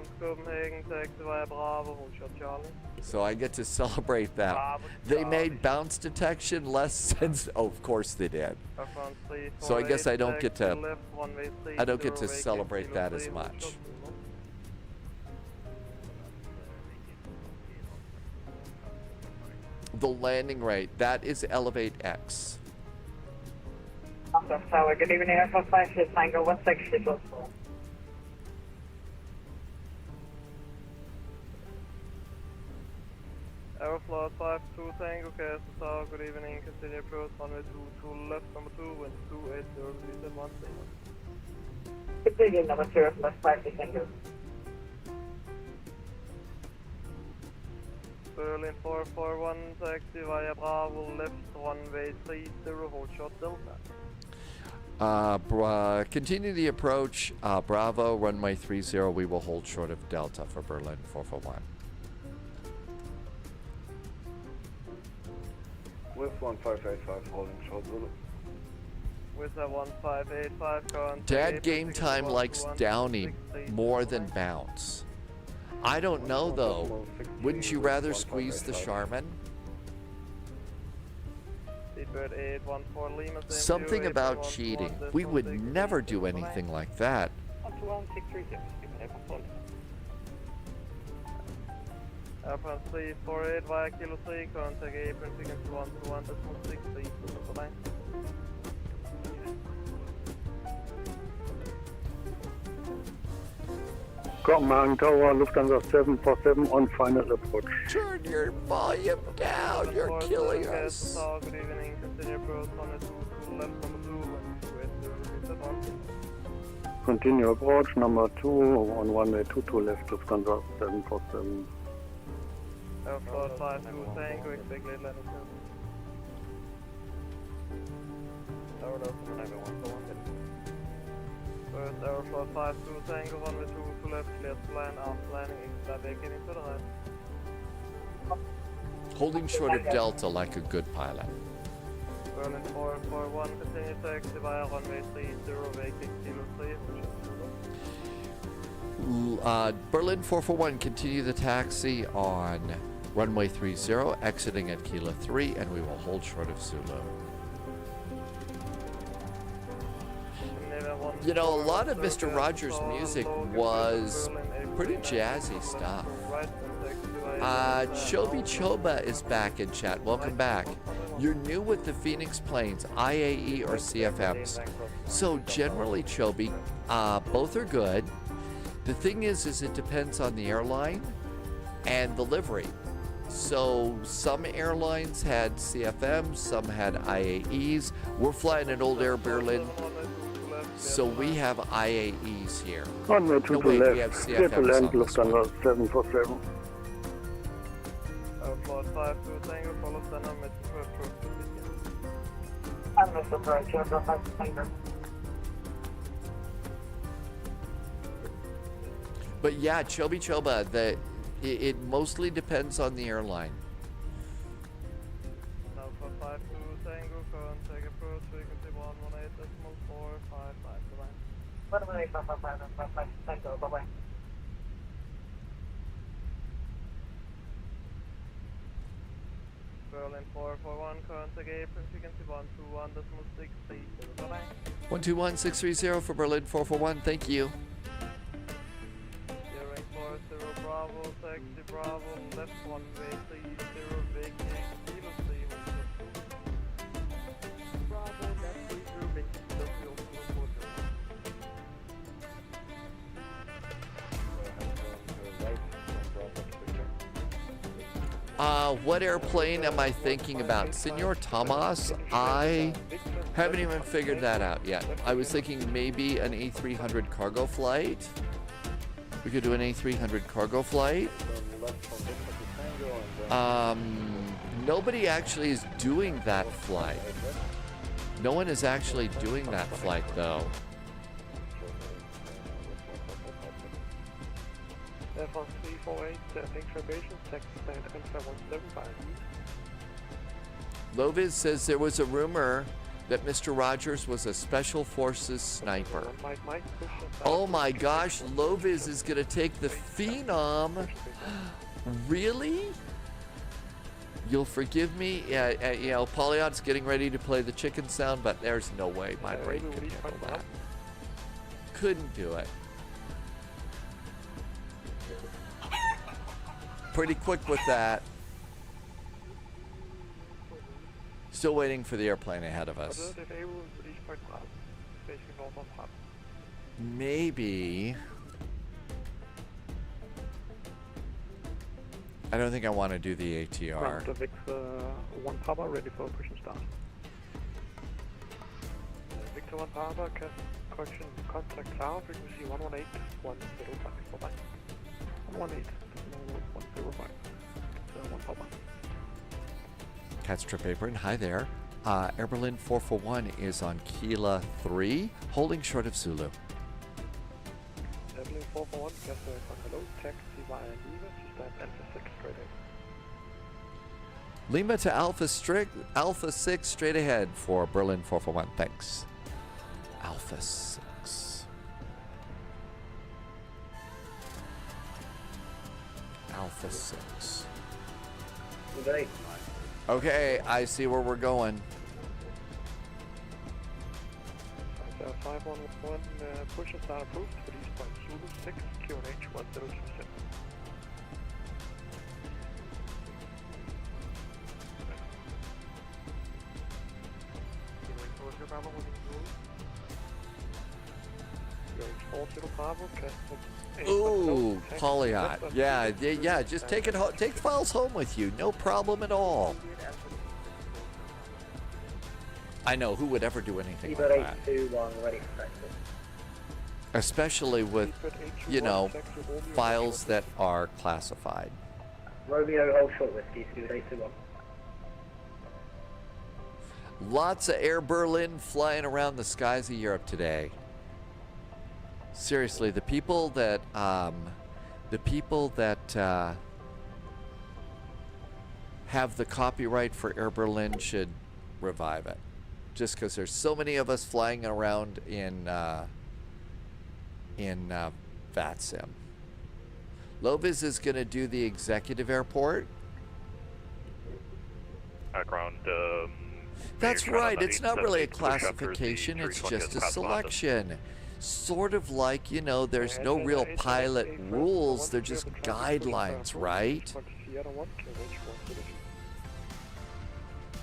So I get to celebrate that. They made bounce detection less sense. Oh, of course they did. So I guess I don't get to celebrate that as much. The landing rate, that is Elevate X. Tower, good evening, Airflow 5 Tango 160. Aeroflot 52 Tango, Castle Tower, good evening, continue approach, runway 22 left, number 2, wind 280, Good evening, number 0, plus 5 Tango. Berlin 441, taxi via Bravo, left, runway 30, hold short Delta. Continue the approach, Bravo, runway 30, we will hold short of Delta for Berlin 441. With 1585 holding short Zulu. With a 1585 current. Dad game time likes downy more than bounce. I don't know though. Wouldn't you rather squeeze the Charmin? Something about cheating. We would never do anything like that. Airplane 348 via Kilo 3, contact apron frequency 121.63 to the line. Copenhagen Tower, Lufthansa 747 on final approach. Turn your volume down, you're killing us. Good evening, continue approach on the 2 left number 2 and 280. Continue approach number 2 on runway 22 left, Lufthansa 747. Airflow 52 Tango, expect late landing soon. Tower Delta, runway 141. First Aeroflot 52 Tango, runway 22 left, clear to land, after landing, exit vacating to the right. Holding short of Delta like a good pilot. Berlin 441, continue taxi via runway 30, vacate Kilo 3. Berlin 441, continue the taxi on runway 30, exiting at Kilo 3, and we will hold short of Zulu. You know, a lot of Mr. Rogers' music was pretty jazzy stuff. Chobi Choba is back in chat. Welcome back. You're new with the Phoenix planes, IAE or CFMs. So generally, Chobi, both are good. The thing is it depends on the airline and the livery. So some airlines had CFMs, some had IAEs. We're flying an old Air Berlin, so we have IAEs here. Runway 22 we have left, clear to land, Lufthansa 747. Airflow 52 Tango, follow center, Mexico approach. I'm Mr. Bright, Airflow 5 Tango. But yeah, Chobi Choba, it mostly depends on the airline. Alpha 52 Tango, contact approach, frequency 118.455 to line. 118.455 Tango, bye-bye. Berlin 441, contact apron frequency 121.630. Bye-bye. 121630 for Berlin 441. Thank you. Steering 40 Bravo, taxi Bravo, left one way 30, vacating, Kilo 3, Bravo, left 30, vacating, Tokyo 240. What airplane am I thinking about? Senor Tomas, I haven't even figured that out yet. I was thinking maybe an A300 cargo flight. We could do an A300 cargo flight. Nobody actually is doing that flight. No one is actually doing that flight, though. Airforce 348, thanks for patience, taxi stand Alpha 175. Loviz says there was a rumor that Mr. Rogers was a Special Forces sniper. Oh my gosh, Loviz is going to take the Phenom. Really? You'll forgive me? Yeah, you know, Polyod's getting ready to play the chicken sound, but there's no way my brain could handle that. Couldn't do it. Pretty quick with that. Still waiting for the airplane ahead of us. Maybe. I don't think I want to do the ATR. Victor 1 Papa, ready for push and start. Victor 1 Papa, correction, contact tower, frequency 118, 105, bye-bye. 118, 105, 1 Papa. Cat's Trip Apron, hi there. Air Berlin 441 is on Kila 3, holding short of Zulu. Air Berlin 441, just hello, taxi via Lima, to stand Alpha 6 straight ahead. Lima to Alpha 6 straight ahead for Berlin 441, thanks. Alpha 6. Alpha 6. Good day. Okay, I see where we're going. 511, push and start approved, release point Zulu 6, QNH 1027. Ooh, Polyot. Yeah, just take it take the files home with you. No problem at all. I know, who would ever do anything like that? Especially with, you know, files that are classified. Romeo, hold short whiskey, Scoot 821. Lots of Air Berlin flying around the skies of Europe today. Seriously, the people that have the copyright for Air Berlin should revive it. Just because there's so many of us flying around in VATSIM. Loviz is going to do the executive airport. Background. That's right. It's not really a classification. It's just a selection. Sort of like, you know, there's no real pilot rules. They're just guidelines, right?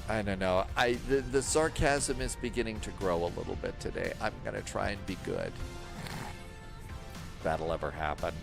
I don't know. The sarcasm is beginning to grow a little bit today. I'm going to try and be good. If that'll ever happen.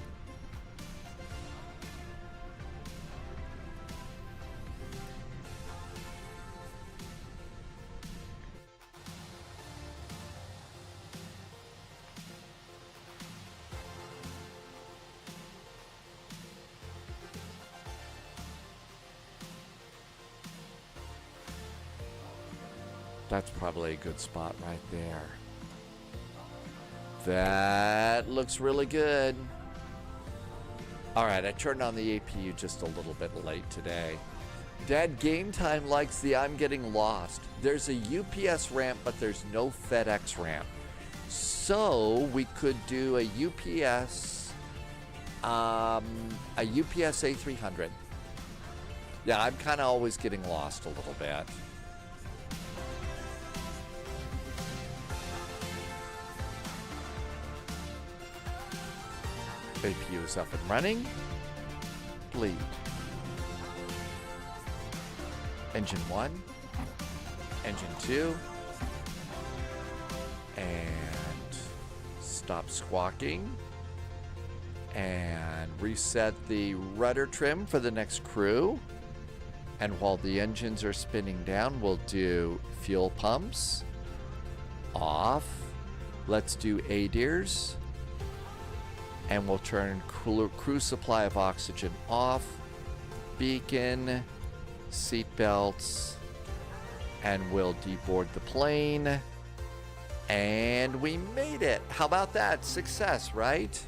That's probably a good spot right there. That looks really good. All right, I turned on the APU just a little bit late today. Dad Game Time likes the I'm getting lost. There's a UPS ramp, but there's no FedEx ramp. So we could do a UPS A300. Yeah, I'm kind of always getting lost a little bit. APU is up and running. Bleed. Engine 1. Engine 2. And stop squawking. And reset the rudder trim for the next crew. And while the engines are spinning down, we'll do fuel pumps off. Let's do ADIRs. And we'll turn crew supply of oxygen off. Beacon, seat belts, and we'll deboard the plane. And we made it. How about that? Success, right?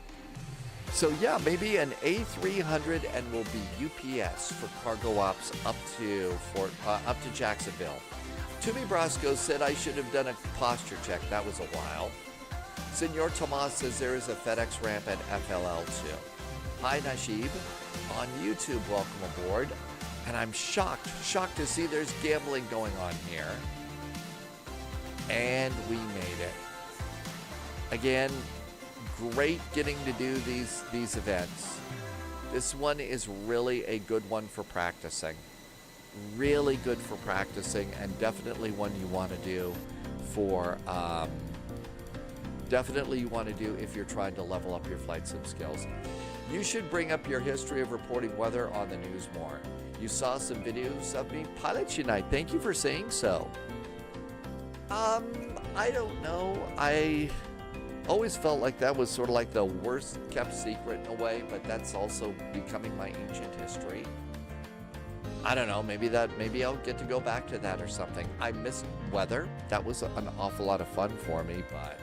So yeah, maybe an A300 and we'll be UPS for cargo ops up to Jacksonville. Toomey Brosco said I should have done a posture check. That was a while. Senor Tomas says there is a FedEx ramp at FLL2. Hi Najib on YouTube, welcome aboard. And I'm shocked to see there's gambling going on here. And we made it. Again, great getting to do these events. This one is really a good one for practicing. Really good for practicing, and definitely one you want to do for if you're trying to level up your flight sim skills. You should bring up your history of reporting weather on the news more. You saw some videos of me pilot tonight. Thank you for saying so. I don't know. I always felt like that was sort of like the worst kept secret in a way, but that's also becoming my ancient history. I don't know, maybe I'll get to go back to that or something. I missed weather. That was an awful lot of fun for me, but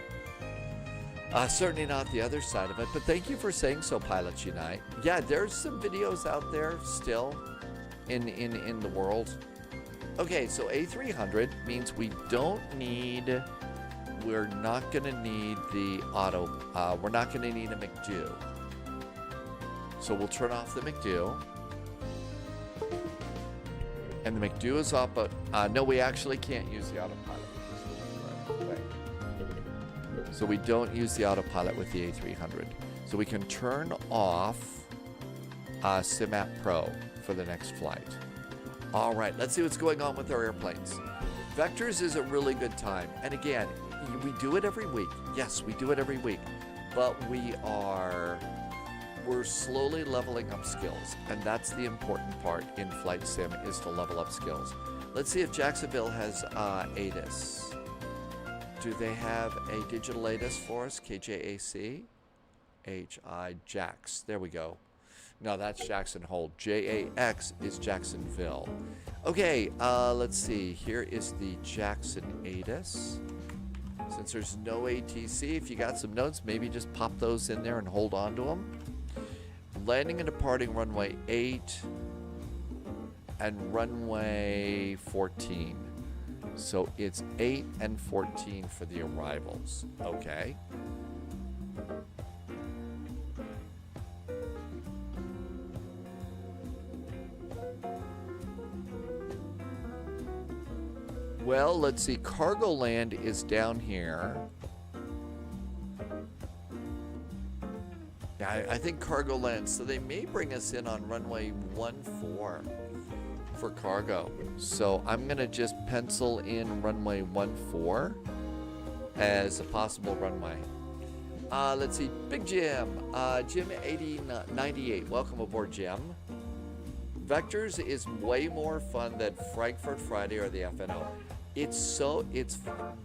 certainly not the other side of it. But thank you for saying so, Pilot Unite. Yeah, there's some videos out there still in the world. Okay, so A300 means we're not going to need the auto, we're not going to need a McDo. So we'll turn off the McDo. And the McDo is off, but no, we actually can't use the autopilot. Okay. So we don't use the autopilot with the A300. So we can turn off SimApp Pro for the next flight. All right, let's see what's going on with our airplanes. Vectors is a really good time. And again, we do it every week. Yes, we do it every week. But we're slowly leveling up skills. And that's the important part in Flight Sim, is to level up skills. Let's see if Jacksonville has ATIS. Do they have a digital ATIS for us? KJAC? HI Jax. There we go. No, that's Jackson Hole. JAX is Jacksonville. Okay, let's see. Here is the Jackson ATIS. Since there's no ATC, if you got some notes, maybe just pop those in there and hold on to them. Landing and departing runway 8 and runway 14. So it's 8 and 14 for the arrivals. Okay. Well, let's see. Cargo land is down here. Yeah, I think cargo land. So they may bring us in on runway 14 for cargo. So I'm going to just pencil in runway 14 as a possible runway. Let's see. Big Jim. Jim 8098. Welcome aboard, Jim. Vectors is way more fun than Frankfurt Friday or the FNO.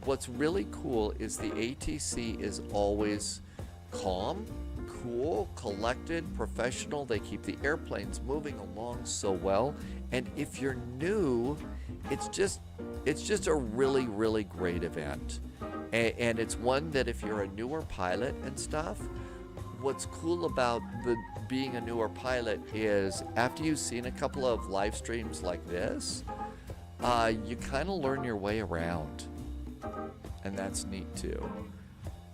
What's really cool is the ATC is always calm, cool, collected, professional. They keep the airplanes moving along so well. And if you're new, it's just a really, really great event. And it's one that if you're a newer pilot and stuff, what's cool about being a newer pilot is after you've seen a couple of live streams like this, you kind of learn your way around. And that's neat too.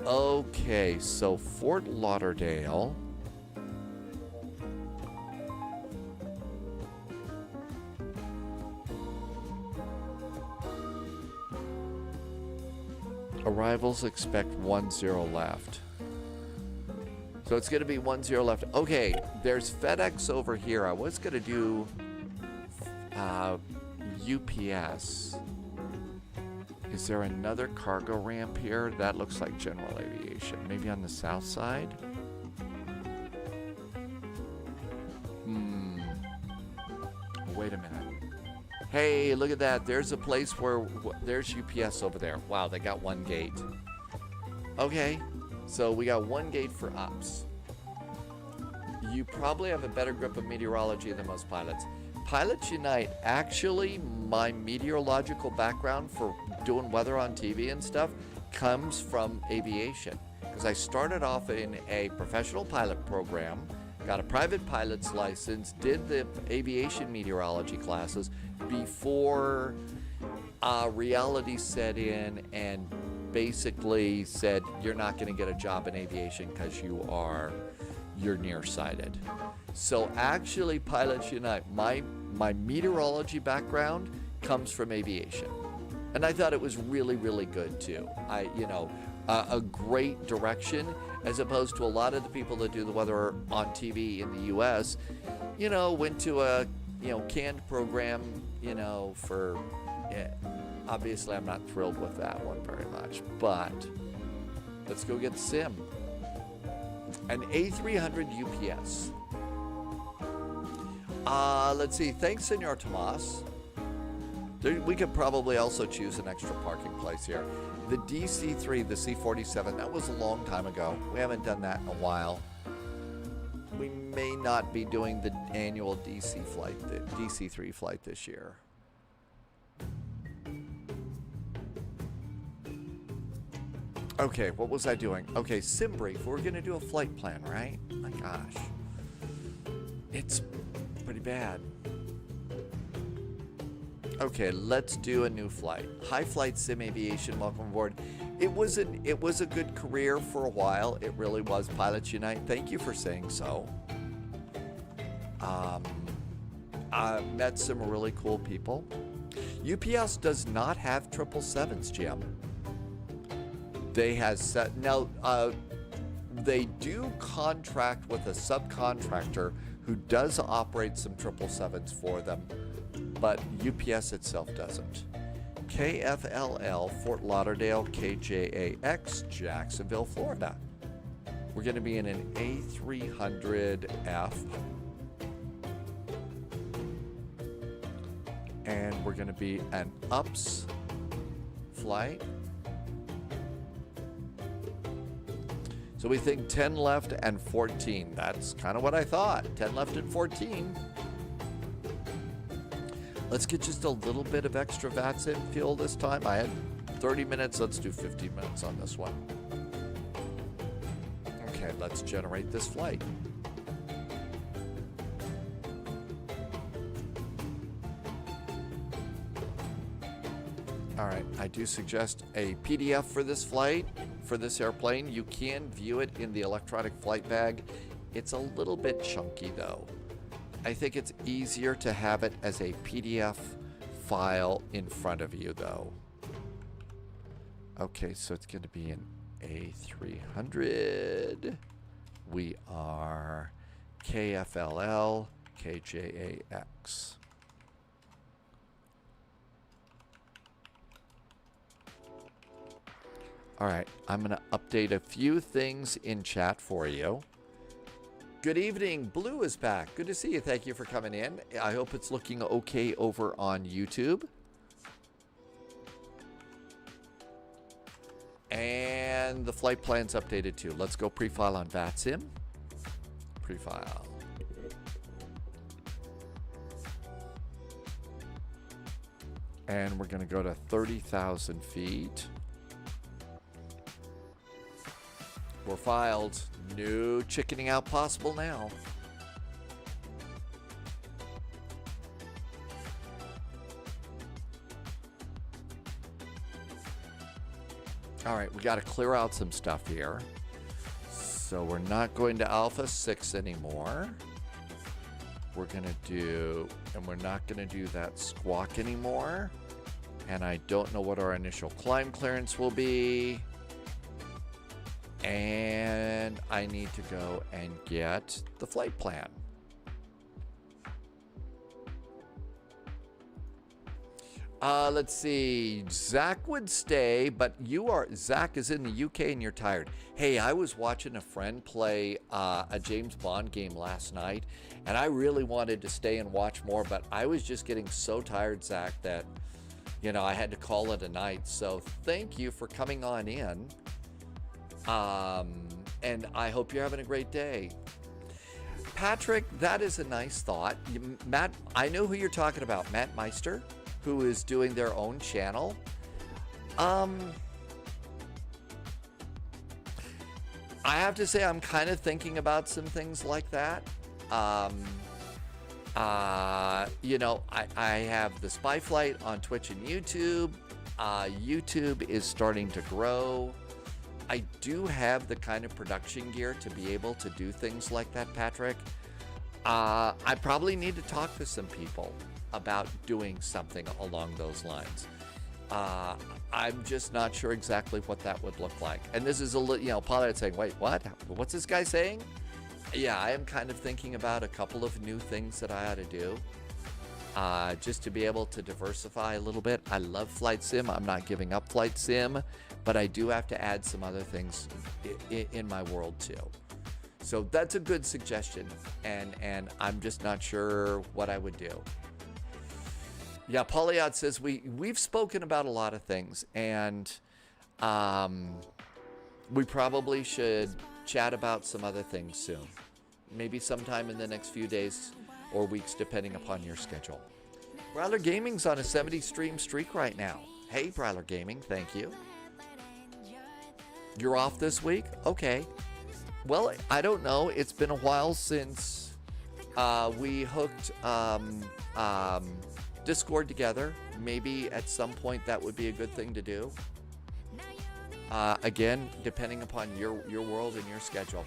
Okay, so Fort Lauderdale. Arrivals expect 10 left. So it's going to be 10 left. Okay, there's FedEx over here. I was going to do UPS. Is there another cargo ramp here? That looks like general aviation. Maybe on the south side? Wait a minute. Hey, look at that. There's a place where there's UPS over there. Wow, they got one gate. Okay, so we got one gate for ops. You probably have a better grip of meteorology than most pilots. Pilots Unite, actually, my meteorological background for doing weather on TV and stuff comes from aviation. Because I started off in a professional pilot program, got a private pilot's license, did the aviation meteorology classes before reality set in and basically said, you're not going to get a job in aviation because you're nearsighted. So actually, Pilots Unite, my meteorology background comes from aviation. And I thought it was really, really good too. A great direction, as opposed to a lot of the people that do the weather on TV in the US, went to a, canned program, for, obviously I'm not thrilled with that one very much, but let's go get the sim. An A300 UPS. Let's see, thanks, Senor Tomas. We could probably also choose an extra parking place here. The DC-3, the C-47, that was a long time ago. We haven't done that in a while. We may not be doing the annual DC flight, the DC-3 flight this year. Okay, what was I doing? Okay, sim brief. We're gonna do a flight plan, right? My gosh. It's pretty bad. Okay, let's do a new flight. High Flight Sim Aviation, welcome aboard. It was a good career for a while. It really was. Pilots Unite, thank you for saying so. I met some really cool people. UPS does not have 777s, Jim. They they do contract with a subcontractor who does operate some 777s for them, but UPS itself doesn't. KFLL, Fort Lauderdale, KJAX, Jacksonville, Florida. We're going to be in an A300F. And we're going to be an UPS flight. So we think 10 left and 14. That's kind of what I thought. 10 left and 14. Let's get just a little bit of extra VATSIM fuel this time. I had 30 minutes. Let's do 15 minutes on this one. Okay, let's generate this flight. All right, I do suggest a PDF for this flight, for this airplane. You can view it in the electronic flight bag. It's a little bit chunky though. I think it's easier to have it as a PDF file in front of you though. Okay, so it's going to be an A300. We are KFLL, KJAX. All right, I'm going to update a few things in chat for you. Good evening, Blue is back. Good to see you. Thank you for coming in. I hope it's looking okay over on YouTube. And the flight plan's updated too. Let's go pre-file on VATSIM. Pre-file. And we're going to go to 30,000 feet. We're filed. No chickening out possible now. All right, we got to clear out some stuff here. So we're not going to Alpha 6 anymore. We're going to do, and we're not going to do that squawk anymore. And I don't know what our initial climb clearance will be. And I need to go and get the flight plan. Let's see. Zach would stay, but Zach is in the UK and you're tired. Hey, I was watching a friend play a James Bond game last night, and I really wanted to stay and watch more, but I was just getting so tired, Zach, that, you know, I had to call it a night. So thank you for coming on in. And I hope you're having a great day. Patrick, that is a nice thought. Matt, I know who you're talking about. Matt Meister, who is doing their own channel. I have to say I'm kind of thinking about some things like that. You know, I have the Spy Flight on Twitch and YouTube. YouTube is starting to grow. I do have the kind of production gear to be able to do things like that, Patrick. I probably need to talk to some people about doing something along those lines. I'm just not sure exactly what that would look like. And this is Paula saying, wait, what? What's this guy saying? Yeah, I am kind of thinking about a couple of new things that I ought to do. Just to be able to diversify a little bit. I love Flight Sim. I'm not giving up Flight Sim, but I do have to add some other things in my world too. So that's a good suggestion, and I'm just not sure what I would do. Yeah, Pauliot says we've spoken about a lot of things, and we probably should chat about some other things soon. Maybe sometime in the next few days or weeks, depending upon your schedule. Brawler Gaming's on a 70 stream streak right now. Hey, Brawler Gaming, thank you. You're off this week? Okay. Well, I don't know. It's been a while since we hooked Discord together. Maybe at some point that would be a good thing to do. Again, depending upon your world and your schedule.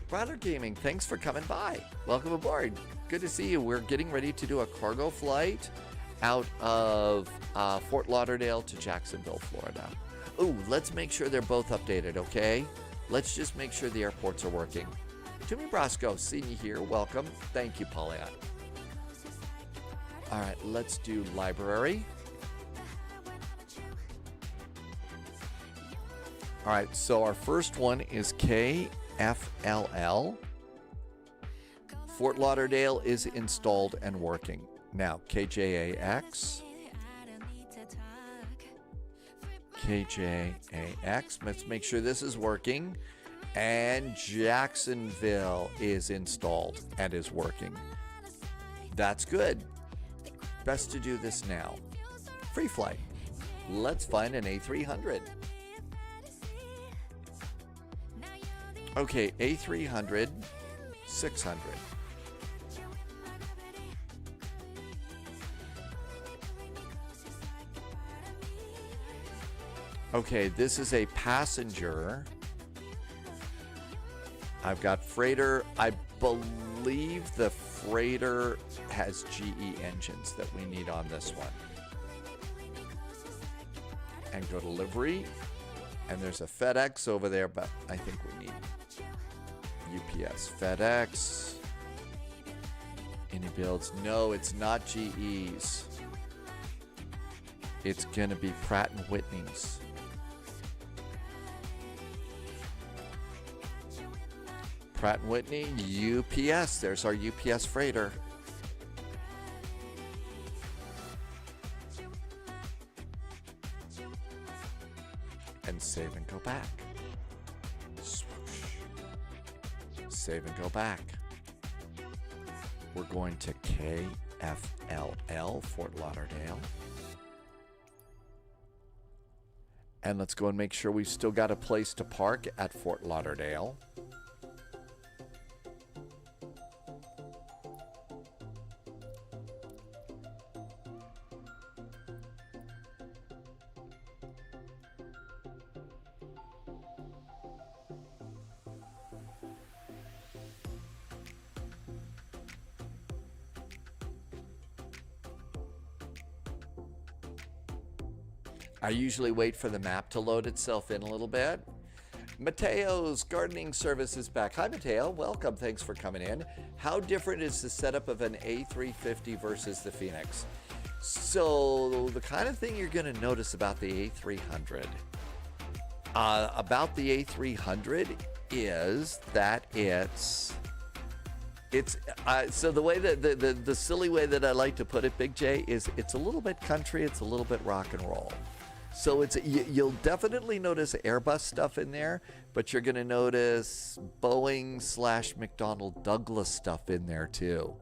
Brawler Gaming, thanks for coming by. Welcome aboard. Good to see you. We're getting ready to do a cargo flight out of Fort Lauderdale to Jacksonville, Florida. Ooh, let's make sure they're both updated, okay? Let's just make sure the airports are working. Toomey Brasco, seeing you here. Welcome. Thank you, Pauliot. All right, let's do library. All right, so our first one is KFLL. Fort Lauderdale is installed and working. Now, KJAX. KJAX. Let's make sure this is working. And Jacksonville is installed and is working. That's good. Best to do this now. Free flight. Let's find an A300. Okay, A300, 600. Okay, this is a passenger. I've got freighter. I believe the freighter has GE engines that we need on this one. And go to livery. And there's a FedEx over there, but I think we need UPS. FedEx. Any builds? No, it's not GE's. It's going to be Pratt & Whitney's. Pratt & Whitney, UPS. There's our UPS freighter. And save and go back. Swoosh. Save and go back. We're going to KFLL, Fort Lauderdale. And let's go and make sure we've still got a place to park at Fort Lauderdale. I usually wait for the map to load itself in a little bit. Mateo's gardening service is back. Hi, Mateo. Welcome. Thanks for coming in. How different is the setup of an A350 versus the Phoenix? So the kind of thing you're going to notice about the A300, is that it's so the way that the silly way that I like to put it, Big J, is it's a little bit country, it's a little bit rock and roll. So you'll definitely notice Airbus stuff in there, but you're going to notice Boeing / McDonnell Douglas stuff in there too.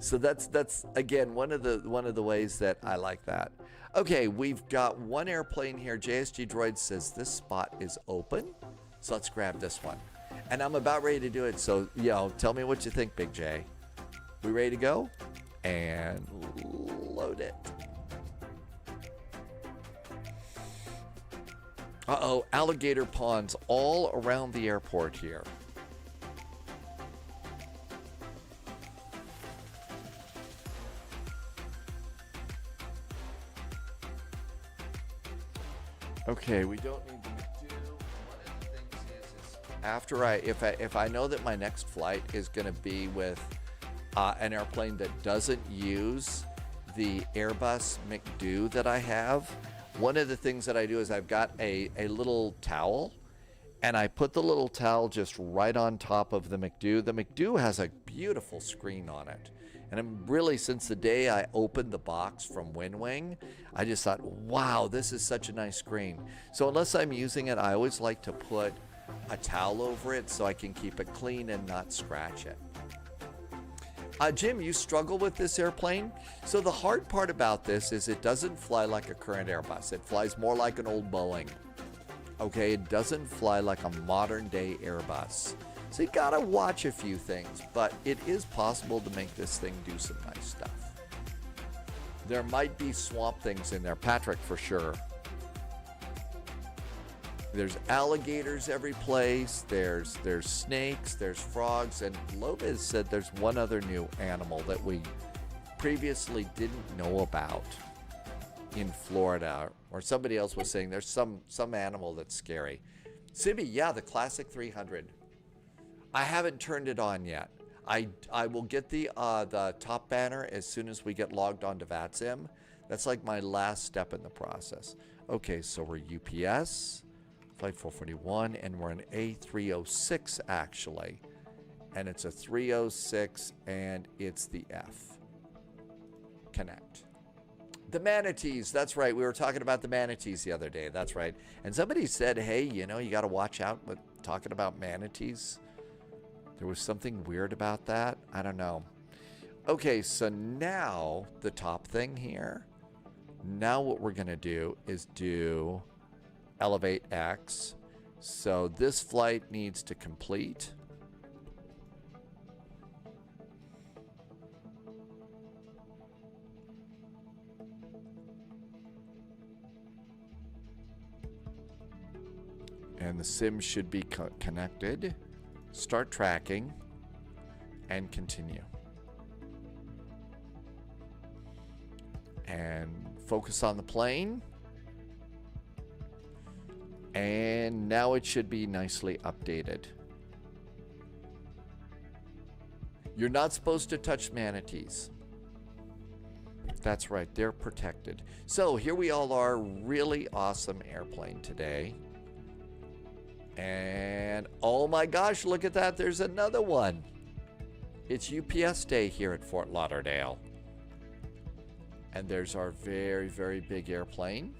So that's again one of the ways that I like that. Okay, we've got one airplane here. JSG Droid says this spot is open, so let's grab this one. And I'm about ready to do it, so tell me what you think, Big J. We ready to go? And load it. Uh-oh, alligator ponds all around the airport here. Okay, we don't need to do. One of the things is after if I know that my next flight is going to be with an airplane that doesn't use the Airbus McDo that I have, one of the things that I do is I've got a little towel, and I put the little towel just right on top of the McDo. The McDo has a beautiful screen on it. And I'm really, since the day I opened the box from WinWing, I just thought, wow, this is such a nice screen. So unless I'm using it, I always like to put a towel over it so I can keep it clean and not scratch it. Jim, you struggle with this airplane? So the hard part about this is it doesn't fly like a current Airbus. It flies more like an old Boeing. Okay, it doesn't fly like a modern day Airbus. So you gotta watch a few things, but it is possible to make this thing do some nice stuff. There might be swamp things in there, Patrick, for sure. There's alligators every place, there's snakes, there's frogs, and Lopez said there's one other new animal that we previously didn't know about in Florida, or somebody else was saying there's some animal that's scary. Sibby, yeah, the classic 300. I haven't turned it on yet. I will get the top banner as soon as we get logged on to VATSIM. That's like my last step in the process. Okay, so we're UPS. Flight 441, and we're an A306 actually, and it's a 306, and it's the F. Connect. The manatees, that's right. We were talking about the manatees the other day. That's right. And somebody said, hey, you got to watch out with talking about manatees. There was something weird about that. I don't know. Okay, so now the top thing here. Now what we're going to do is do Elevate X. So this flight needs to complete. And the sim should be connected. Start tracking and continue. And focus on the plane. And now it should be nicely updated. You're not supposed to touch manatees. That's right, they're protected. So here we all are, really awesome airplane today. And oh my gosh, look at that, there's another one. It's UPS Day here at Fort Lauderdale. And there's our very, very big airplane.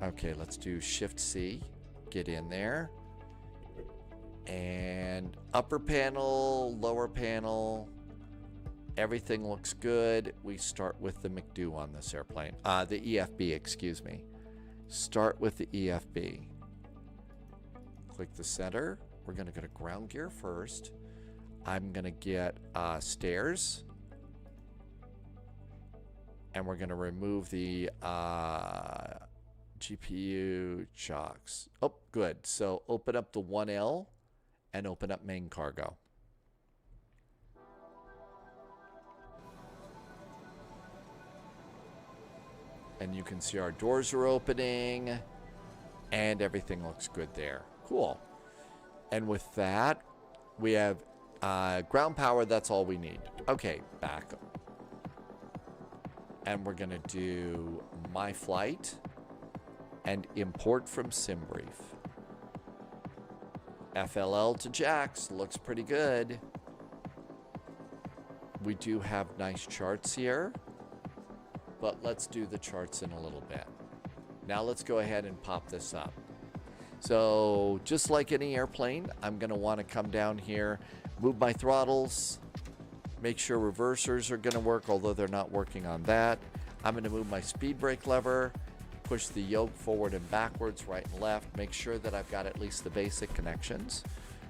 Okay, let's do Shift C, get in there. And upper panel, lower panel, everything looks good. We start with the McDo on this airplane. The EFB, excuse me. Start with the EFB. Click the center. We're gonna go to ground gear first. I'm gonna get stairs. And we're gonna remove the GPU chocks. Oh, good. So open up the 1L and open up main cargo. And you can see our doors are opening and everything looks good there. Cool. And with that, we have ground power. That's all we need. Okay, back. And we're going to do my flight and import from SimBrief. FLL to Jax looks pretty good. We do have nice charts here, but let's do the charts in a little bit. Now let's go ahead and pop this up. So just like any airplane, I'm going to want to come down here, move my throttles, make sure reversers are going to work, although they're not working on that. I'm going to move my speed brake lever, push the yoke forward and backwards, right and left, make sure that I've got at least the basic connections,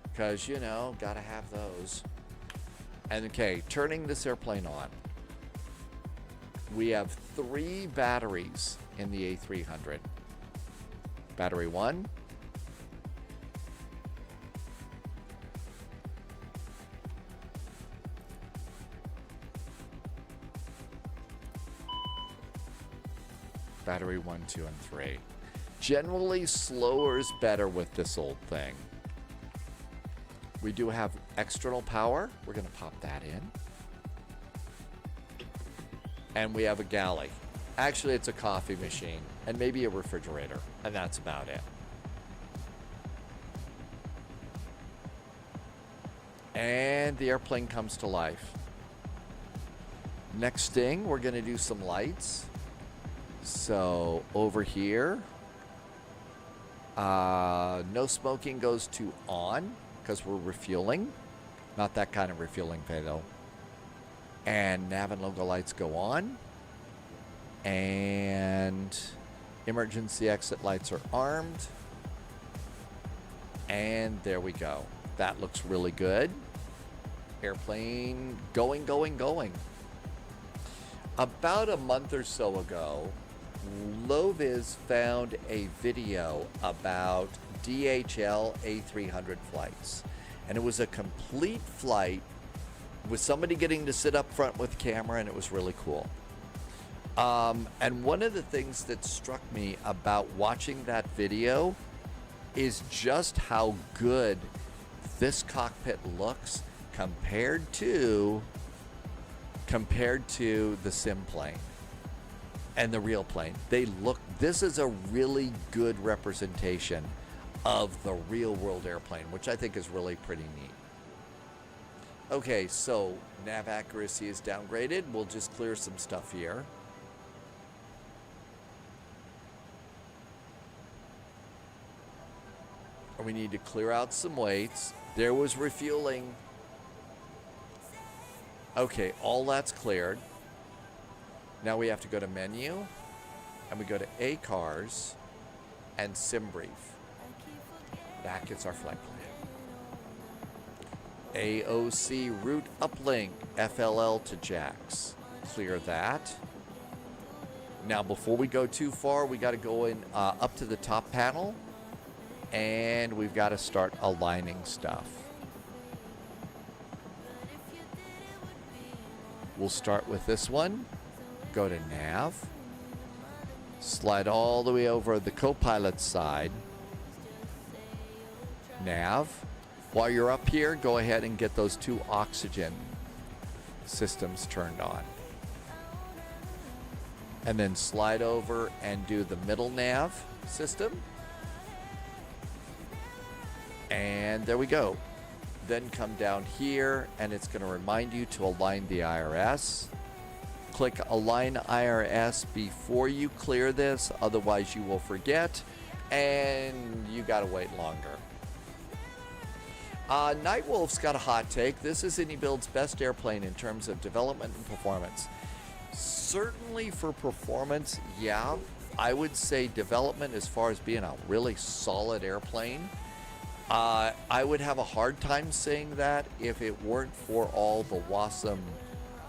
because, you know, got to have those. And okay, turning this airplane on. We have 3 batteries in the A300. Battery 1. Battery 1, 2, and 3. Generally, slower is better with this old thing. We do have external power. We're going to pop that in. And we have a galley. Actually, it's a coffee machine and maybe a refrigerator. And that's about it. And the airplane comes to life. Next thing, we're going to do some lights. So over here, no smoking goes to on because we're refueling. Not that kind of refueling pay though. And nav and logo lights go on. And emergency exit lights are armed. And there we go. That looks really good. Airplane going, going, going. About a month or so ago, Loviz found a video about DHL A300 flights. And it was a complete flight with somebody getting to sit up front with camera, and it was really cool. And one of the things that struck me about watching that video is just how good this cockpit looks compared to the sim plane and the real plane. This is a really good representation of the real world airplane, which I think is really pretty neat. Okay, so nav accuracy is downgraded. We'll just clear some stuff here. We need to clear out some weights. There was refueling. Okay, all that's cleared. Now we have to go to menu, and we go to ACARS and SimBrief. That gets our flight plan. AOC route uplink, FLL to Jax. Clear that. Now before we go too far, we got to go in up to the top panel, and we've got to start aligning stuff. We'll start with this one. Go to nav. Slide all the way over the co-pilot side. Nav. While you're up here, go ahead and get those 2 oxygen systems turned on. And then slide over and do the middle nav system. And there we go. Then come down here, and it's going to remind you to align the IRS. Click Align IRS before you clear this, otherwise you will forget, and you got to wait longer. Nightwolf's got a hot take. This is AnyBuild's best airplane in terms of development and performance. Certainly for performance, yeah, I would say development as far as being a really solid airplane. I would have a hard time saying that if it weren't for all the WASM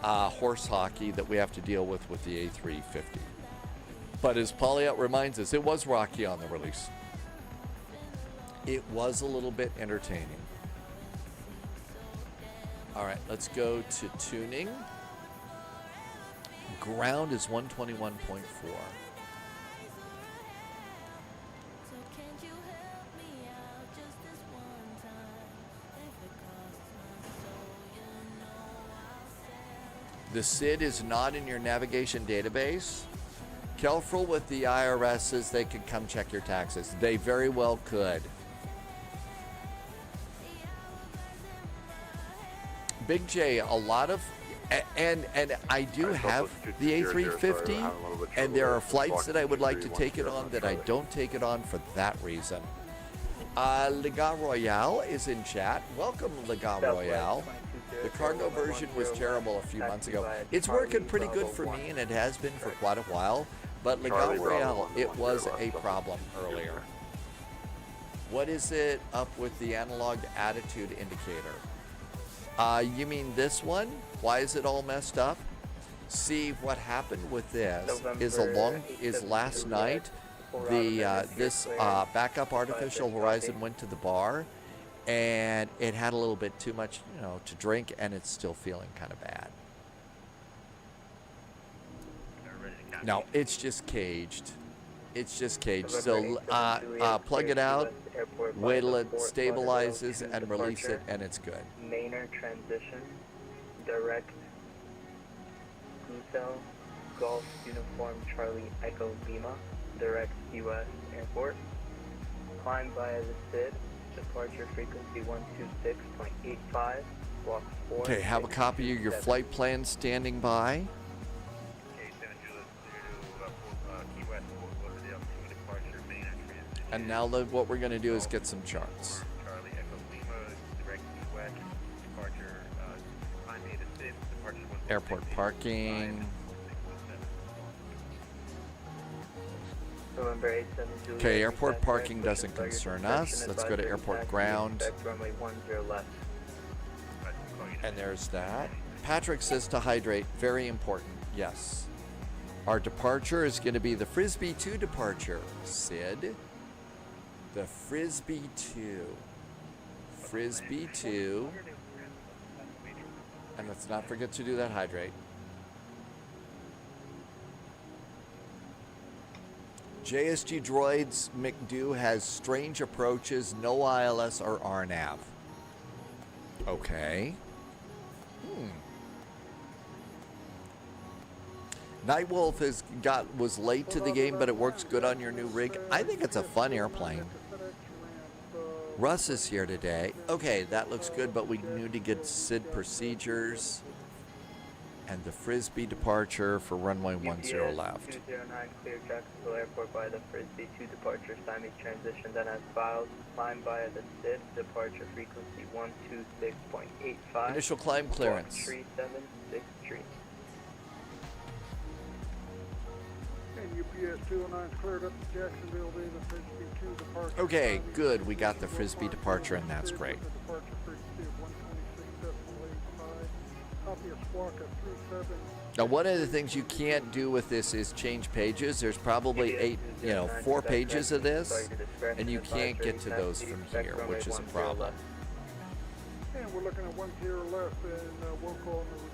horse hockey that we have to deal with the A350. But as Polyout reminds us, it was rocky on the release. It was a little bit entertaining. All right, let's go to tuning. Ground is 121.4. The SID is not in your navigation database. Careful with the IRS says they could come check your taxes. They very well could. Big J, a lot of, and I do have the A350, and there are flights that I would like to take it on that I don't take it on for that reason. Liga Royale is in chat. Welcome, Liga Royale. The cargo version was terrible a few months ago. It's working pretty good for me, and it has been for quite a while. But Liga Royale, it was a problem earlier. What is it up with the analog attitude indicator? You mean this one? Why is it all messed up? See, what happened with this is last night, this backup artificial horizon went to the bar, and it had a little bit too much, to drink, and it's still feeling kind of bad. No, it's just caged. It's just caged. So plug it out, wait till it stabilizes, and release it, and it's good. Maynard transition, direct, Gusel, Golf Uniform Charlie Echo Lima, direct US Airport. Climb via the SID, departure frequency 126.85, block 4. Okay, have a copy of your flight plan standing by. And now what we're going to do is get some charts. Airport parking. Okay, airport parking doesn't concern us. Let's go to airport ground. And there's that. Patrick says to hydrate, very important. Yes. Our departure is going to be the Frisbee 2 departure. Sid. The Frisbee 2. Frisbee 2. And let's not forget to do that hydrate. JSG Droids McDo has strange approaches, no ILS or RNAV. Okay. Nightwolf was late to the game, but it works good on your new rig. I think it's a fun airplane. Russ is here today. Okay, that looks good, but we need to get SID procedures and the Frisbee departure for runway 10 left. 209 clear Jacksonville Airport by the Frisbee 2 departure, Siamese transition, then as filed. Climb via the SID, departure frequency 126.85. Initial climb clearance. 3763. UPS 209 cleared up to Jacksonville via the Frisbee 2 departure. Okay, good. We got the Frisbee departure, and that's great. Now, one of the things you can't do with this is change pages. There's probably 4 pages of this, and you can't get to those from here, which is a problem. And we're looking at 10 left, and we'll call the remaining.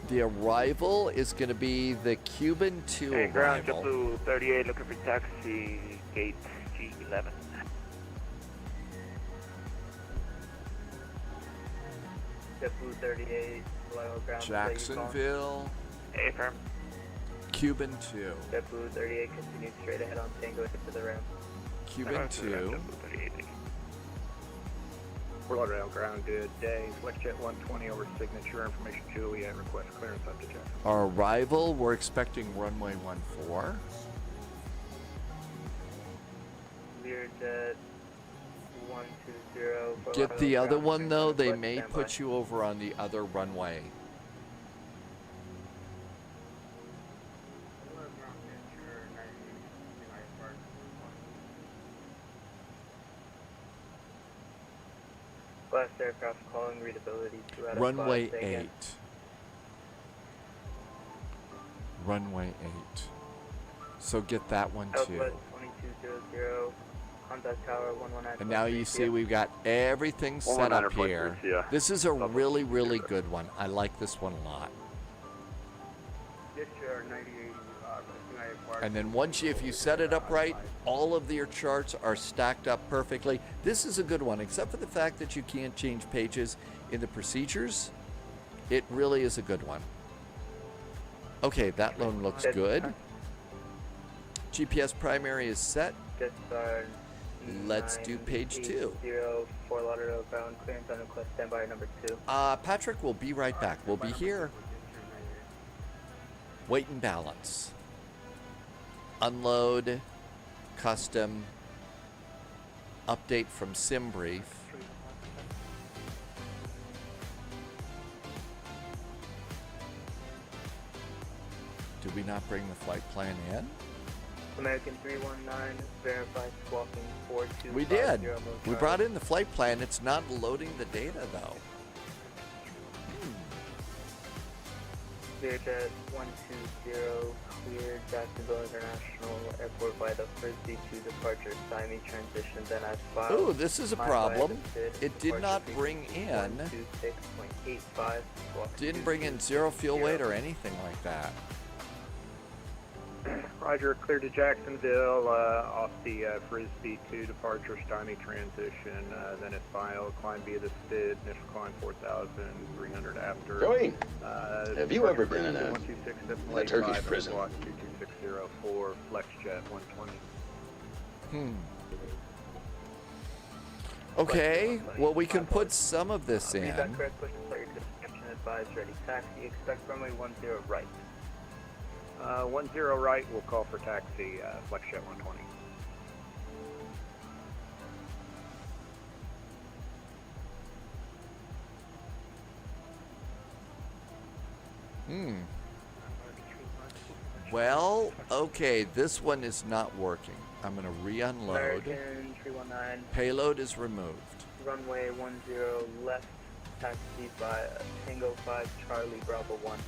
The arrival is going to be the Cuban 2 Hey, ground arrival. JetBlue 38 looking for taxi, gate G11. JetBlue 38, below ground. Jacksonville. Hey, firm. Cuban 2. JetBlue 38 continues straight ahead on Tango to the ramp. Cuban 2. We're loaded out ground, good day. FlexJet 120 over signature information Juliet, request clearance up to Jacksonville. Our arrival, we're expecting runway 14. Learjet 120. Get the other one though, they may put you over on the other runway. Last aircraft calling readability 2 out of 5. Runway 8. Runway 8. So get that one too. Southwest 2200, contact tower 119. And now you see we've got everything set up here. This is a really, really good one. I like this one a lot. And then if you set it up right, all of your charts are stacked up perfectly. This is a good one, except for the fact that you can't change pages in the procedures. It really is a good one. Okay, that loan looks good. GPS primary is set. Let's do page 2. 4 Lauderdale ground clearance on request, standby number 2. Patrick, we'll be right back. We'll be here. Weight and balance. Unload. Custom. Update from SimBrief. Did we not bring the flight plan in? American 319, verify squawking 4250. We did. We brought in the flight plan. It's not loading the data though. Clearjet 120, clear Jacksonville International Airport by the Frisbee to departure, Siamese transition, then as filed. Ooh, this is a problem. It did not bring in. 126.85. Didn't bring in zero fuel weight or anything like that. Roger, clear to Jacksonville, off the Frisbee to departure, Stymie transition, then it's filed, climb via the STID, initial climb 4,300 after. Joey, have you ever been in a Turkish prison? Block 22604, FlexJet 120. Okay, well we can put some of this in. Correct, push and start your description, advise, ready, taxi, expect runway 10 right. 10 right, we'll call for taxi, FlexJet 120. Well, okay, this one is not working. I'm going to re-unload. American 319. Payload is removed. Runway 10 left, taxi by Tango 5 Charlie Bravo 1.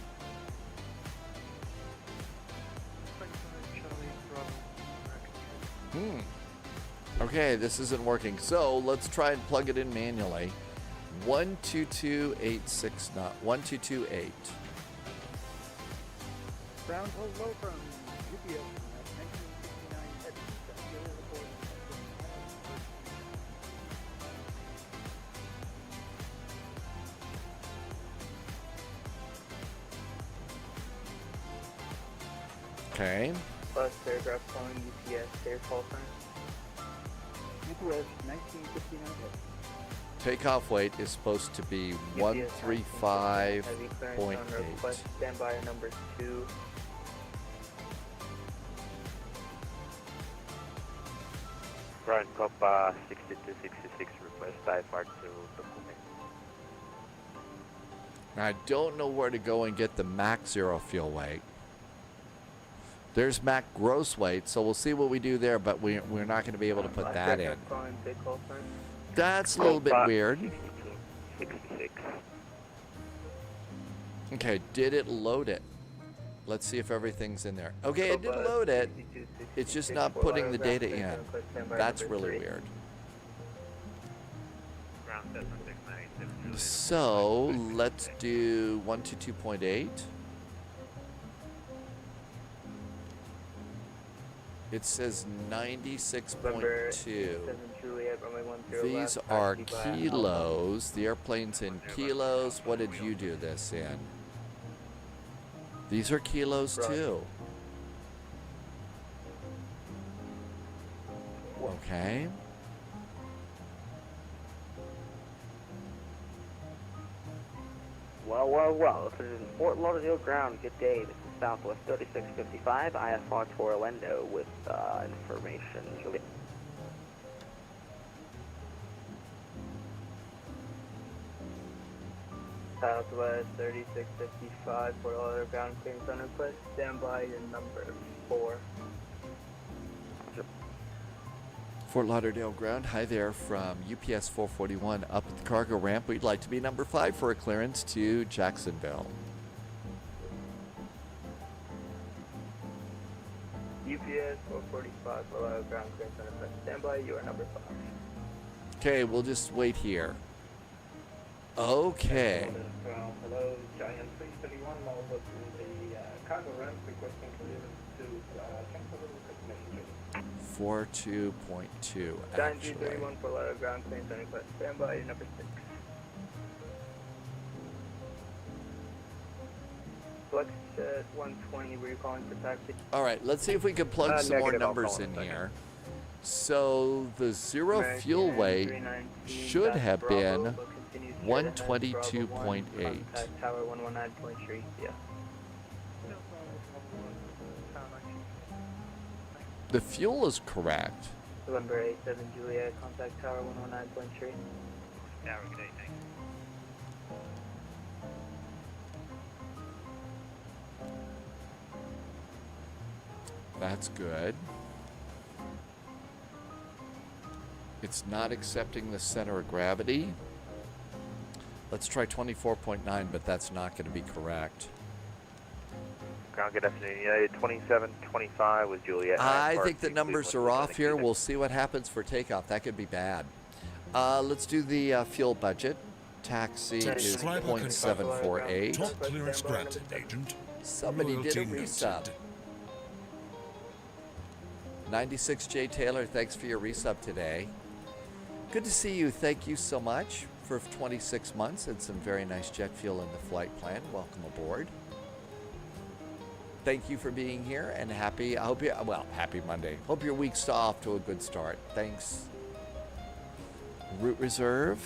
Okay, this isn't working. So let's try and plug it in manually. 122.86 knot. 1228. Ground hold low from UPS at 1969 Okay. Bus aircraft calling UPS, air call sign. UPS 1959 Takeoff weight is supposed to be 135.8. Standby number 2. Ground Cop 6266, request IFR to document. I don't know where to go and get the max zero fuel weight. There's max gross weight, so we'll see what we do there, but we're not going to be able to put that in. That's a little bit weird. 66. Okay, did it load it? Let's see if everything's in there. Okay, it did load it. It's just not putting the data in. That's really weird. So let's do 122.8. It says 96.2. These are kilos. The airplane's in kilos. What did you do this in? These are kilos too. Okay. Well, this is Fort Lauderdale ground. Good day. This is Southwest 3655, IFR to Orlando with information. Southwest 3655, Fort Lauderdale ground clearance on request. Stand by your number 4. Fort Lauderdale ground. Hi there from UPS 441 up at the cargo ramp. We'd like to be number 5 for a clearance to Jacksonville. UPS 445, Fort Lauderdale ground clearance on request. Stand by, you are number 5. Okay, we'll just wait here. Okay. Hello, Giant 331, Malva to the cargo ramp, requesting clearance to Jacksonville with destination. 42.2 Giant actually. 331, Fort Lauderdale ground clearance on request. Stand by, your number 6. FlexJet 120, were you calling for taxi? All right, let's see if we can plug some more negative, I'll numbers call in in a second. here. So the zero American fuel weight 319, should that's have Bravo, been but continue straight ahead, Bravo 1, 122.8. contact Tower 119.3, yeah. The fuel is correct. November 87 Juliet, contact Tower 119.3. Tower, good day, thanks. That's good. It's not accepting the center of gravity. Let's try 24.9, but that's not going to be correct. Ground, good afternoon. United 2725 with Juliet. I think the numbers are off here. We'll see what happens for takeoff. That could be bad. Let's do the fuel budget. Taxi is Subscriber 0.748. Top clearance granted, Agent. Somebody did a Loyalty resub. noted. 96J Taylor, thanks for your resub today. Good to see you. Thank you so much for 26 months and some very nice jet fuel in the flight plan. Welcome aboard. Thank you for being here and happy, I hope you, well, happy Monday. Hope your week's off to a good start. Thanks. Route reserve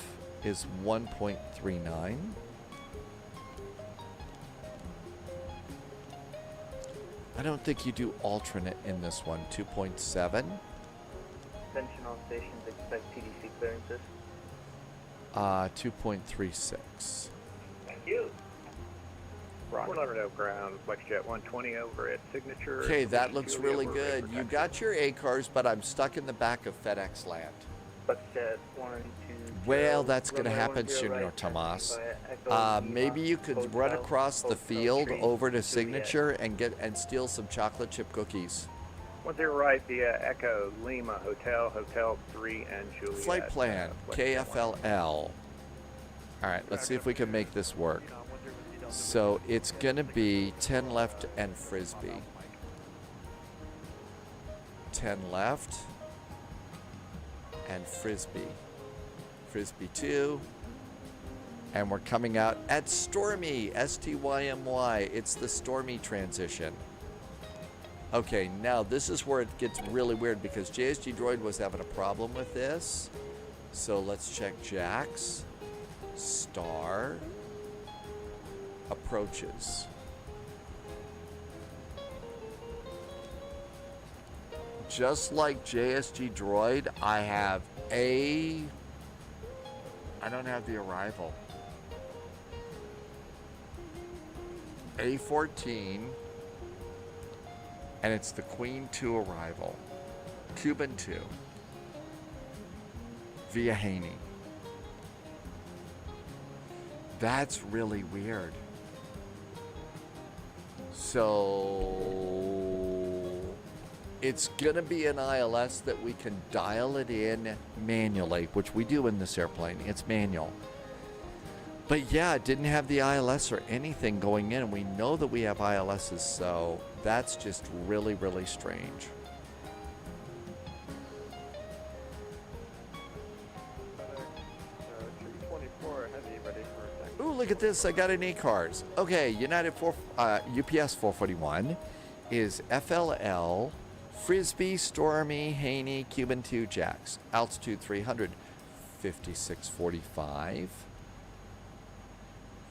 is 1.39. I don't think you do alternate in this one. 2.7. Attention all stations, expect TDC clearances. 2.36. Thank you. Roger. 100 ground, FlexJet 120 over at Signature. Okay, that looks Juliet, really we're ready good. for You taxi. got your ACARs, but I'm stuck in the back of FedEx land. FlexJet 1, 2, Well, that's going to runway happen, 10 Senor right, Tomas. via Echo Maybe Lima, you could Hotel, run across the Hotel field Street, over to Juliet. Signature and steal some chocolate chip cookies. 10 right via Echo Lima Hotel, Hotel 3 and Juliet. Flight plan, KFLL. All right, let's see if we can make this work. So it's going to be 10 left and Frisbee. 10 left and Frisbee. Frisbee 2. And we're coming out at Stormy, S-T-Y-M-Y. It's the Stormy transition. Okay, now this is where it gets really weird because JSG Droid was having a problem with this. So let's check Jax. Star. Approaches. Just like JSG Droid, I don't have the arrival. A14, and it's the Queen 2 arrival. Cuban 2. Via Haney. That's really weird. So it's going to be an ILS that we can dial it in manually, which we do in this airplane. It's manual. But yeah, it didn't have the ILS or anything going in. We know that we have ILSs, so that's just really, really strange. Ooh, look at this. I got an E-Cars. Okay, UPS 441 is FLL, Frisbee, Stormy, Haney, Cuban 2, Jax. Altitude 300, 5645.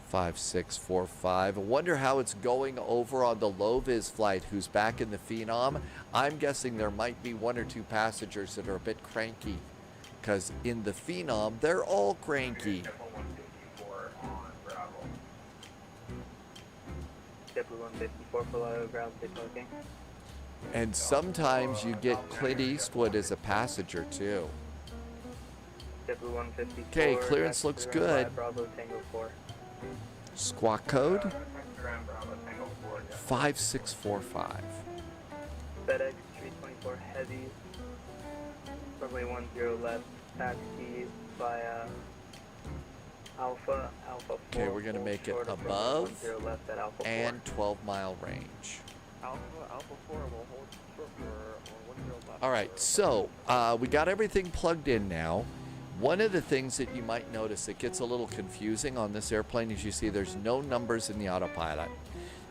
5645. I wonder how it's going over on the low-vis flight. Who's back in the Phenom? I'm guessing there might be one or two passengers that are a bit cranky, because in the Phenom, they're all cranky. JetBlue 154 for low ground state parking. And sometimes you get Clint Eastwood as a passenger too. JetBlue 154. Okay, clearance looks good. Bravo Tango 4. Squawk code 5645. FedEx 324 heavy. Runway 10 left. Taxi via Alpha 4. Okay, we're going to make it above and 12-mile range. Alpha 4 will hold short for 10 left. All right, so we got everything plugged in now. One of the things that you might notice that gets a little confusing on this airplane is you see there's no numbers in the autopilot.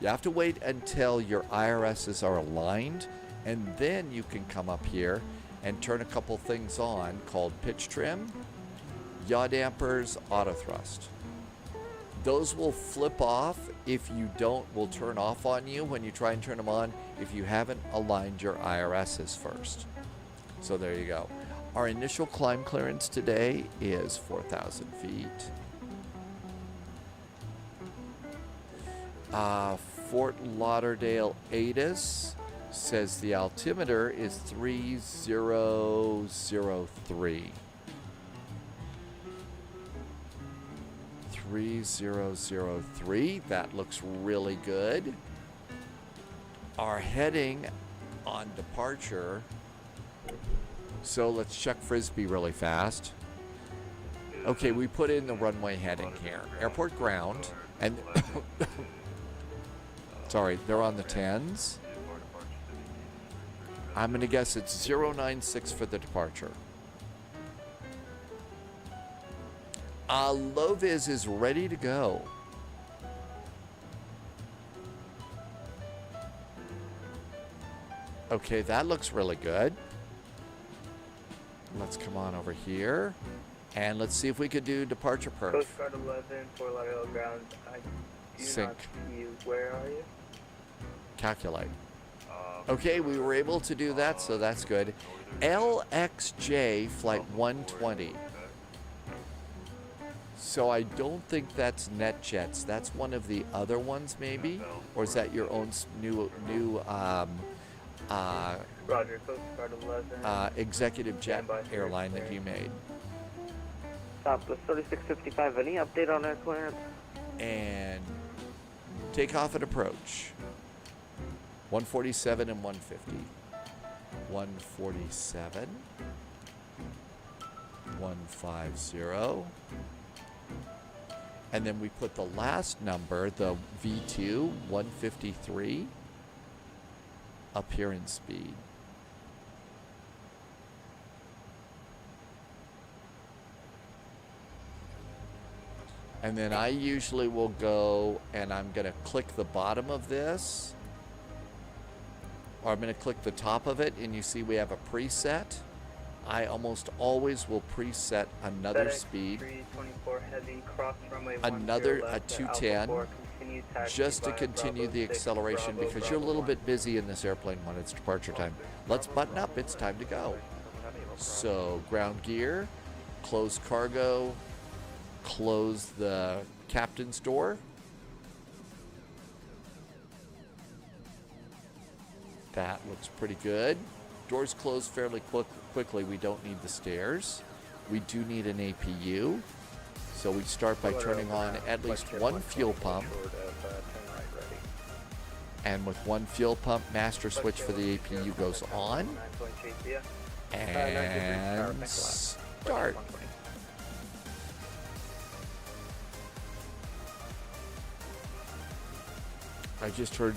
You have to wait until your IRSs are aligned, and then you can come up here and turn a couple things on called pitch trim, yaw dampers, auto thrust. Those will flip off if you don't, will turn off on you when you try and turn them on if you haven't aligned your IRSs first. So there you go. Our initial climb clearance today is 4,000 feet. Fort Lauderdale ATIS says the altimeter is 3003. 3003. That looks really good. Our heading on departure. So let's check Frisbee really fast. Okay, we put in the runway heading here. Airport ground. And sorry, they're on the 10s. I'm going to guess it's 096 for the departure. Loviz is ready to go. Okay, that looks really good. Let's come on over here. And let's see if we could do departure perf. Coast Guard 11, Fort Lauderdale ground. I do Sync. not see you. Where are you? Calculate. Okay, we were able to do that, so that's good. LXJ flight 120. So I don't think that's NetJets. That's one of the other ones, maybe, or is that your own new Roger, Coast Guard 11. executive jet airline that you made? Southwest 3655, any update on our clearance? And takeoff and approach. 147 and 150. 147. 150. And then we put the last number, the V2, 153, up here in speed. And then I usually will go and I'm going to click the bottom of this. Or I'm going to click the top of it and you see we have a preset. I almost always will preset another FedEx speed. 324 heavy, cross runway Another 10 a left at 210 Alpha 4, continue taxi just to via continue Bravo the 6, acceleration Bravo, because you're a Bravo little 1. bit busy in this airplane when it's departure time. Let's button up. It's time to go. So ground gear, close cargo, close the captain's door. That looks pretty good. Doors close fairly quickly. We don't need the stairs. We do need an APU. So we start by turning on at least one fuel pump. And with one fuel pump, master switch for the APU goes on. And start. I just heard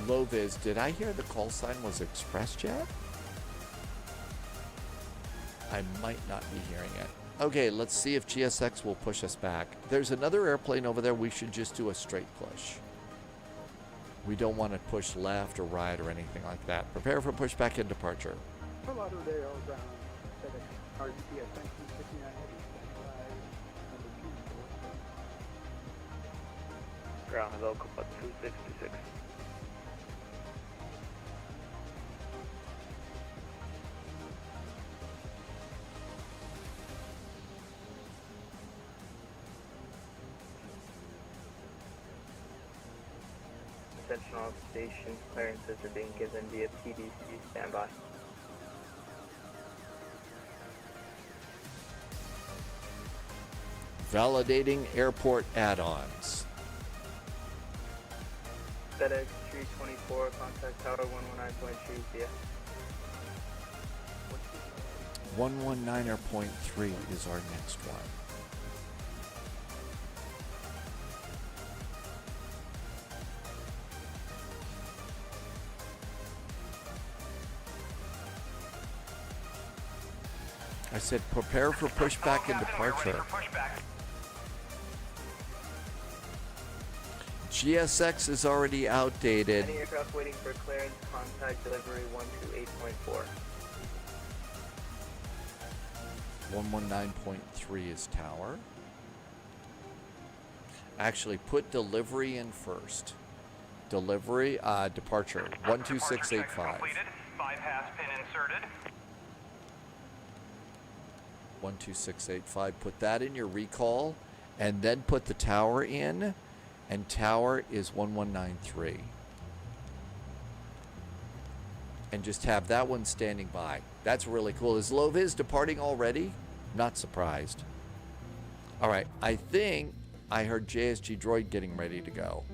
low vis. Did I hear the call sign was ExpressJet? I might not be hearing it. Okay, let's see if GSX will push us back. There's another airplane over there. We should just do a straight push. We don't want to push left or right or anything like that. Prepare for pushback and departure. Fort Lauderdale ground. FedEx RGPS 1959 heavy, standby, number 2. Ground hello, Copa 266. Attention all stations, clearances are being given via PDC standby. Validating airport add-ons. FedEx 324, contact tower 119.3 via. 119.3 is our next one. I said prepare for pushback and departure. GSX is already outdated. Any aircraft waiting for clearance, contact delivery 128.4. 119.3 is tower. Actually, put delivery in first. Delivery, departure, 12685. 5 has pin inserted. 12685, put that in your recall, and then put the tower in, and tower is 1193. And just have that one standing by. That's really cool. Is Loviz departing already? Not surprised. All right, I think I heard JSG Droid getting ready to go.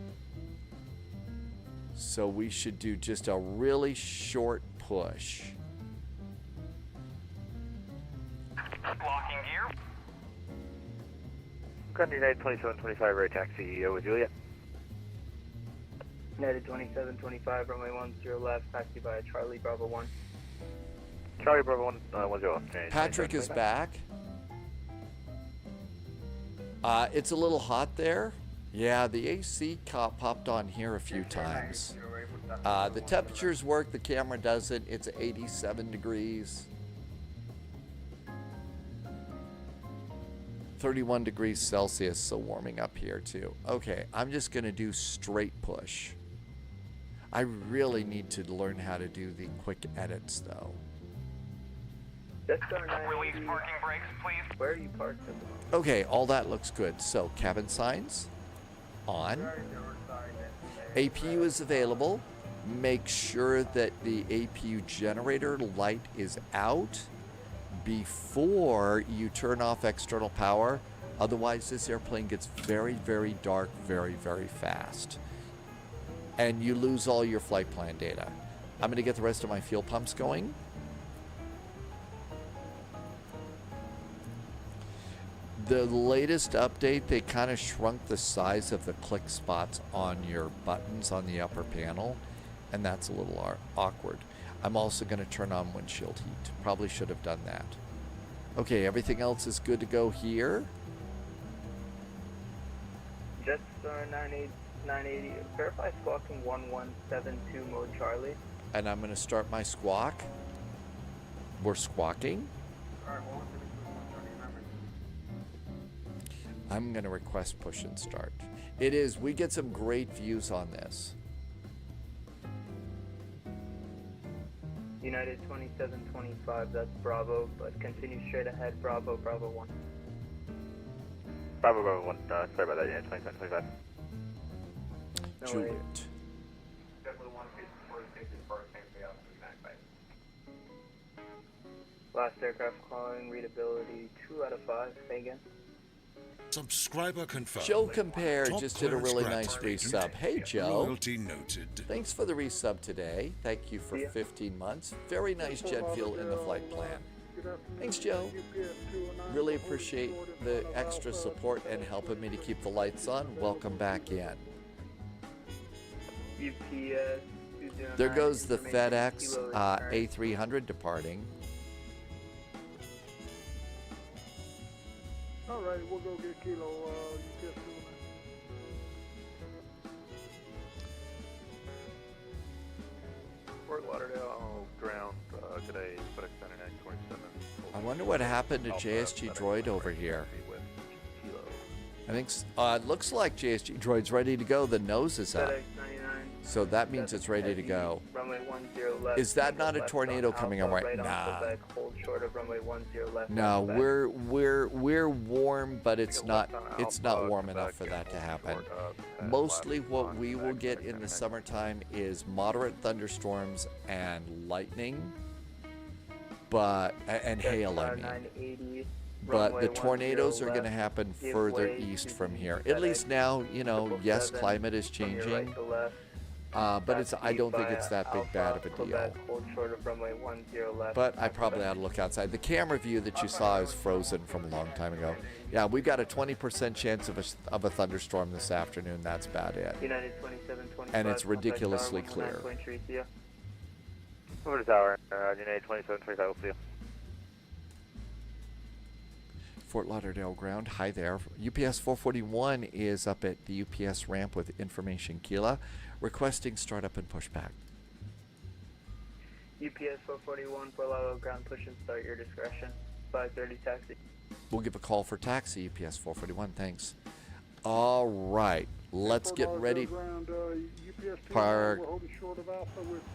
So we should do just a really short push. Locking gear. Country United 2725, right taxi with Juliet. United 2725, runway 10 left, taxi by Charlie Bravo 1. Charlie Bravo 1, 10. Patrick is back. It's a little hot there. Yeah, the AC popped on here a few times. The temperatures work, the camera doesn't. It's 87 degrees. 31 degrees Celsius, so warming up here too. Okay, I'm just gonna do straight push. I really need to learn how to do the quick edits though. Release parking brakes, please. Where are you parked at the moment? Okay, all that looks good. So cabin signs on. APU is available. Make sure that the APU generator light is out before you turn off external power. Otherwise, this airplane gets very, very dark very, very fast. And you lose all your flight plan data. I'm going to get the rest of my fuel pumps going. The latest update, they kind of shrunk the size of the click spots on your buttons on the upper panel, and that's a little awkward. I'm also going to turn on windshield heat. Probably should have done that. Okay, everything else is good to go here. Jetstar 980, verify squawking 1172 mode Charlie. And I'm going to start my squawk. We're squawking. I'm going to request push and start. It is. We get some great views on this. United 2725, that's Bravo, but continue straight ahead, Bravo, Bravo 1. Bravo, Bravo 1, sorry about that, United 2725. No Juliet. Last aircraft calling, readability 2 out of 5, say again. Subscriber confirmed. Joe Compare Top just did a really nice clearance resub. Hey, Joe. Royalty noted. Thanks for the resub today. Thank you for 15 months. Very nice jet fuel in the flight plan. Thanks, Joe. Really appreciate the extra support and helping me to keep the lights on. Welcome back in. There goes the FedEx A300 departing. All right, we'll go get Kilo. UPS 209. Fort Lauderdale, ground today, FedEx 9927. I wonder what happened to JSG Droid over here. I think it looks like JSG Droid's ready to go. The nose is up. So that means it's ready to go. Is that not a tornado coming on right now? Nah. No, we're warm, but it's not warm enough for that to happen. Mostly what we will get in the summertime is moderate thunderstorms and lightning, and hail, I mean. But the tornadoes are going to happen further east from here. At least now, you know, yes, climate is changing. But I don't think it's that bad of a deal. But I probably ought to look outside. The camera view that you saw is frozen from a long time ago. Yeah, we've got a 20% chance of a thunderstorm this afternoon. That's about it. And it's ridiculously clear. Over to tower, United 2725, we'll see you. Fort Lauderdale ground. Hi there. UPS 441 is up at the UPS ramp with information Kila, requesting startup and pushback. UPS 441 for Lauderdale ground, push and start, your discretion. 530 taxi. We'll give a call for taxi, UPS 441. Thanks. All right. Let's get ready. Park.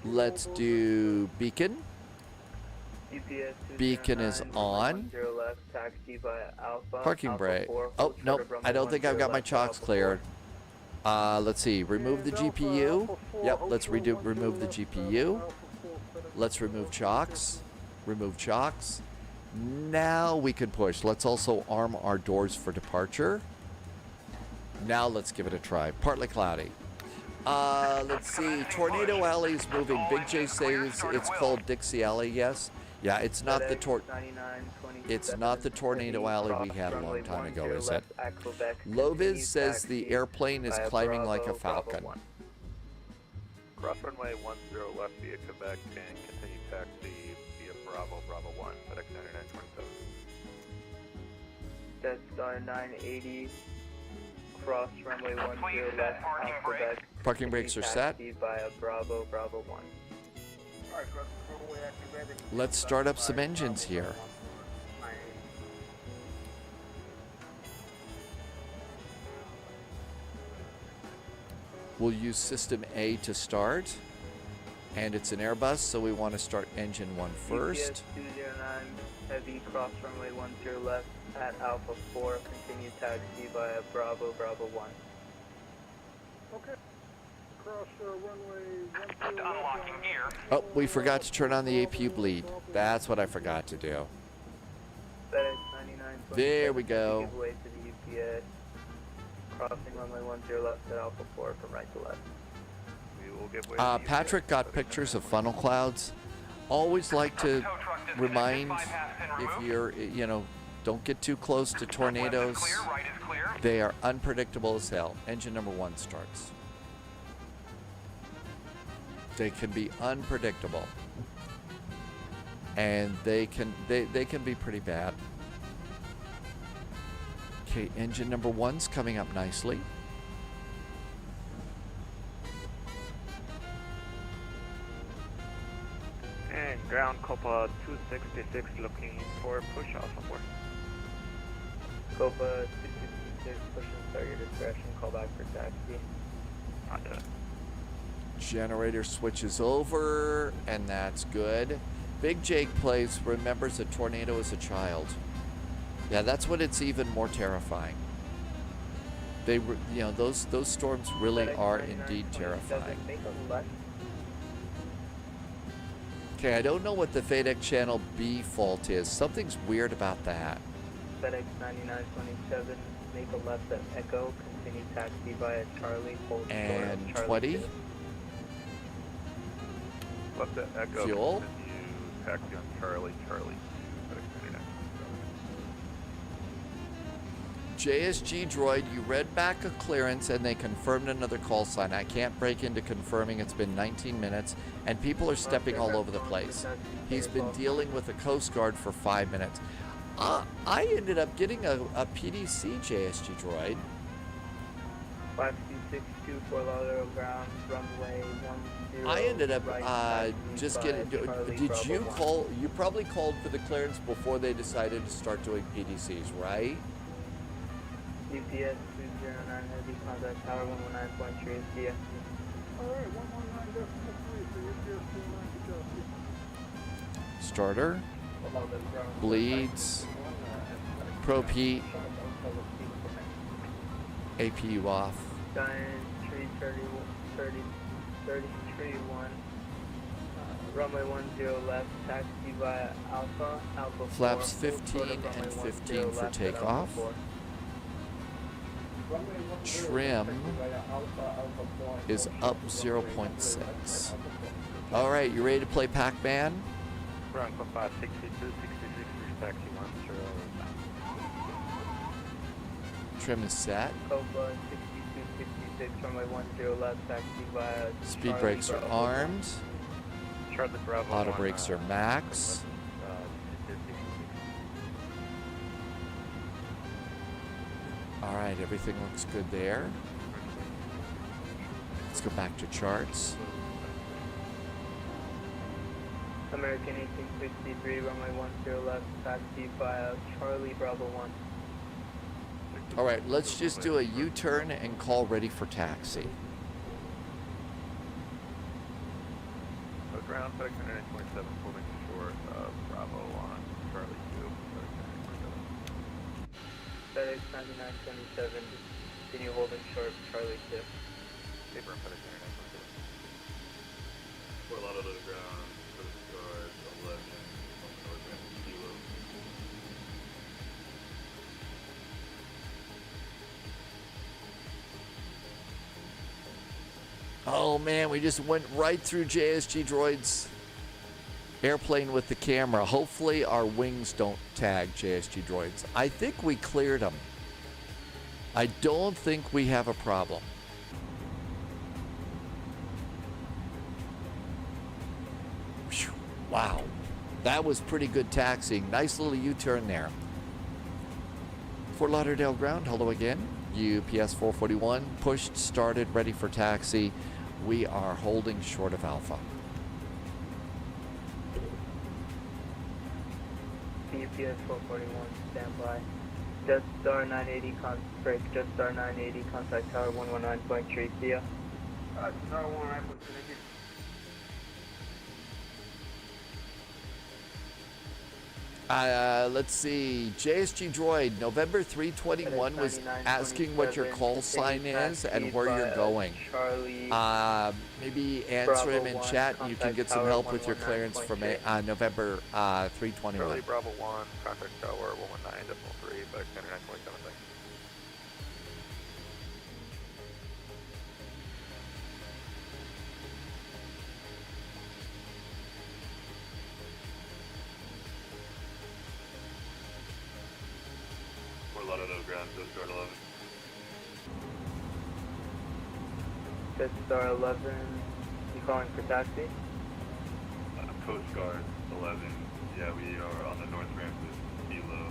Let's do Beacon. Beacon is on. Parking brake. Oh, nope. I don't think I've got my chocks cleared. Let's see. Remove the GPU. Yep, let's remove the GPU. Let's remove chocks. Remove chocks. Now we can push. Let's also arm our doors for departure. Now let's give it a try. Partly cloudy. Let's see. Tornado Alley is moving. Big J says it's called Dixie Alley. Yes. Yeah, it's not the Tornado Alley we had a long time ago, is it? Loviz says the airplane is climbing like a falcon. Cross runway 10 left via Quebec and continue taxi via Bravo, Bravo 1, FedEx 9927. Dead Star 980, cross runway 10 left out Quebec. Parking brakes are set. Via Bravo, Bravo 1. Let's start up some engines here. We'll use System A to start, and it's an Airbus, so we want to start engine 1 first. UPS 209, heavy, cross runway 10 left at Alpha 4, continue taxi via Bravo, Bravo 1. Okay. Cross runway 10 Unlocking gear. Oh, we forgot to turn on the APU bleed. That's what I forgot to do. FedEx 9927. There we go. Give way to the UPS. Crossing runway 10 left at Alpha 4 from right to left. We will give way to Patrick got pictures of funnel clouds. Always like to remind, if you're, don't get too close to tornadoes. They are unpredictable as hell. Engine number 1 starts. They can be unpredictable, and they can be pretty bad. Okay, engine number 1's coming up nicely. And ground Copa 266 looking for push off aboard. Copa 266, push and start, your discretion, call back for taxi. Roger. Generator switches over, and that's good. Big Jake plays remembers a tornado as a child. Yeah, that's when it's even more terrifying. Those storms really are indeed terrifying. Okay, I don't know what the FADEC Channel B fault is. Something's weird about that. FedEx 9927, make a left at Echo, continue taxi via Charlie, hold and Charlie 20. 2. Left at Echo. Fuel. Continue taxi on Charlie, Charlie 2, FedEx 9927. JSG Droid, you read back a clearance and they confirmed another call sign. I can't break into confirming. It's been 19 minutes and people are stepping all over the place. He's been dealing with the Coast Guard for 5 minutes. I ended up getting a PDC, JSG Droid. 5262 for Lauderdale ground, runway 10. I ended up just getting. Did you call? You probably called for the clearance before they decided to start doing PDCs, right? UPS 209 heavy, contact tower 119.3 is DFC. Alright, 119.3 for UPS 209 to Starter. Bleeds. Probe heat. APU off. Giant tree 31. Runway 10 left, taxi via Alpha 4. Flaps 15 and 15 for takeoff. Trim is up 0.6. All right, you ready to play Pac-Man? Ground Copa 6266, taxi 10 left. Trim is set. Copa 6266, runway 10 left, taxi via Speed Charlie brakes are Bravo. armed. Charlie Bravo. Auto brakes are max. right, everything looks good there. Let's go back to charts. American 1863, runway 10 left, taxi via Charlie Bravo 1. All right, let's just do a U-turn and call ready for taxi. Ground, FedEx 99.7, holding short, Bravo on Charlie 2, FedEx 9927, continue holding short, Charlie 2. Paper and FedEx 99.7. Fort Lauderdale to ground, Coast Guard 11, Northbound Kilo. Oh man, we just went right through JSG Droid's airplane with the camera. Hopefully our wings don't tag JSG Droids. I think we cleared them. I don't think we have a problem. Whew, wow, that was pretty good taxiing. Nice little U-turn there. Fort Lauderdale ground, hello again. UPS 441, pushed, started, ready for taxi. We are holding short of Alpha. UPS 441, standby. Jet Star 980, break, Jet Star 980, contact tower 119.3, see ya. Star 119.3. Let's see. JSG Droid, November 321 was asking what your call sign is and where you're going. Maybe answer him in chat. You can get some help with your clearance from November 321. Charlie Bravo 1, contact tower 119.3, FedEx 99.7. Lauderdale ground, Coast Guard 11. Jet Star 11, you calling for taxi? Coast Guard 11, yeah, we are on the North Ramp with Kilo.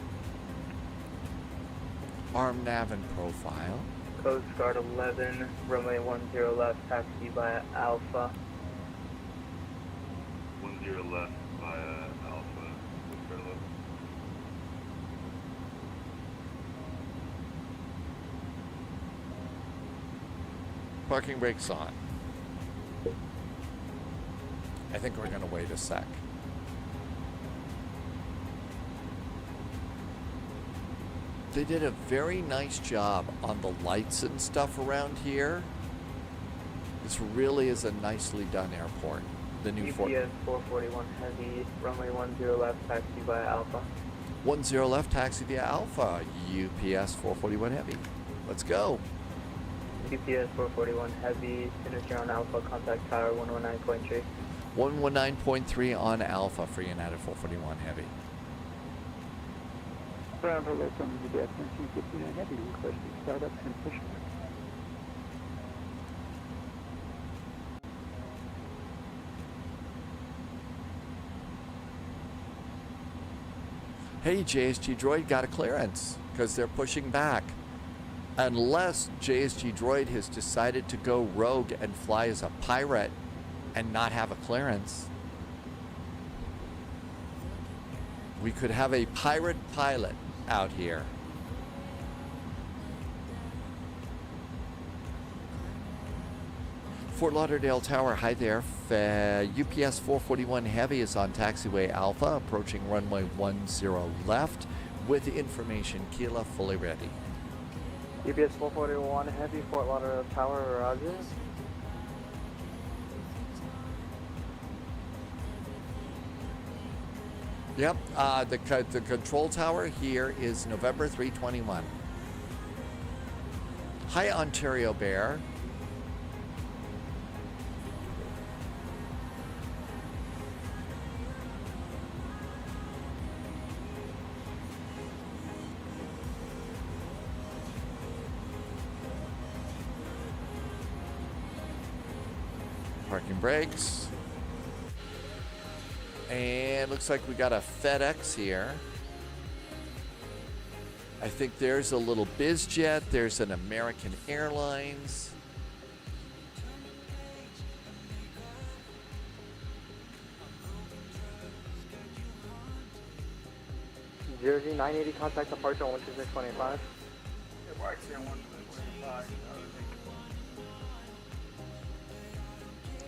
Arm nav and profile. Coast Guard 11, runway 10 left, taxi via Alpha. 10 left via Alpha, Coast Guard 11. Parking brakes on. I think we're going to wait a sec. They did a very nice job on the lights and stuff around here. This really is a nicely done airport. The new UPS 441 heavy, runway 10 left, taxi via Alpha. 10 left, taxi via Alpha. UPS 441 heavy. Let's go. UPS 441 heavy, signature on Alpha, contact tower 119.3. 119.3 on Alpha for United 441 heavy. Ground hello from the 1959 heavy, requesting startup and pushback. Hey, JSG Droid got a clearance because they're pushing back. Unless JSG Droid has decided to go rogue and fly as a pirate and not have a clearance. We could have a pirate pilot out here. Fort Lauderdale Tower, hi there. UPS 441 Heavy is on taxiway Alpha, approaching runway 10 left with information Kilo fully ready. UPS 441 heavy, Fort Lauderdale Tower, roger. Yep, the control tower here is November 321. Hi, Ontario Bear. Parking brakes. And looks like we got a FedEx here. I think there's a little BizJet. There's an American Airlines. Jersey 980, contact departure 126.85.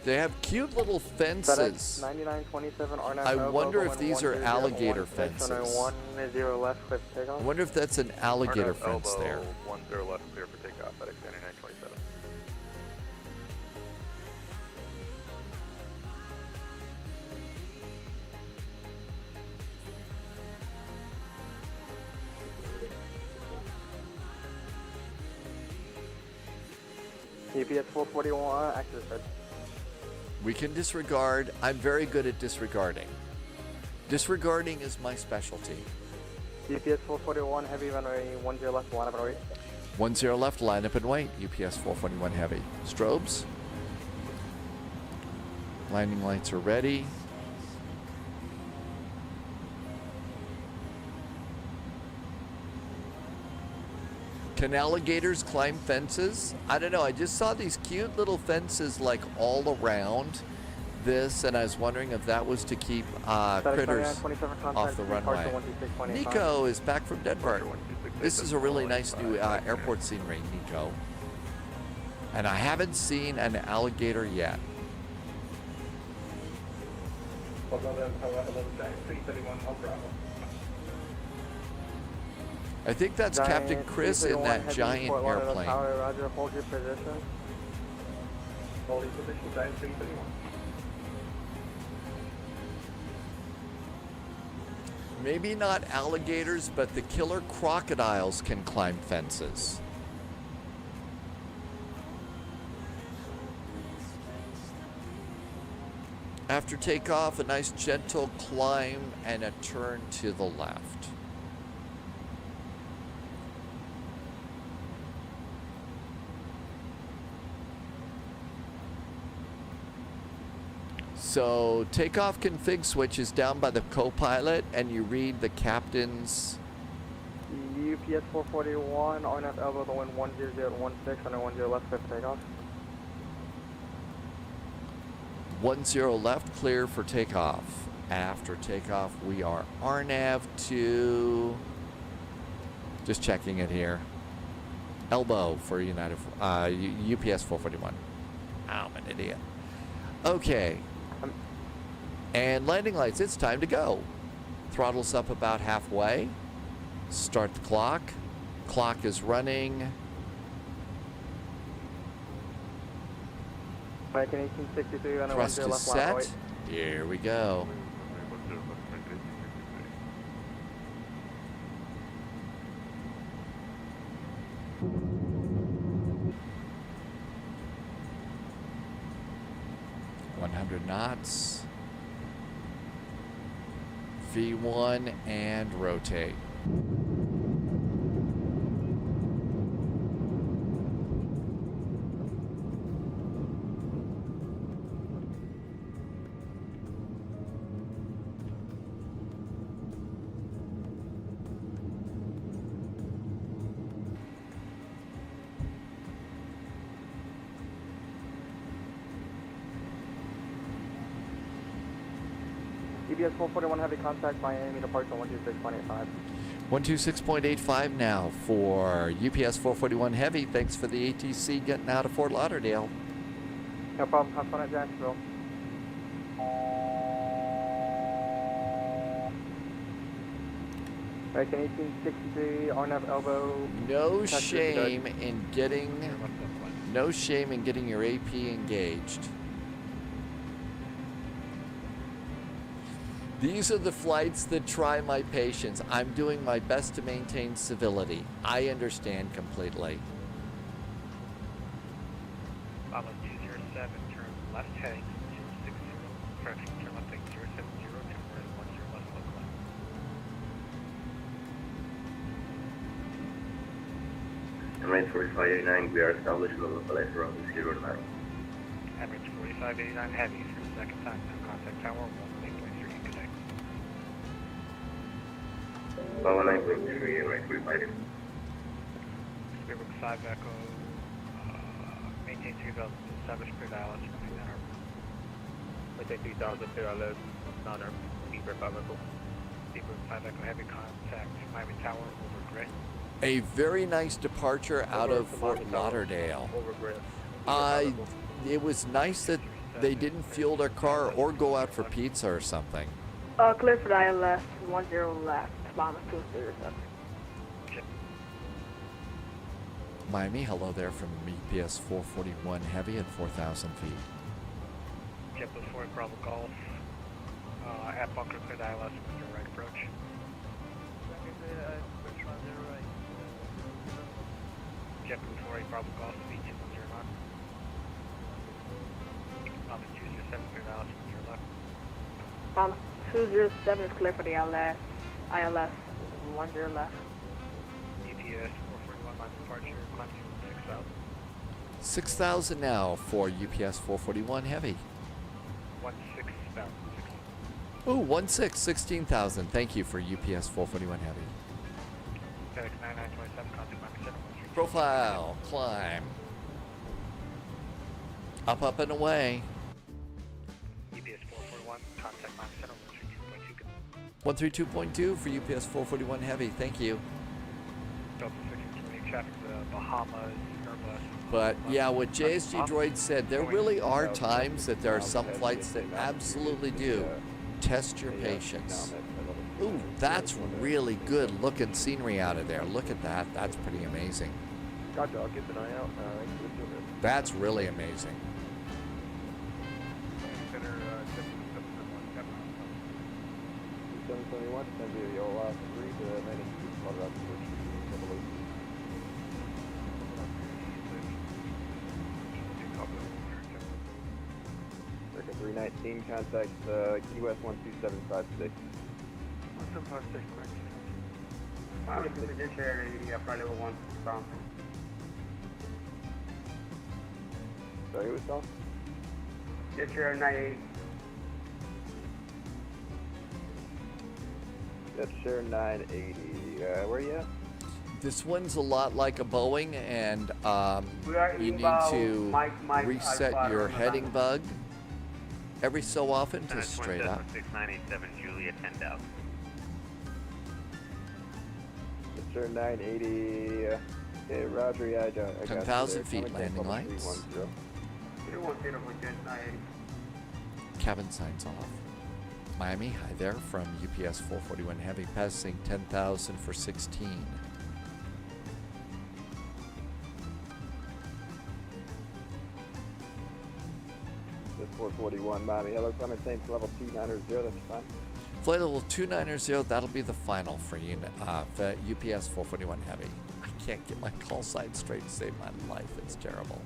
They have cute little fences. 9927 R9 I wonder if these are alligator fences. 10 left, clear for I takeoff. wonder if that's an alligator fence there. 10 left, clear for takeoff, FedEx 9927. UPS 441, access red. We can disregard. I'm very good at disregarding. Disregarding is my specialty. UPS 441, heavy runway 10 left, line up and wait. 10 left, line up and wait. UPS 441 heavy. Strobes. Landing lights are ready. Can alligators climb fences? I don't know. I just saw these cute little fences like all around this, and I was wondering if that was to keep critters off the runway. Nico is back from Denver. This is a really nice new airport scenery, Nico. And I haven't seen an alligator yet. I think that's Captain Chris in that giant airplane. Roger, hold your position. Hold your position, Giant 331. Maybe not alligators, but the killer crocodiles can climb fences. After takeoff, a nice gentle climb and a turn to the left. So takeoff config switch is down by the co-pilot, and you read the captain's. UPS 441, RNF elbow the wind 10016, under 10 left, clear for takeoff. 10 left, clear for takeoff. After takeoff, we are RNAV to. Just checking it here. Elbow for United UPS 441. I'm an idiot. Okay. And landing lights, it's time to go. Throttles up about halfway. Start the clock. Clock is running. American 1863, under Thrust 10 is left, line up and set. wait. Here we go. Knots. V1 and rotate. EBS 441 heavy contact Miami departure 126.85. 126.85 now for UPS 441 heavy. Thanks for the ATC getting out of Fort Lauderdale. No problem. Have fun at Jacksonville. American 1863, RNAV elbow. No shame in getting your AP engaged. These are the flights that try my patience. I'm doing my best to maintain civility. I understand completely. Lima 207, turn left heading 260, approaching turn left heading 070, temporary 10 left local. Emirates 4589, we are established level flight around 09. Emirates 4589 heavy for the second time, now contact tower 1.3, good day. 19.3, right, replied. Spirit 5 Echo, maintain 3000, establish per dial, maintain 3000 per dial, not our Spirit 5 Echo. Spirit 5 Echo, heavy contact, Miami Tower, over grid. A very nice departure out of Fort Lauderdale. Over grid. It was nice that they didn't fuel their car or go out for pizza or something. Clear for the ILS, 10 left, Lima 207. Miami, hello there from UPS 441 Heavy at 4,000 feet. JetBlue 4 Bravo Golf, at bunker clear the ILS with your right approach. JetBlue 4 Bravo Golf, VATSIM 10 knot. Lima 207 clear the ILS with your left. Lima 207 is clear for the ILS, 10 left. EPS 441 line departure, climb to 6,000. 6,000 now for UPS 441 Heavy. 16,000. Ooh, 16,000. Thank you for UPS 441 Heavy. FedEx 9927, contact Miami Center. Profile, climb. Up, up, and away. UPS 441, contact Miami Center, 132.2 for UPS 441 Heavy. Thank you. Delta 628 traffic to Bahamas, Airbus. But yeah, what JSG Droid said, there really are times that there are some flights that absolutely do test your patience. Ooh, that's really good looking scenery out of there. Look at that. That's pretty amazing. Gotcha, I'll keep an eye out. That's really amazing. Consider 721, send you your last 3 to 92, Colorado, which Circa 319, contact US 12756. 1756, correct. Miami to the share area, flight level 1, down. Sorry, who was that? Jet share 980. Jet share 980. Where you at? This one's a lot like a Boeing, and you need to reset your heading bug every so often to straight up. 6987, Julia 10,000. Jet share 980. Okay, Roger, yeah, I got 10,000 feet landing lights. 310 for Jet 980. Cabin signs off. Miami, hi there from UPS 441 Heavy, passing 10,000 for 16. This 441 Miami, hello, Clement, same level 290, that's fine. Flight level 290, that'll be the final for unit, the UPS 441 Heavy. I can't get my call sign straight to save my life. It's terrible.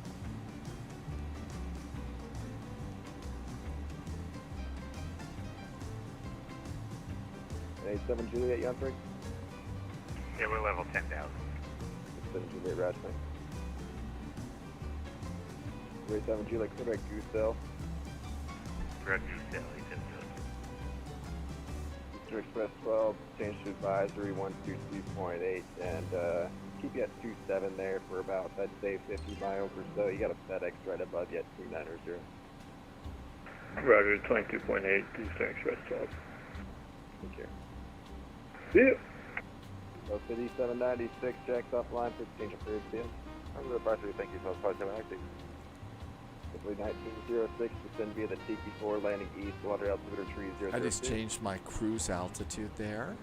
A7 Juliet, you on 3? Yeah, we're level 10,000. 7 Juliet, Raj, thanks. 7 Juliet, Quebec, Gooseville. Correct, Gooseville, 810. Eastern Express 12, change to advisory 122.8, and keep you at 27 there for about, I'd say, 50 miles or so. You got a FedEx right above you at 290. Roger, 22.8, Eastern Express 12. Take care. See you. So City 796, checks offline, 15 of period field. I'm the advisory, thank you, so flight 796. Simply 1906, descend via the Tiki 4, landing east, water altimeter 3002. I just changed my cruise altitude there.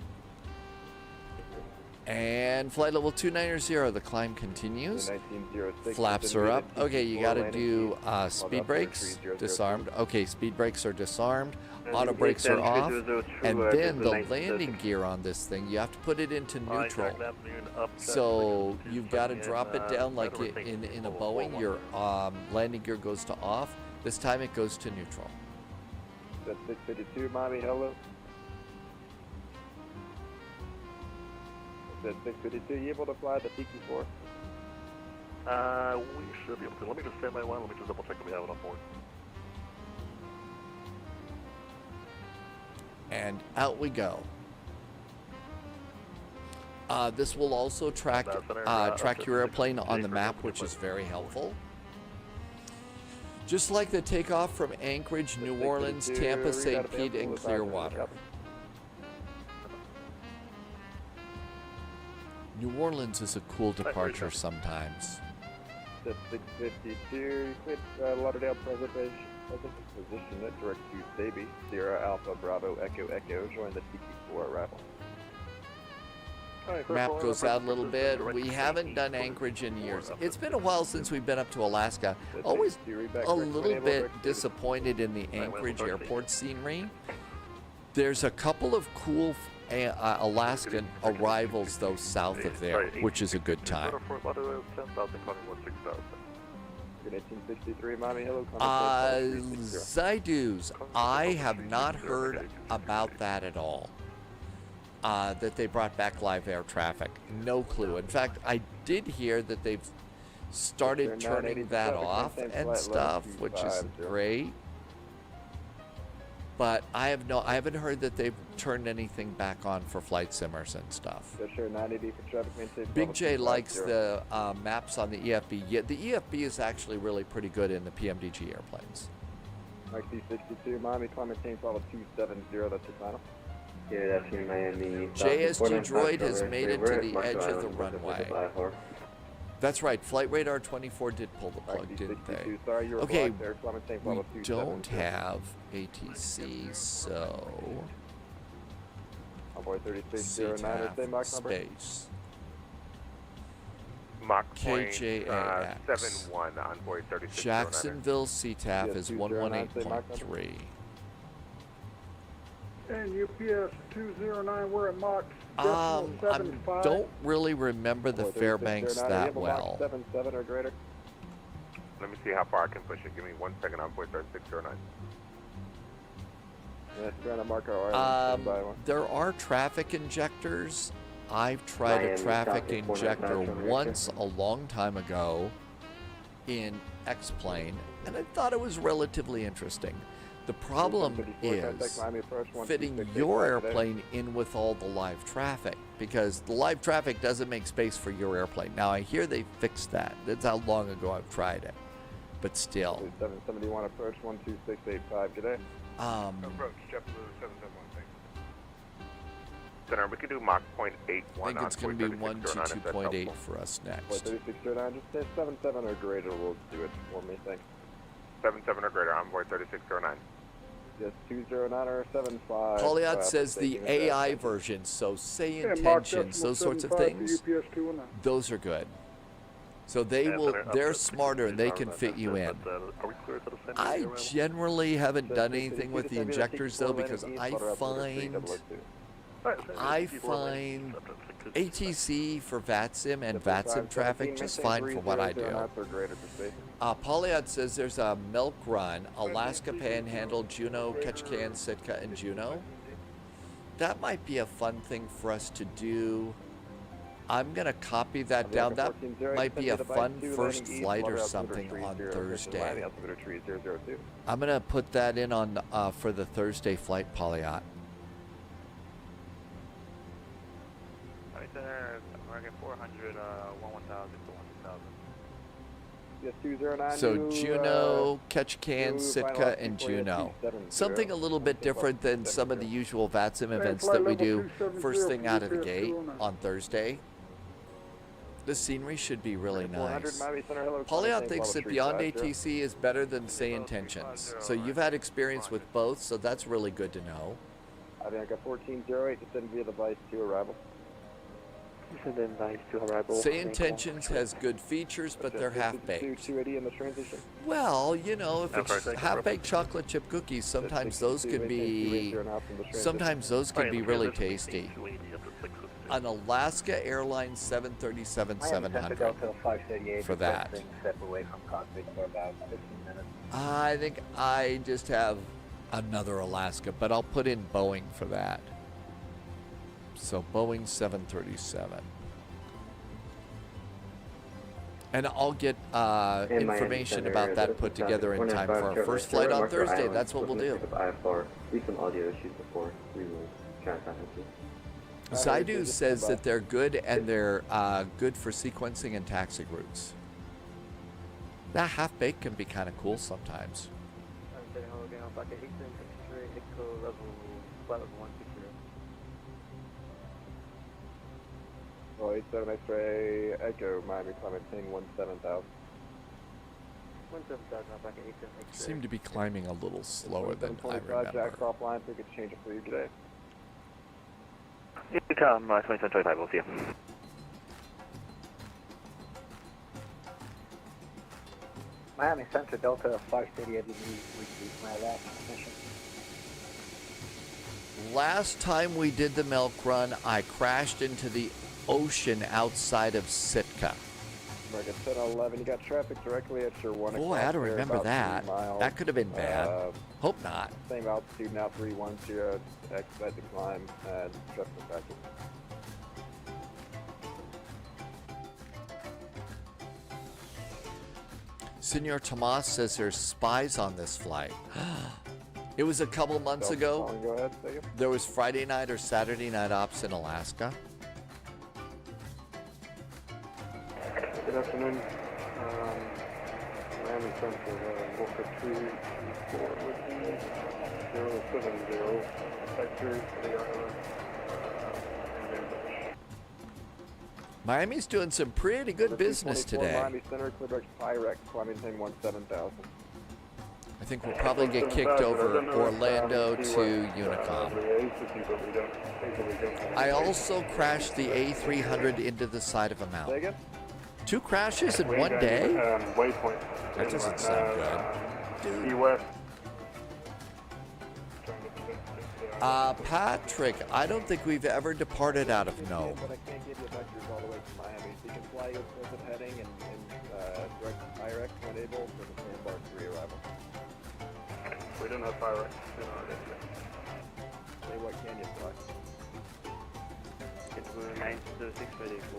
And flight level 290, the climb continues. 1906, Flaps are up. Okay, you got to do speed brakes, disarmed. Okay, speed brakes are disarmed. Auto brakes are off. And then the landing gear on this thing, you have to put it into neutral. So you've got to drop it down like in a Boeing. Your landing gear goes to off. This time it goes to neutral. That's 652, Miami, hello. That's 652, you able to fly the Tiki 4? We should be able to. Let me just stand by one. Let me just double check that we have it on board. And out we go. This will also track your airplane on the map, which is very helpful. Just like the takeoff from Anchorage, New Orleans, Tampa, St. Pete, and Clearwater. New Orleans is a cool departure sometimes. 652, quit Lauderdale position it, direct to Baby, Sierra Alpha Bravo Echo Echo, join the TQ4 arrival. Map goes out a little bit. We haven't done Anchorage in years. It's been a while since we've been up to Alaska. Always a little bit disappointed in the Anchorage airport scenery. There's a couple of cool Alaskan arrivals, though, south of there, which is a good time. Zydus, I have not heard about that at all. That they brought back live air traffic. No clue. In fact, I did hear that they've started turning that off and stuff, which is great. But I haven't heard that they've turned anything back on for flight simmers and stuff. Big J likes the maps on the EFB. Yeah, the EFB is actually really pretty good in the PMDG airplanes. Mike C62, Miami, climate change level 270, that's your final. Yeah, that's in Miami. JSG Droid has made it to the edge of the runway. That's right, Flight Radar 24 did pull the plug, didn't they? Okay, we don't have ATC, so... CTAF, space. Mach point KJAX. 71 on board 36. Jacksonville CTAF is 118.3. And UPS 209, we're at Mach I 75. don't really remember the Fairbanks that well. 77 or greater. Let me see how far I can push it. Give me 1 second on board 3609. There are traffic injectors. I've tried a traffic injector once a long time ago in X-Plane, and I thought it was relatively interesting. The problem is fitting your airplane in with all the live traffic, because the live traffic doesn't make space for your airplane. Now, I hear they fixed that. That's how long ago I've tried it. But still. 771 approach 12685 today. Approach, JetBlue 771. Center, we can do Mach point 81. I think it's going to be 122.8 for us next. 3609, just say 77 or greater will do it for me, thanks. 77 or greater on board 3609. Yes, 209 or 75. Pauliot says the AI version, so say intentions, those sorts of things, those are good. So they're smarter and they can fit you in. I generally haven't done anything with the injectors though, because I find ATC for VATSIM and VATSIM traffic just fine for what I do. Pauliot says there's a milk run, Alaska Panhandle, Juneau, Ketchikan, Sitka, and Juneau. That might be a fun thing for us to do. I'm going to copy that down. That might be a fun first flight or something on Thursday. I'm going to put that in on for the Thursday flight, Pauliot. Right there, American 400, 1000 to 1000. Yes, 209. So Juneau, Ketchikan, Sitka, and Juneau. Something a little bit different than some of the usual VATSIM events that we do first thing out of the gate on Thursday. The scenery should be really nice. Pauliot thinks that Beyond ATC is better than Say Intentions. So you've had experience with both, so that's really good to know. I think I got 1408 to send via the Vice to arrival. Say Intentions has good features, but they're half-baked. Well, you know, if it's half-baked chocolate chip cookies, sometimes those can be really tasty. An Alaska Airlines 737-700 for that. I think I just have another Alaska, but I'll put in Boeing for that. So Boeing 737. And I'll get information about that put together in time for our first flight on Thursday. That's what we'll do. Zaidu says that they're good and they're good for sequencing and taxi routes. That half-baked can be kind of cool sometimes. Oh, 87 X-ray, Echo, Miami, Clementine, 17,000. 17,000, back at 87 X-ray. Seem to be climbing a little slower than I 25 remember. Jack's offline, so we could change it for you today. Come, 2725, we'll see you. Miami Center Delta 530, I believe, would be my last mission. Last time we did the milk run, I crashed into the ocean outside of Sitka. American 1011, you got traffic directly at your 1 Boy, I don't remember that. That could have been bad. Hope not. Same altitude now, 310, expedite the climb, and traffic factor. Senor Tomas says there's spies on this flight. It was a couple months ago. Go ahead, second. There was Friday night or Saturday night ops in Alaska. Good afternoon. Miami Central, Walker 224 with the 070 sector for the island. Miami's doing some pretty good business today. Miami Center, Clearback Pyrex, climbing 1017,000. I think we'll probably get kicked over Orlando to Unicom. I also crashed the A300 into the side of a mountain. 2 crashes in one day? That doesn't sound good. Dude. Patrick, I don't think we've ever departed out of Nome. But I can't give you vectors all the way to Miami. So you can fly your present heading and direct Pyrex when able for the Sandbar 3 arrival. We don't have Pyrex in our area. Say what can you fly? Get to 906 ready for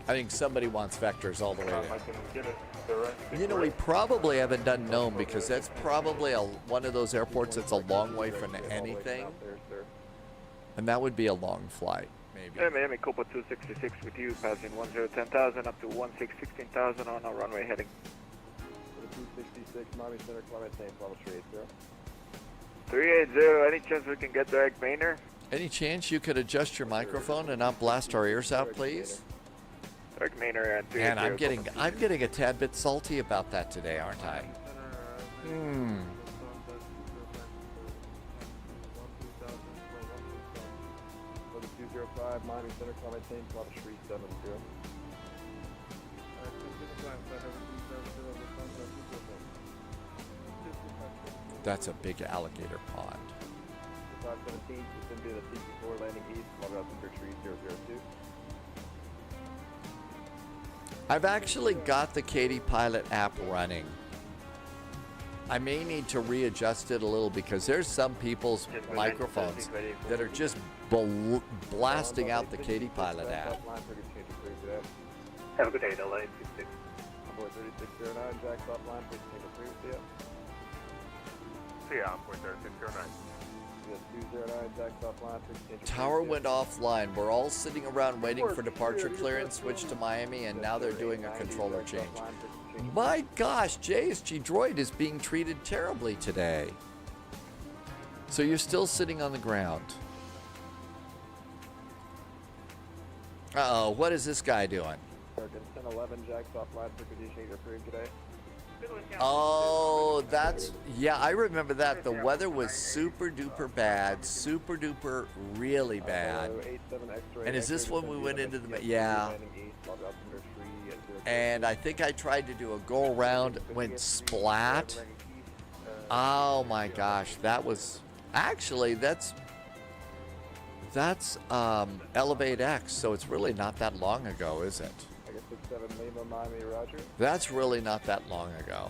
I think somebody wants vectors all the way I there. can get it direct. You know, we probably haven't done Nome because that's probably one of those airports that's a long way from anything. And that would be a long flight, maybe. Hey, Miami, Copa 266 with you, passing 1010,000 up to 16,000 on our runway heading. 266, Miami Center, Clementine, level 380. 380, any chance we can get direct Mainer? Any chance you could adjust your microphone and not blast our ears out, please? Direct Mainer and 380. And I'm getting a tad bit salty about that today, aren't I? Hmm. For the 205, Miami Center, Clementine, level 370. That's a big alligator pond. 517, just into the CP4 landing east, level up under tree 002. I've actually got the Katie Pilot app running. I may need to readjust it a little because there's some people's microphones that are just blasting out the Katie Pilot app. Have a good day, LA 66. Onboard 3609, Jack's offline, please take a 3 with you. See ya, onboard 3609. 209, Jack's offline, please change your Tower went offline. We're all sitting around waiting for departure clearance, switched to Miami, and now they're doing a controller change. My gosh, JSG Droid is being treated terribly today. So you're still sitting on the ground. Uh-oh, what is this guy doing? 1011, Jack's offline, for conditioning approved today. Oh, yeah, I remember that. The weather was super duper bad, super duper really bad. And is this when we went into the, yeah. And I think I tried to do a go around, went splat. Oh my gosh, that was, actually that's Elevate X, so it's really not that long ago, is it? 67 Lima, Miami, Roger. That's really not that long ago.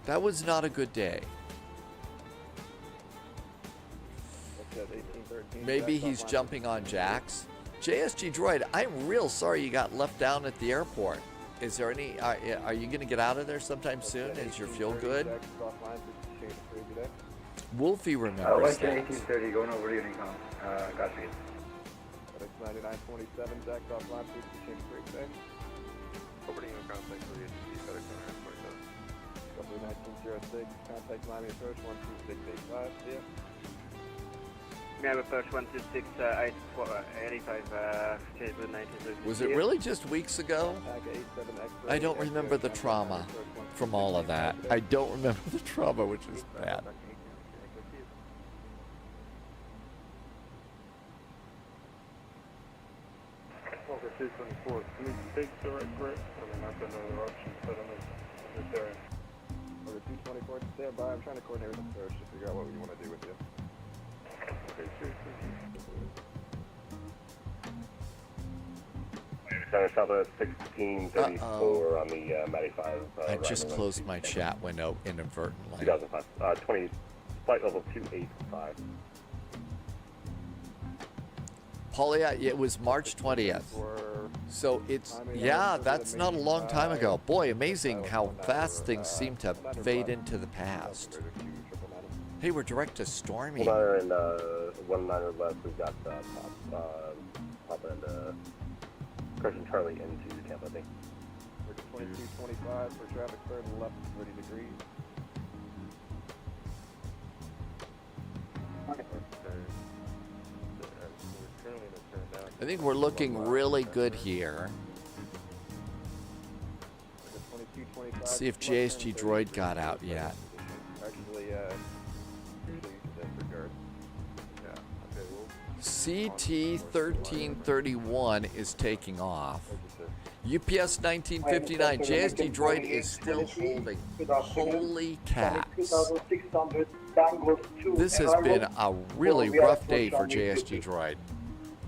That was not a good day. Maybe he's jumping on jacks. JSG Droid, I'm real sorry you got left down at the airport. Is there any, are you going to get out of there sometime soon? Is your fuel good? Wolfie remembers Western that. 1830, going over to Unicom. Godspeed. FedEx 9927, Jack's offline, please change break today. Over to Unicom, thanks for the agency, FedEx 9927. W1906, contact Miami approach 12685, see ya. Miami approach 126, 85, table 1906. Was it really just weeks ago? I don't remember the trauma from all of that. I don't remember the trauma, which is bad. Over 224, please take direct correct. I mean, I've got no other option set on this area. Over 224, stand by. I'm trying to coordinate with the search to figure out what we want to do with you. Okay, Center Southwest 1634 on the 95. I just closed my chat window inadvertently. 2005. 20, flight level 285. Paulia, it was March 20th. So it's, yeah, that's not a long time ago. Boy, amazing how fast things seem to fade into the past. Hey, we're direct to Stormy. 1 and 1 9 left. We've got Papa and Crescent Charlie into Tampa, I think. We're to 2225 for traffic turn left 30 degrees. I think we're looking really good here. Let's see if JSG Droid got out yet. Actually, disregard. Yeah, okay, CT-1331 is taking off. UPS 1959, JSG Droid is still holding. Holy cats. This has been a really rough day for JSG Droid.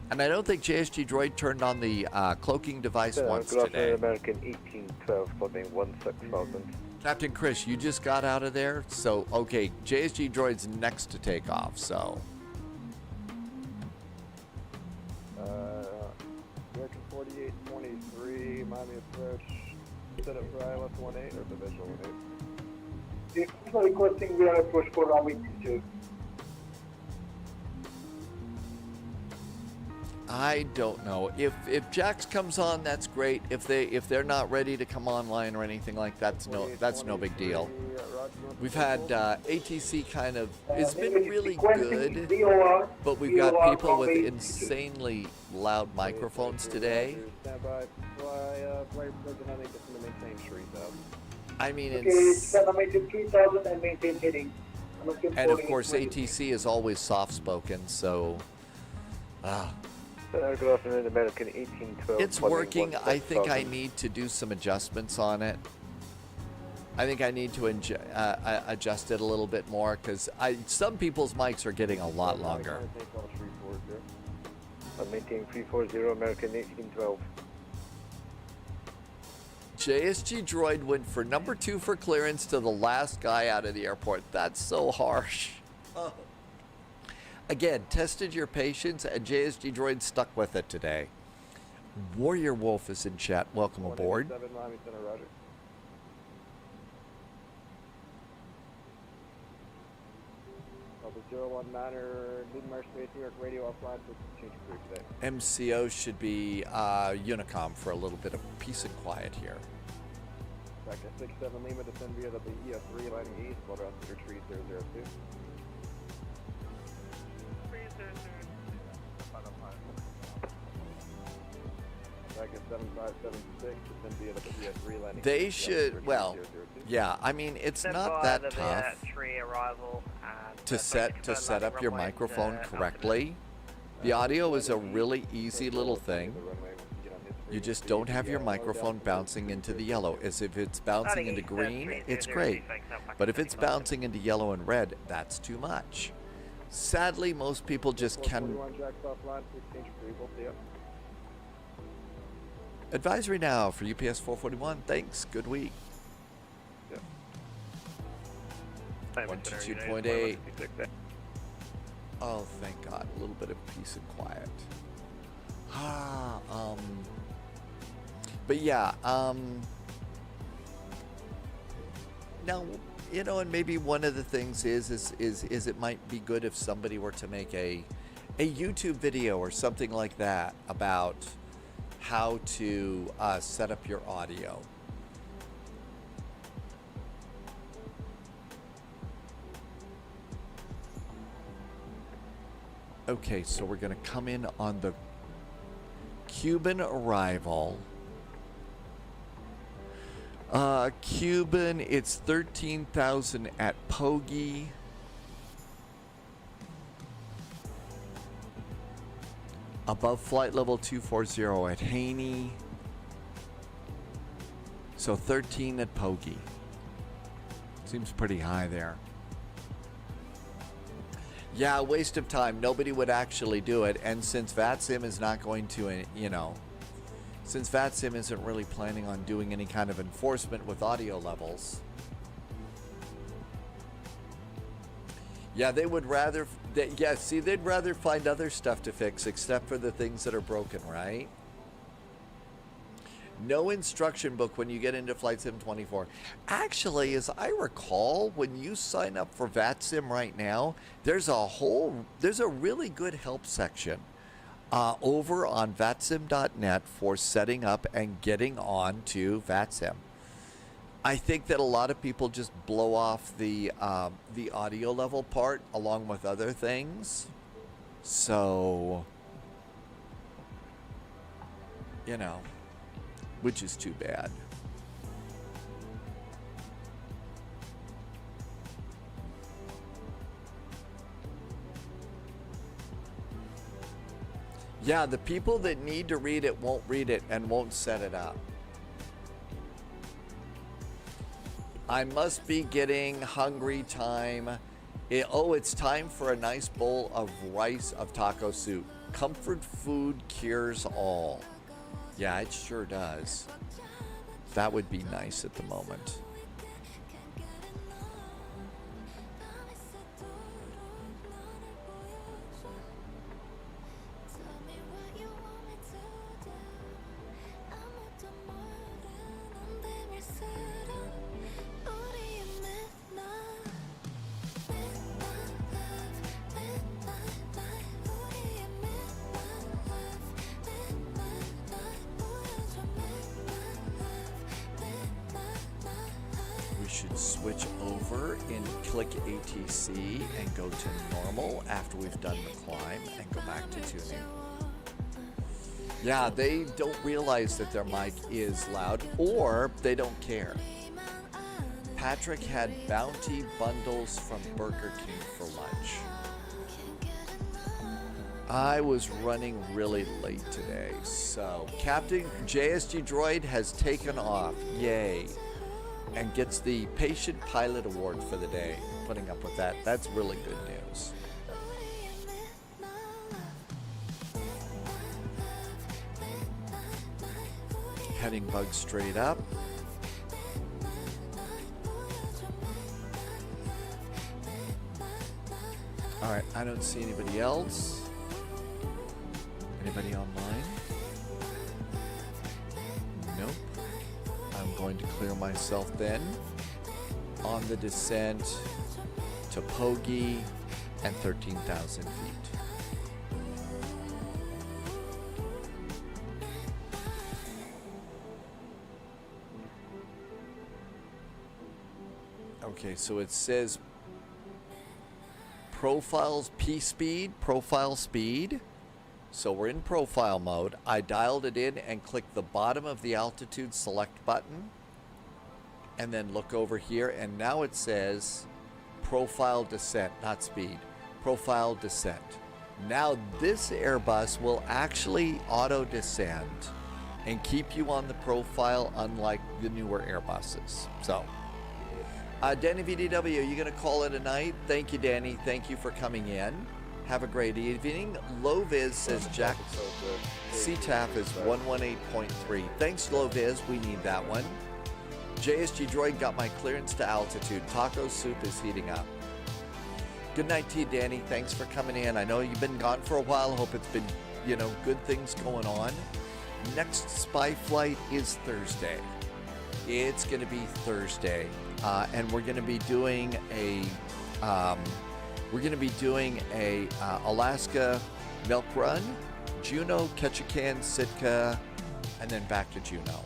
And I don't think JSG Droid turned on the cloaking device once today. American 1812, flipping 16,000. Captain Chris, you just got out of there, so okay, JSG Droid's next to take off, so. American 4823, Miami approach, set up for ILS 18 or the visual 18? The requesting we are approach for runway 22. I don't know. If Jax comes on, that's great. If they're not ready to come online or anything like that, that's no big deal. We've had ATC kind of, it's been really good, but we've got people with insanely loud microphones today. I mean, it's, and of course ATC is always soft spoken, so Good afternoon, American 1812. it's working. I think I need to do some adjustments on it. I think I need to adjust it a little bit more because some people's mics are getting a lot longer. I'm maintaining 340, American 1812. JSG Droid went for number 2 for clearance to the last guy out of the airport. That's so harsh. Oh. Again, tested your patience, and JSG Droid stuck with it today. Warrior Wolf is in chat. Welcome aboard. 187 Miami Center, roger. Delta 019er, Nürnberg Space, New York radio offline for change crew today. MCO should be Unicom for a little bit of peace and quiet here. Back at 67 Lima, descend via the EF3, lighting east, water altitude tree 002. Back at 7576, descend via the EF3, lighting They east, should, well, 002. yeah, I mean, it's not that tough to set up your microphone correctly. The audio is a really easy little thing. You just don't have your microphone bouncing into the yellow. As if it's bouncing into green, it's great. But if it's bouncing into yellow and red, that's too much. Sadly, most people just can. Advisory now for UPS 441. Thanks. Good week. 122.8. Oh, thank God. A little bit of peace and quiet. But yeah, now you know, and maybe one of the things is it might be good if somebody were to make a YouTube video or something like that about how to set up your audio. Okay, so we're going to come in on the Cuban arrival. Cuban, it's 13,000 at Pogi. Above flight level 240 at Haney. So 13 at Pogi. Seems pretty high there. Yeah, waste of time. Nobody would actually do it. And since VATSIM is not going to, you know, since VATSIM isn't really planning on doing any kind of enforcement with audio levels. Yeah, they would rather, yeah, see, they'd rather find other stuff to fix except for the things that are broken, right? No instruction book when you get into Flight Sim 24. Actually, as I recall, when you sign up for VATSIM right now, there's a really good help section over on VATSIM.net for setting up and getting on to VATSIM. I think that a lot of people just blow off the audio level part along with other things. So, you know, which is too bad. Yeah, the people that need to read it won't read it and won't set it up. I must be getting hungry time. It's time for a nice bowl of rice of taco soup. Comfort food cures all. Yeah, it sure does. That would be nice at the moment. Switch over and click ATC and go to normal after we've done the climb and go back to tuning. Yeah, they don't realize that their mic is loud or they don't care. Patrick had bounty bundles from Burger King for lunch. I was running really late today, so Captain JSG Droid has taken off. Yay. And gets the Patient Pilot Award for the day. Putting up with that. That's really good news. Heading bug straight up. Alright, I don't see anybody else. Anybody online? Nope. I'm going to clear myself then on the descent to Pogi and 13,000 feet. Okay, so it says profiles P-speed, profile speed. So we're in profile mode. I dialed it in and clicked the bottom of the altitude select button and then look over here, and now it says profile descent, not speed, profile descent. Now this Airbus will actually auto descend and keep you on the profile, unlike the newer Airbuses. So Danny VDW, you gonna call it a night? Thank you, Danny. Thank you for coming in. Have a great evening. Loviz says Jack CTAF is 118.3. Thanks, Loviz. We need that one. JSG Droid got my clearance to altitude. Taco soup is heating up. Good night to you, Danny. Thanks for coming in. I know you've been gone for a while. Hope it's been, you know, good things going on. Next spy flight is Thursday. It's going to be Thursday. and we're going to be doing a Alaska milk run, Juneau, Ketchikan, Sitka, and then back to Juneau.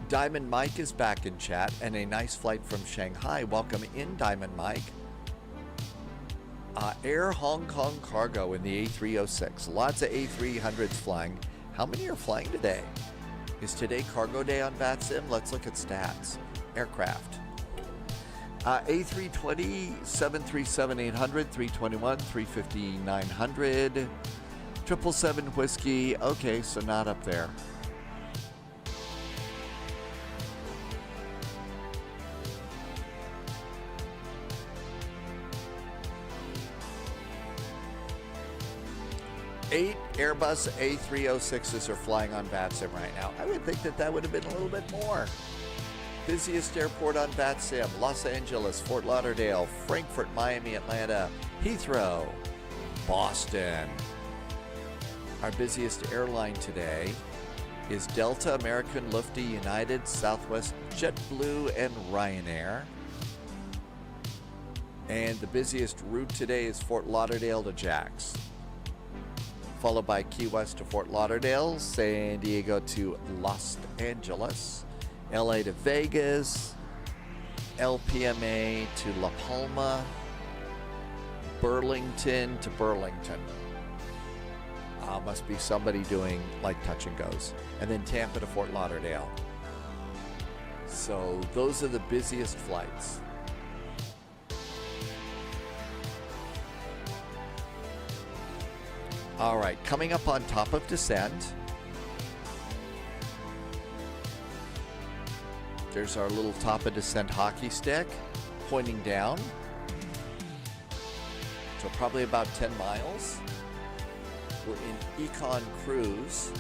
Diamond Mike is back in chat, and a nice flight from Shanghai. Welcome in, Diamond Mike. Air Hong Kong Cargo in the A306. Lots of A300s flying. How many are flying today? Is today cargo day on VATSIM? Let's look at stats. Aircraft. A320, 737-800, 321, 350, 900, 777 Whiskey. Okay, so not up there. Eight Airbus A306s are flying on VATSIM right now. I would think that that would have been a little bit more. Busiest airport on VATSIM: Los Angeles, Fort Lauderdale, Frankfurt, Miami, Atlanta, Heathrow, Boston. Our busiest airline today is Delta, American, Lufthansa, United, Southwest, JetBlue, and Ryanair. And the busiest route today is Fort Lauderdale to Jax, followed by Key West to Fort Lauderdale, San Diego to Los Angeles, LA to Vegas, LPMA to La Palma, Burlington to Burlington. Must be somebody doing like touch and goes. And then Tampa to Fort Lauderdale. So those are the busiest flights. All right, coming up on top of descent, there's our little top of descent hockey stick pointing down. So probably about 10 miles. We're in Econ Cruise.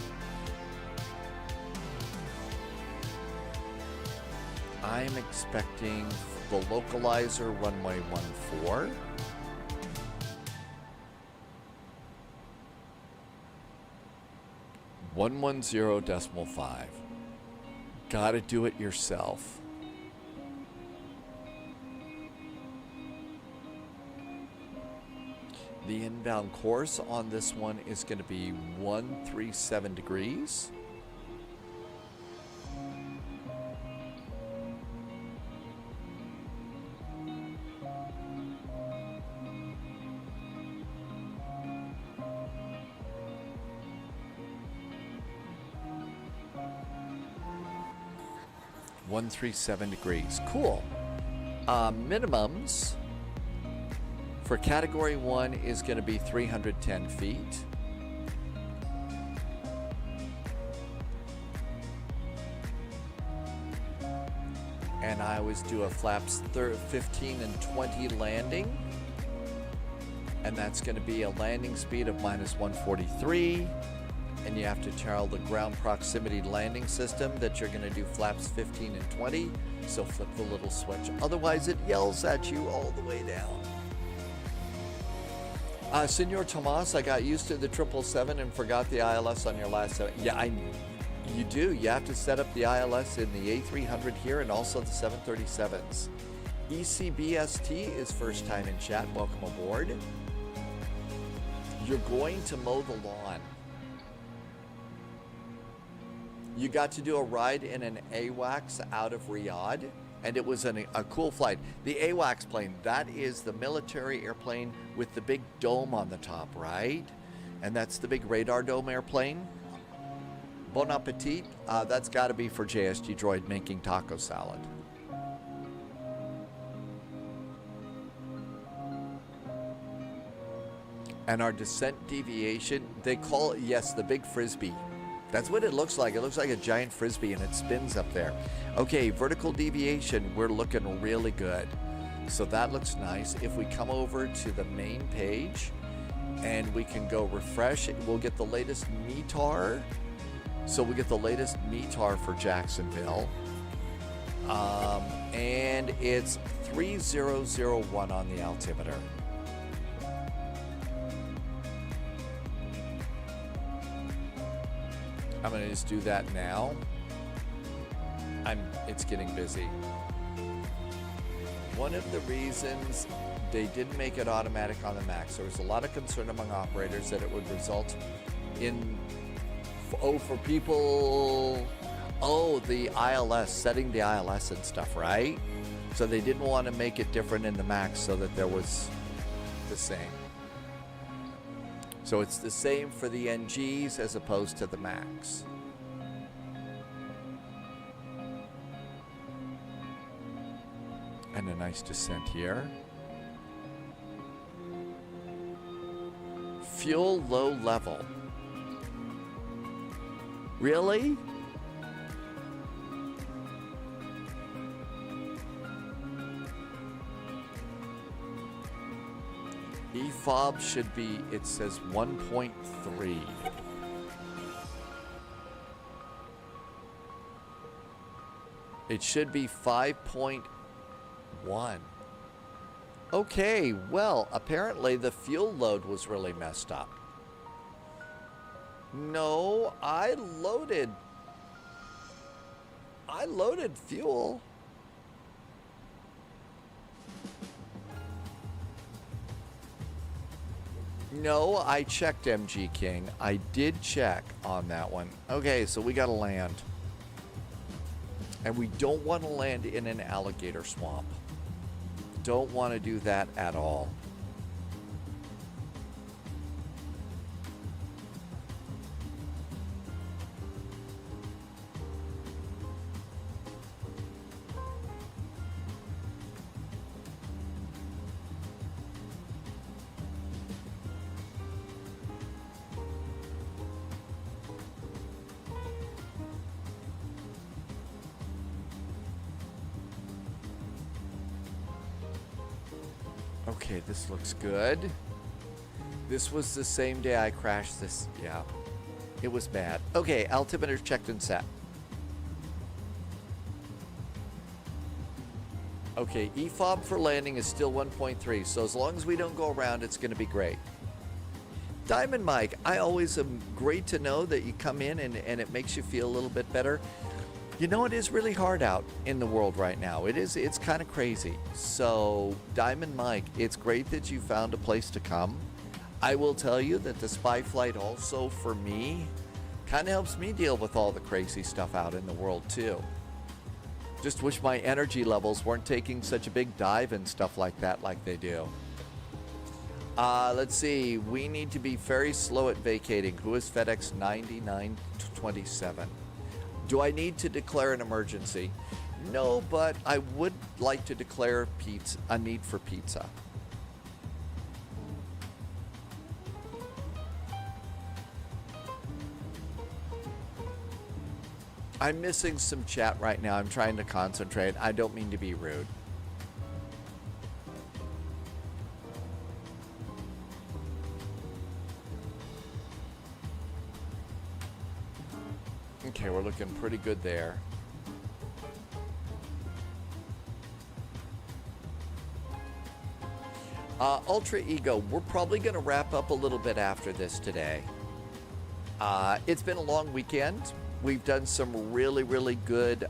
I'm expecting the localizer runway 14. .5. Gotta do it yourself. The inbound course on this one is going to be 137 degrees. Cool. Minimums for category 1 is going to be 310 feet. And I always do a flaps 15 and 20 landing. And that's going to be a landing speed of -143. And you have to tell the ground proximity landing system that you're going to do flaps 15 and 20. So flip the little switch. Otherwise, it yells at you all the way down. Senor Tomas, I got used to the 777 and forgot the ILS on your last 7. Yeah, you do. You have to set up the ILS in the A300 here and also the 737s. ECBST is first time in chat. Welcome aboard. You're going to mow the lawn. You got to do a ride in an AWACS out of Riyadh, and it was a cool flight. The AWACS plane, that is the military airplane with the big dome on the top, right? And that's the big radar dome airplane. Bon appetit. That's got to be for JSG Droid making taco salad. And our descent deviation, they call it, yes, the big frisbee. That's what it looks like. It looks like a giant frisbee and it spins up there. Okay, vertical deviation, we're looking really good. So that looks nice. If we come over to the main page and we can go refresh, we'll get the latest METAR. So we get the latest METAR for Jacksonville. And it's 3001 on the altimeter. I'm going to just do that now. I'm it's getting busy. One of the reasons they didn't make it automatic on the Max, there was a lot of concern among operators that it would result in, for people, the ILS, setting the ILS and stuff, right? So they didn't want to make it different in the Max so that there was the same. So it's the same for the NGs as opposed to the Max. And a nice descent here. Fuel low level. Really? EFOB should be, it says 1.3. It should be 5.1. Okay, well, apparently the fuel load was really messed up. No, I loaded fuel. No, I checked, MG King. I did check on that one. Okay, so we gotta land. And we don't want to land in an alligator swamp. Don't want to do that at all. Okay, this looks good. This was the same day I crashed this. Yeah, it was bad. Okay, altimeter checked and set. Okay, EFOB for landing is still 1.3, so as long as we don't go around, it's going to be great. Diamond Mike, I always am great to know that you come in and it makes you feel a little bit better. You know, it is really hard out in the world right now. It's kind of crazy. So, Diamond Mike, it's great that you found a place to come. I will tell you that the spy flight also, for me, kind of helps me deal with all the crazy stuff out in the world, too. Just wish my energy levels weren't taking such a big dive and stuff like that like they do. Let's see. We need to be very slow at vacating. Who is FedEx 9927? Do I need to declare an emergency? No, but I would like to declare a need for pizza. I'm missing some chat right now. I'm trying to concentrate. I don't mean to be rude. Okay, we're looking pretty good there. Ultra Ego, we're probably going to wrap up a little bit after this today. It's been a long weekend. We've done some really, really good...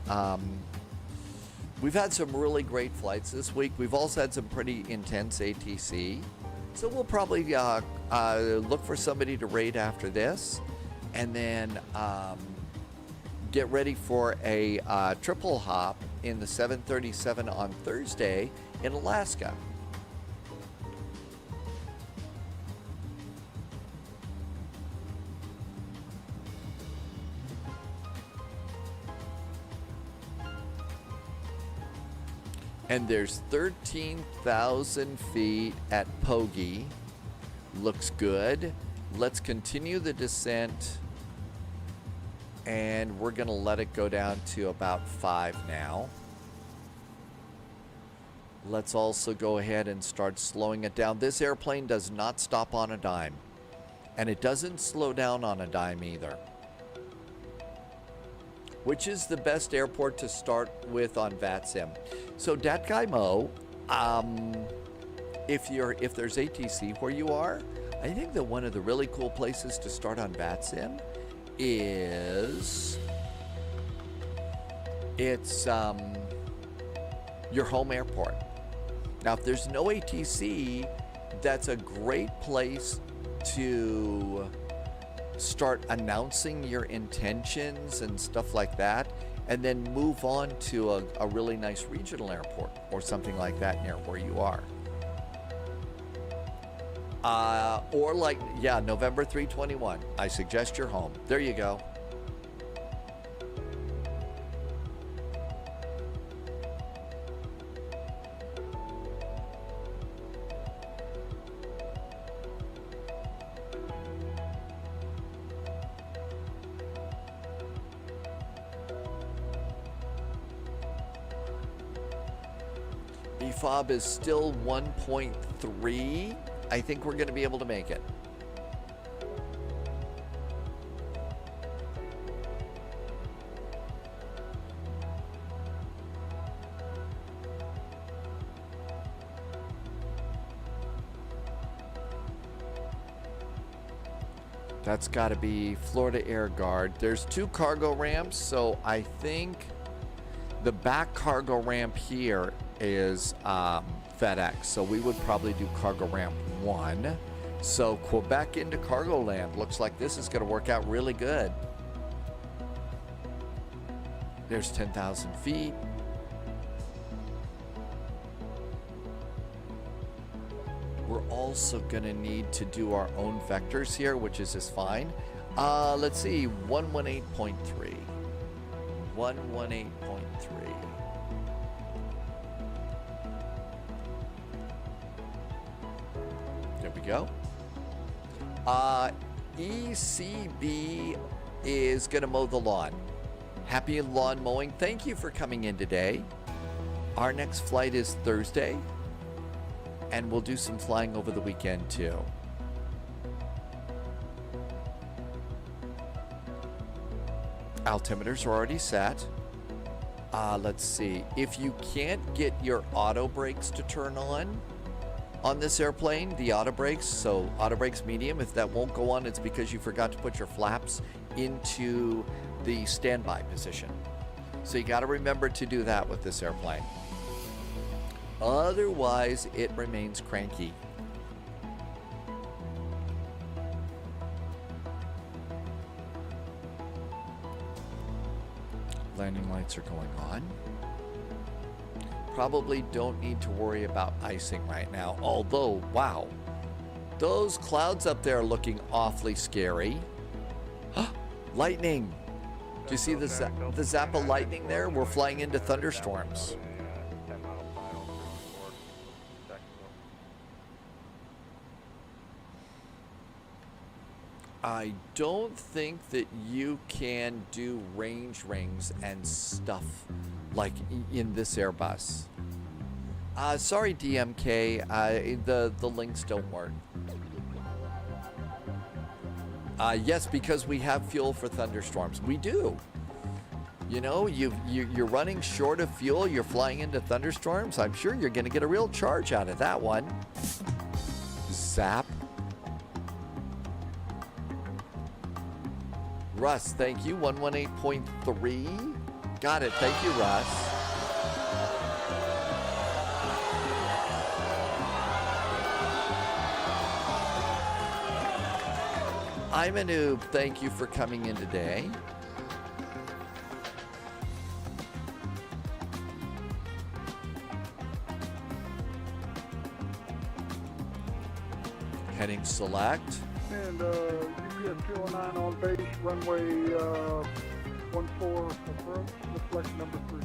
we've had some really great flights this week. We've also had some pretty intense ATC. So we'll probably look for somebody to raid after this. And then... get ready for a triple hop in the 737 on Thursday in Alaska. And there's 13,000 feet at Pogi. Looks good. Let's continue the descent. And we're going to let it go down to about 5 now. Let's also go ahead and start slowing it down. This airplane does not stop on a dime. And it doesn't slow down on a dime either. Which is the best airport to start with on VATSIM? So Dat Guy Mo, if there's ATC where you are, I think that one of the really cool places to start on VATSIM is It's your home airport. Now, if there's no ATC, that's a great place to start announcing your intentions and stuff like that, and then move on to a really nice regional airport or something like that near where you are. Or like, yeah, November 3/21. I suggest you're home. There you go. BFOB is still 1.3. I think we're going to be able to make it. That's got to be Florida Air Guard. There's 2 cargo ramps, so I think the back cargo ramp here is FedEx, so we would probably do cargo ramp 1. So Quebec into cargo land. Looks like this is going to work out really good. There's 10,000 feet. We're also going to need to do our own vectors here, which is just fine. Let's see, 118.3. 118.3. There we go. ECB is going to mow the lawn. Happy lawn mowing. Thank you for coming in today. Our next flight is Thursday, and we'll do some flying over the weekend too. Altimeters are already set. Let's see. If you can't get your auto brakes to turn on this airplane, the auto brakes, so auto brakes medium, if that won't go on, it's because you forgot to put your flaps into the standby position. So you got to remember to do that with this airplane. Otherwise, it remains cranky. Landing lights are going on. Probably don't need to worry about icing right now. Although, wow, those clouds up there are looking awfully scary. Lightning. Do you see the zap of lightning there? We're flying into thunderstorms. I don't think that you can do range rings and stuff like in this Airbus. Sorry, DMK, the links don't work. Yes, because we have fuel for thunderstorms. We do. You know, you're running short of fuel, you're flying into thunderstorms. I'm sure you're going to get a real charge out of that one. Zap. Russ, thank you. 118.3. Got it. Thank you, Russ. I'm a noob. Thank you for coming in today. Heading select. And UPS 209 on base, runway 14 approach, reflect number 3.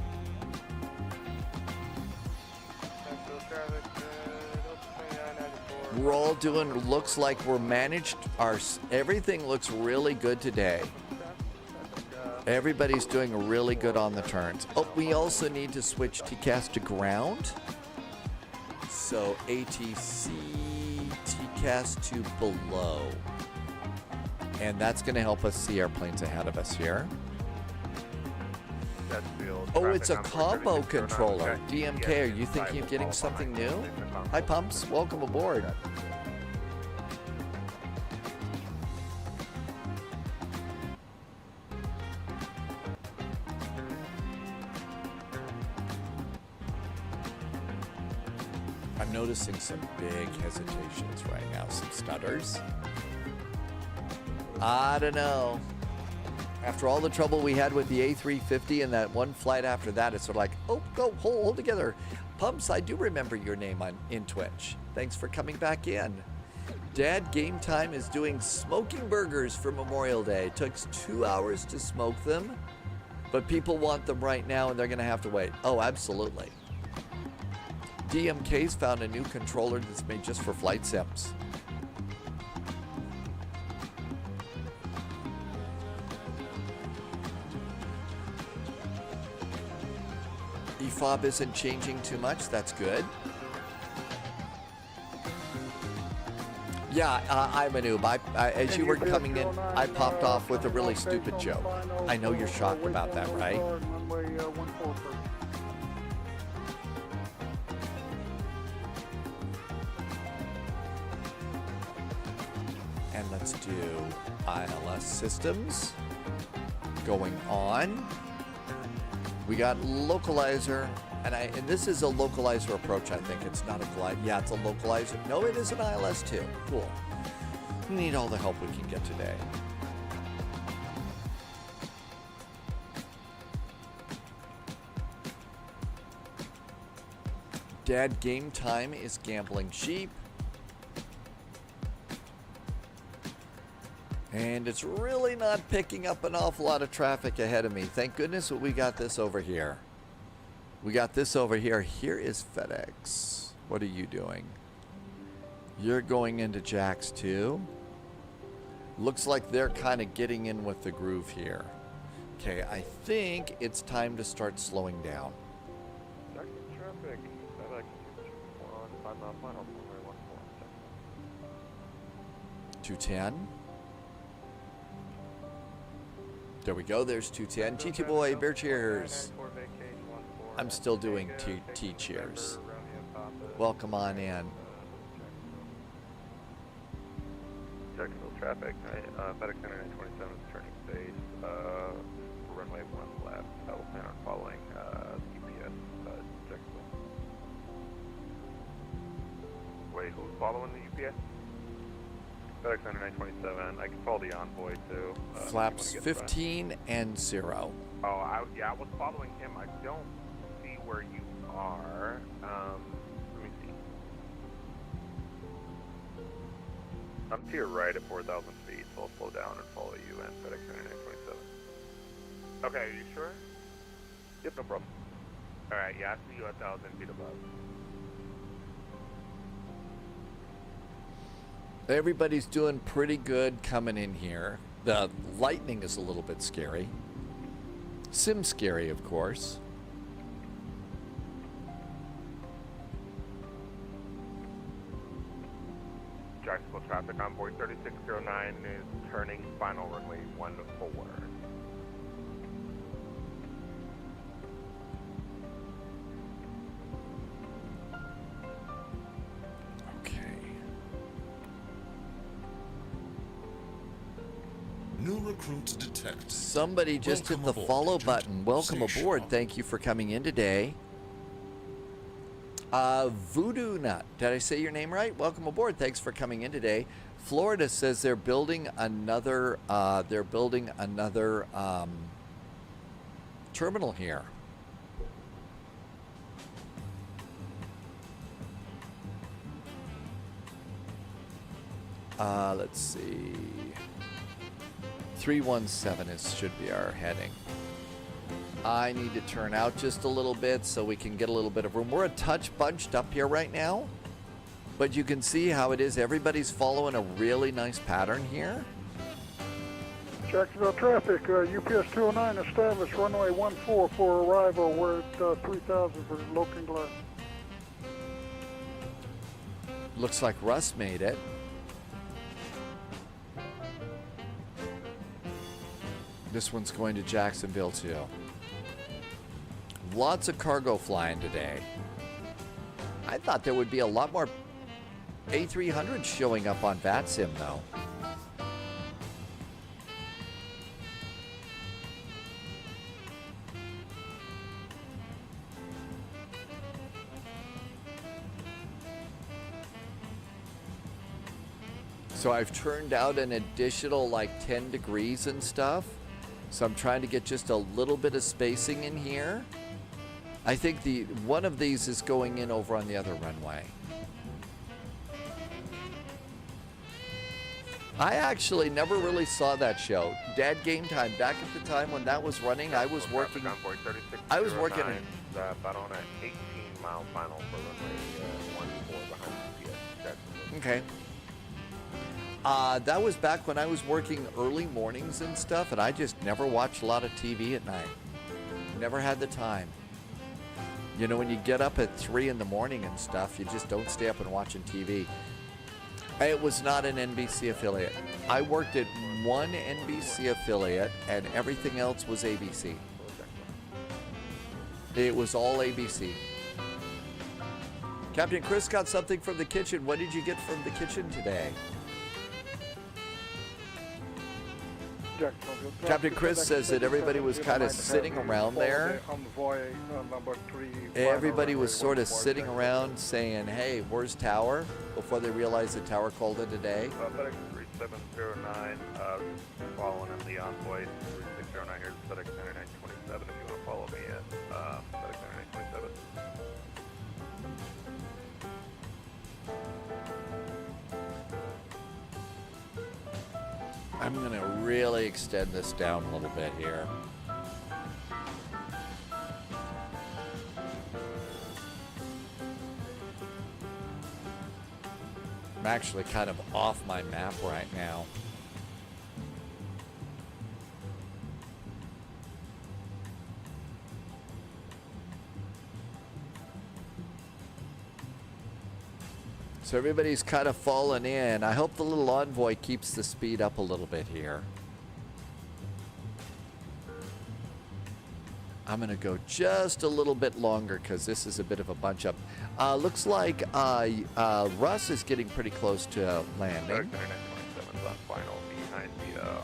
We're all doing, looks like we're managed, everything looks really good today. Everybody's doing really good on the turns. Oh, we also need to switch TCAS to ground. So ATC, TCAS to below. And that's going to help us see airplanes ahead of us here. Oh, it's a combo controller. DMK, are you thinking of getting something new? Hi, Pumps. Welcome aboard. I'm noticing some big hesitations right now, some stutters. I don't know. After all the trouble we had with the A350 and that one flight after that, it's sort of like, oh, go, hold together. Pumps, I do remember your name in Twitch. Thanks for coming back in. Dad Game Time is doing smoking burgers for Memorial Day. It took 2 hours to smoke them, but people want them right now and they're going to have to wait. Oh, absolutely. DMK's found a new controller that's made just for flight sims. EFOB isn't changing too much. That's good. Yeah, I'm a noob. As you were coming in, I popped off with a really stupid joke. I know you're shocked about that, right? And let's do ILS systems going on. We got localizer, and this is a localizer approach, I think. It's not a glide. Yeah, it's a localizer. No, it is an ILS too. Cool. We need all the help we can get today. Dad Game Time is gambling sheep. And it's really not picking up an awful lot of traffic ahead of me. Thank goodness we got this over here. We got this over here. Here is FedEx. What are you doing? You're going into Jax too. Looks like they're kind of getting in with the groove here. Okay, I think it's time to start slowing down. Traffic. 210. There we go. There's 210. GT Boy, bear cheers. I'm still doing T cheers. Welcome on in. Jacksonville traffic. FedEx 9927 is turning base. Runway 1 left. I will plan on following UPS Jacksonville. Wait, who's following the UPS? FedEx 9927. I can follow the envoy too. Flaps 15 and 0. Oh, I was following him. I don't see where you are. Let me see. I'm to your right at 4,000 feet, so I'll slow down and follow you and FedEx 9927. Okay, are you sure? Yep, no problem. Alright, yeah, I see you 1,000 feet above. Everybody's doing pretty good coming in here. The lightning is a little bit scary. Sim scary, of course. Jacksonville traffic envoy 3609 is turning final runway 14. New recruits detected. Somebody just hit the follow button. Welcome aboard. Thank you for coming in today. Voodoo Nut. Did I say your name right? Welcome aboard. Thanks for coming in today. Florida says they're building another terminal here. Let's see. 317 should be our heading. I need to turn out just a little bit so we can get a little bit of room. We're a touch bunched up here right now, but you can see how it is. Everybody's following a really nice pattern here. Jacksonville traffic, UPS 209 established runway 14 for arrival. We're at 3,000 for Looking Glass. Looks like Russ made it. This one's going to Jacksonville too. Lots of cargo flying today. I thought there would be a lot more A300s showing up on VATSIM though. So I've turned out an additional like 10 degrees and stuff. So I'm trying to get just a little bit of spacing in here. I think one of these is going in over on the other runway. I actually never really saw that show. Dad Game Time, back at the time when that was running, I was working. I was working. About on an 18-mile final for runway 14 behind GPS. Okay. That was back when I was working early mornings and stuff, and I just never watched a lot of TV at night. Never had the time. You know, when you get up at 3 in the morning and stuff, you just don't stay up and watching TV. It was not an NBC affiliate. I worked at one NBC affiliate, and everything else was ABC. It was all ABC. Captain Chris got something from the kitchen. What did you get from the kitchen today? Captain Chris says that everybody was kind of sitting around there. Everybody was sort of sitting around saying, hey, where's Tower? Before they realized the Tower called it a day. FedEx 3709, following in the envoy 3609 here, FedEx 9927 if you want to follow me at FedEx 9927. I'm going to really extend this down a little bit here. I'm actually kind of off my map right now. So everybody's kind of fallen in. I hope the little envoy keeps the speed up a little bit here. I'm going to go just a little bit longer because this is a bit of a bunch up. Looks like Russ is getting pretty close to landing. FedEx 9927 is on final behind the envoy.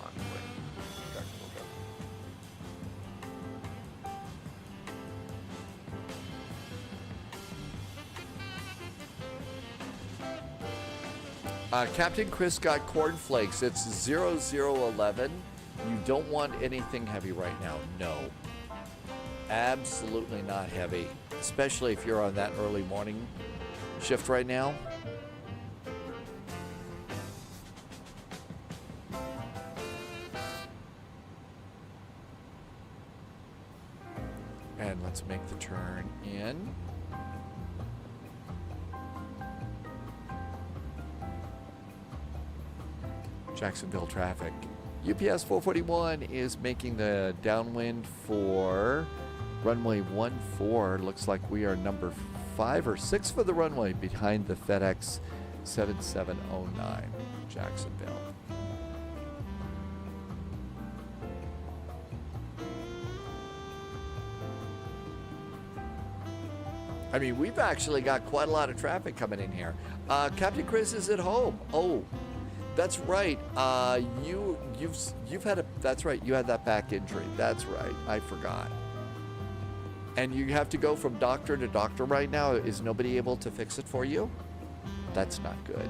Jacksonville. Captain Chris got cornflakes. It's 0011. You don't want anything heavy right now. No. Absolutely not heavy. Especially if you're on that early morning shift right now. And let's make the turn in. Jacksonville traffic. UPS 441 is making the downwind for runway 14. Looks like we are number 5 or 6 for the runway behind the FedEx 7709 Jacksonville. I mean, we've actually got quite a lot of traffic coming in here. Captain Chris is at home. Oh, that's right. You've had a, that's right. You had that back injury. That's right. I forgot. And you have to go from doctor to doctor right now. Is nobody able to fix it for you? That's not good.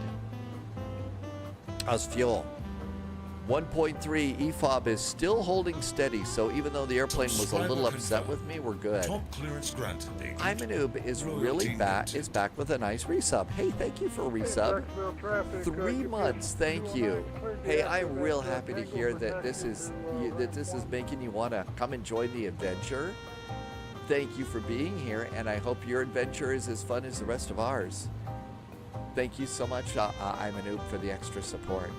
How's fuel? 1.3 EFOB is still holding steady, so even though the airplane was a little upset with me, we're good. Top clearance granted. I'm a noob is really back with a nice resub. Hey, thank you for a resub. 3 months, thank you. Hey, I'm real happy to hear that this is making you want to come and join the adventure. Thank you for being here, and I hope your adventure is as fun as the rest of ours. Thank you so much, I'm a noob, for the extra support.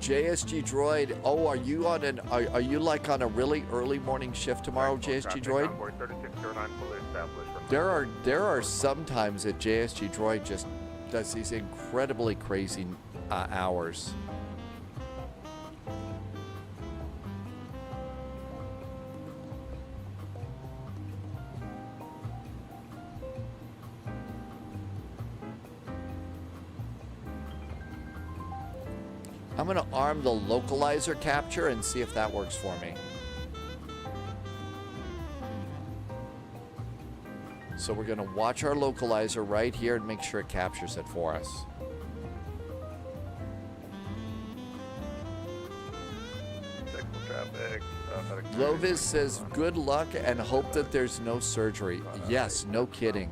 JSG Droid, oh, are you on an, are you like on a really early morning shift tomorrow, JSG Droid? There are some times that JSG Droid just does these incredibly crazy hours. I'm going to arm the localizer capture and see if that works for me. So we're going to watch our localizer right here and make sure it captures it for us. Traffic. Lovis says, good luck and hope that there's no surgery. Yes, no kidding.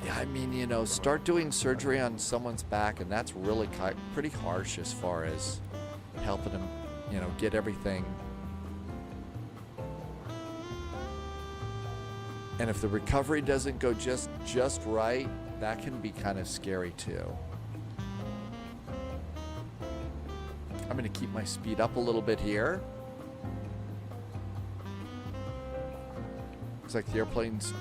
Yeah, I mean, you know, start doing surgery on someone's back, and that's really pretty harsh as far as helping them, you know, get everything. And if the recovery doesn't go just right, that can be kind of scary too. I'm going to keep my speed up a little bit here. Looks like the airplane's...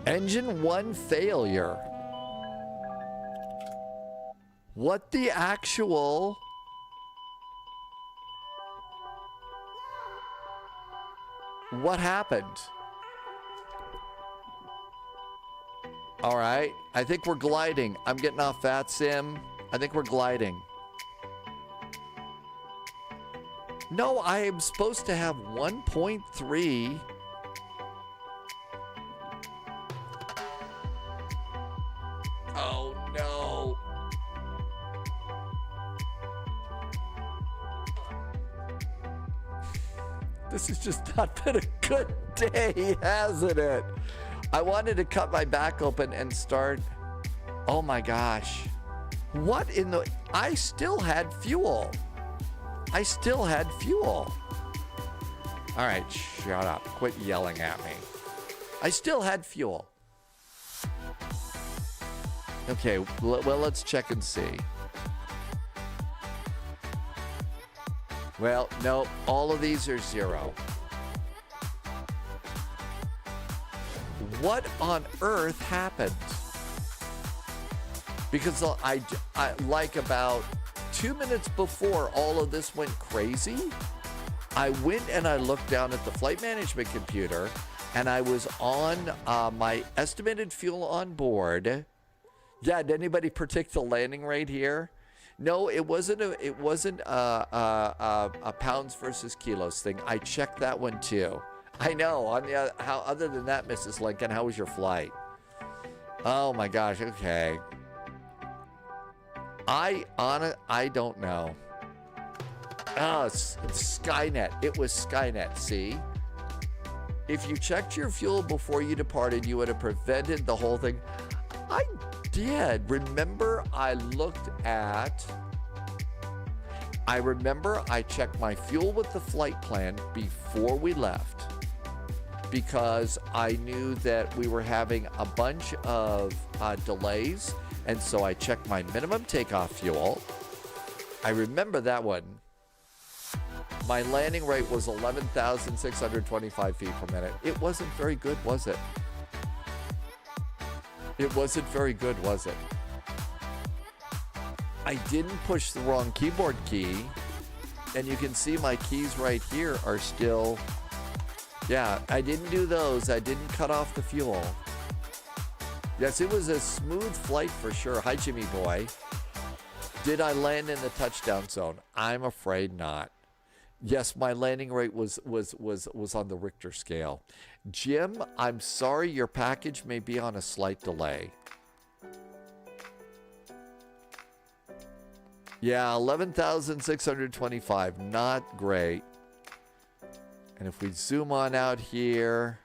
Engine 1 failure. What the actual... What happened? All right, I think we're gliding. I'm getting off VATSIM. I think we're gliding. No, I am supposed to have 1.3. Oh, no. This has just not been a good day, hasn't it? I wanted to cut my back open and start. Oh my gosh. What in the... I still had fuel. I still had fuel. All right, shut up. Quit yelling at me. I still had fuel. Okay, well, let's check and see. Well, no, all of these are 0. What on earth happened? Because I like about 2 minutes before all of this went crazy, I went and I looked down at the flight management computer, and I was on my estimated fuel on board. Yeah, did anybody predict the landing rate here? No, it wasn't a pounds versus kilos thing. I checked that one too. I know. On the how other than that, Mrs. Lincoln, how was your flight? Oh my gosh. Okay. I don't know. Oh, it's Skynet. It was Skynet. See, if you checked your fuel before you departed, you would have prevented the whole thing. I did. Remember, I checked my fuel with the flight plan before we left, because I knew that we were having a bunch of delays, and so I checked my minimum takeoff fuel. I remember that one. My landing rate was 11,625 feet per minute. It wasn't very good, was it? It wasn't very good, was it? I didn't push the wrong keyboard key, and you can see my keys right here are still... Yeah, I didn't do those. I didn't cut off the fuel. Yes, it was a smooth flight for sure. Hi, Jimmy boy. Did I land in the touchdown zone? I'm afraid not. Yes, my landing rate was on the Richter scale. Jim, I'm sorry, your package may be on a slight delay. Yeah, 11,625, not great. And if we zoom on out here,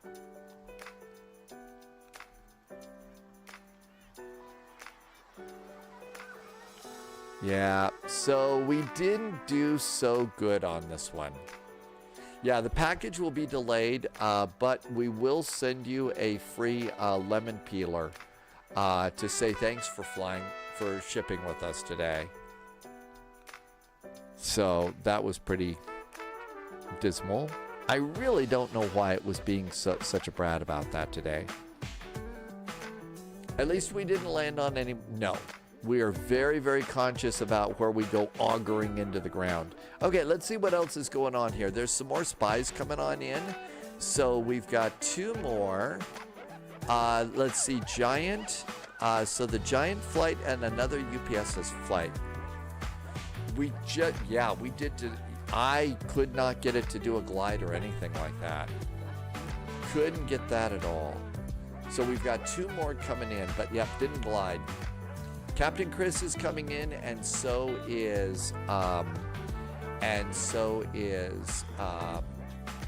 yeah, so we didn't do so good on this one. Yeah, the package will be delayed, but we will send you a free lemon peeler to say thanks for shipping with us today. So that was pretty dismal. I really don't know why it was being such a brat about that today. At least we didn't land on any... No. We are very, very conscious about where we go auguring into the ground. Okay, let's see what else is going on here. There's some more spies coming on in. So we've got 2 more. Let's see, Giant. So the Giant flight and another UPS's flight. We did. I could not get it to do a glide or anything like that. Couldn't get that at all. So we've got 2 more coming in, but yep, didn't glide. Captain Chris is coming in, and so is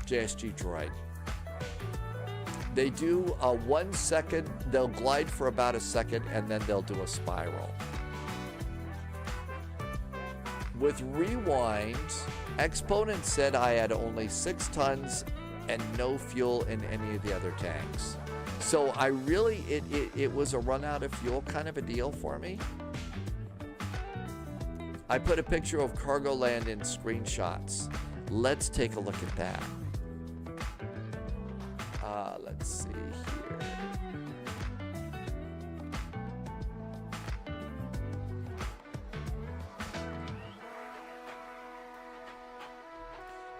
JSG Droid. They do 1 second, they'll glide for about a second, and then they'll do a spiral. With Rewind, Exponent said I had only 6 tons and no fuel in any of the other tanks. So I really, it was a run out of fuel kind of a deal for me. I put a picture of cargo land in screenshots. Let's take a look at that. Let's see here.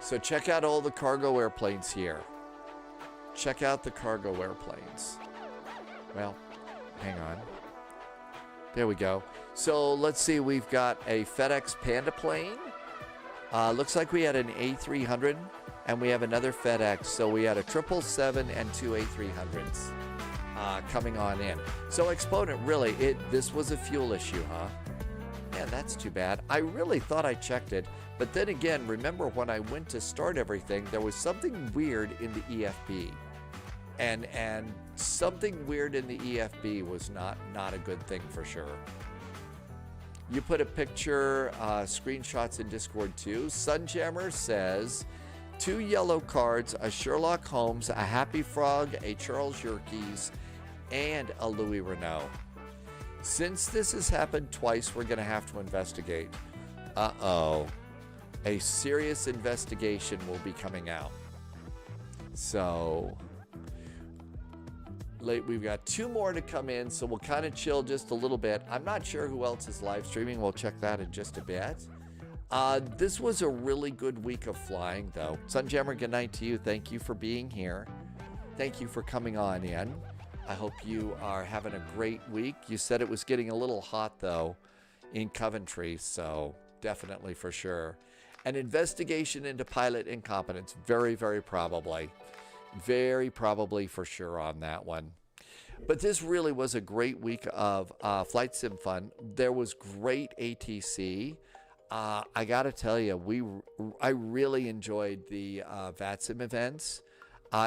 So check out all the cargo airplanes here. Check out the cargo airplanes. Well, hang on. There we go. So let's see, we've got a FedEx Panda plane. Looks like we had an A300 and we have another FedEx. So we had a 777 and 2 A300s coming on in. So Exponent, really, this was a fuel issue, huh? Yeah, that's too bad. I really thought I checked it. But then again, remember when I went to start everything, there was something weird in the EFB. And something weird in the EFB was not a good thing for sure. You put a picture, screenshots in Discord too. Sunjammer says, 2 yellow cards, a Sherlock Holmes, a Happy Frog, a Charles Yerkes, and a Louis Renault. Since this has happened twice, we're going to have to investigate. Uh-oh. A serious investigation will be coming out. So, we've got 2 more to come in, so we'll kind of chill just a little bit. I'm not sure who else is live streaming. We'll check that in just a bit. This was a really good week of flying, though. Sunjammer, good night to you. Thank you for being here. Thank you for coming on in. I hope you are having a great week. You said it was getting a little hot, though, in Coventry, so definitely for sure. An investigation into pilot incompetence, very, very probably. Very probably for sure on that one. But this really was a great week of flight sim fun. There was great ATC. I got to tell you, I really enjoyed the VATSIM events.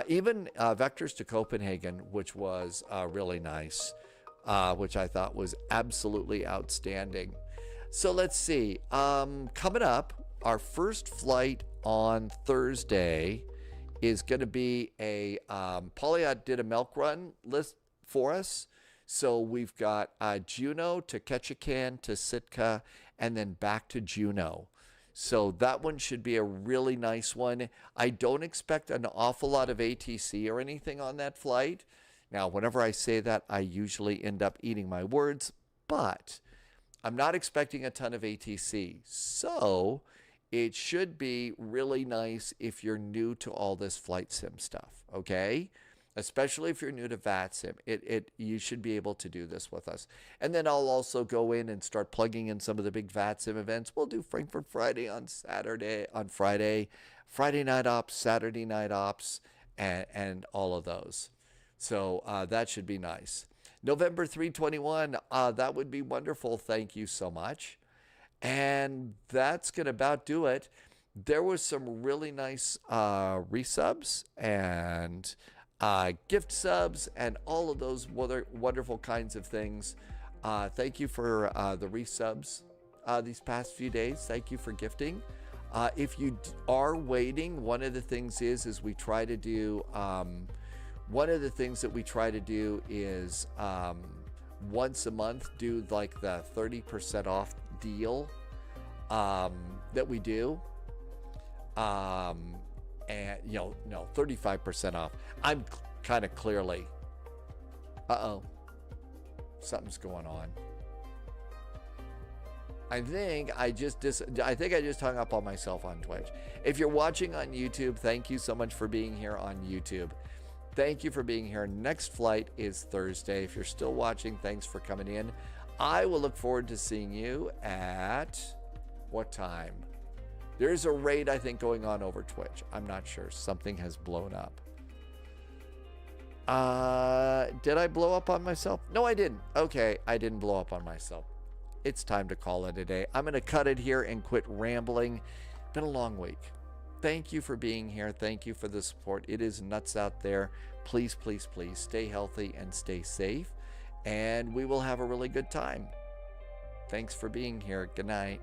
Even Vectors to Copenhagen, which was really nice, which I thought was absolutely outstanding. So let's see. Coming up, our first flight on Thursday is going to be a Polyot did a milk run list for us. So we've got Juneau to Ketchikan to Sitka and then back to Juneau. So that one should be a really nice one. I don't expect an awful lot of ATC or anything on that flight. Now, whenever I say that, I usually end up eating my words, but I'm not expecting a ton of ATC. So it should be really nice if you're new to all this flight sim stuff, okay? Especially if you're new to VATSIM, you should be able to do this with us. And then I'll also go in and start plugging in some of the big VATSIM events. We'll do Frankfurt Friday on Friday, Friday night ops, Saturday night ops, and all of those. So that should be nice. November 321, that would be wonderful. Thank you so much. And that's going to about do it. There was some really nice resubs and gift subs and all of those wonderful kinds of things. Thank you for the resubs these past few days. Thank you for gifting. If you are waiting, one of the things is we try to do, one of the things that we try to do is once a month do like the 30% off deal that we do. And, 35% off. I'm kind of clearly, something's going on. I think I just hung up on myself on Twitch. If you're watching on YouTube, thank you so much for being here on YouTube. Thank you for being here. Next flight is Thursday. If you're still watching, thanks for coming in. I will look forward to seeing you at what time? There's a raid, I think, going on over Twitch. I'm not sure. Something has blown up. Did I blow up on myself? No, I didn't. Okay, I didn't blow up on myself. It's time to call it a day. I'm going to cut it here and quit rambling. Been a long week. Thank you for being here. Thank you for the support. It is nuts out there. Please, please, please stay healthy and stay safe. And we will have a really good time. Thanks for being here. Good night.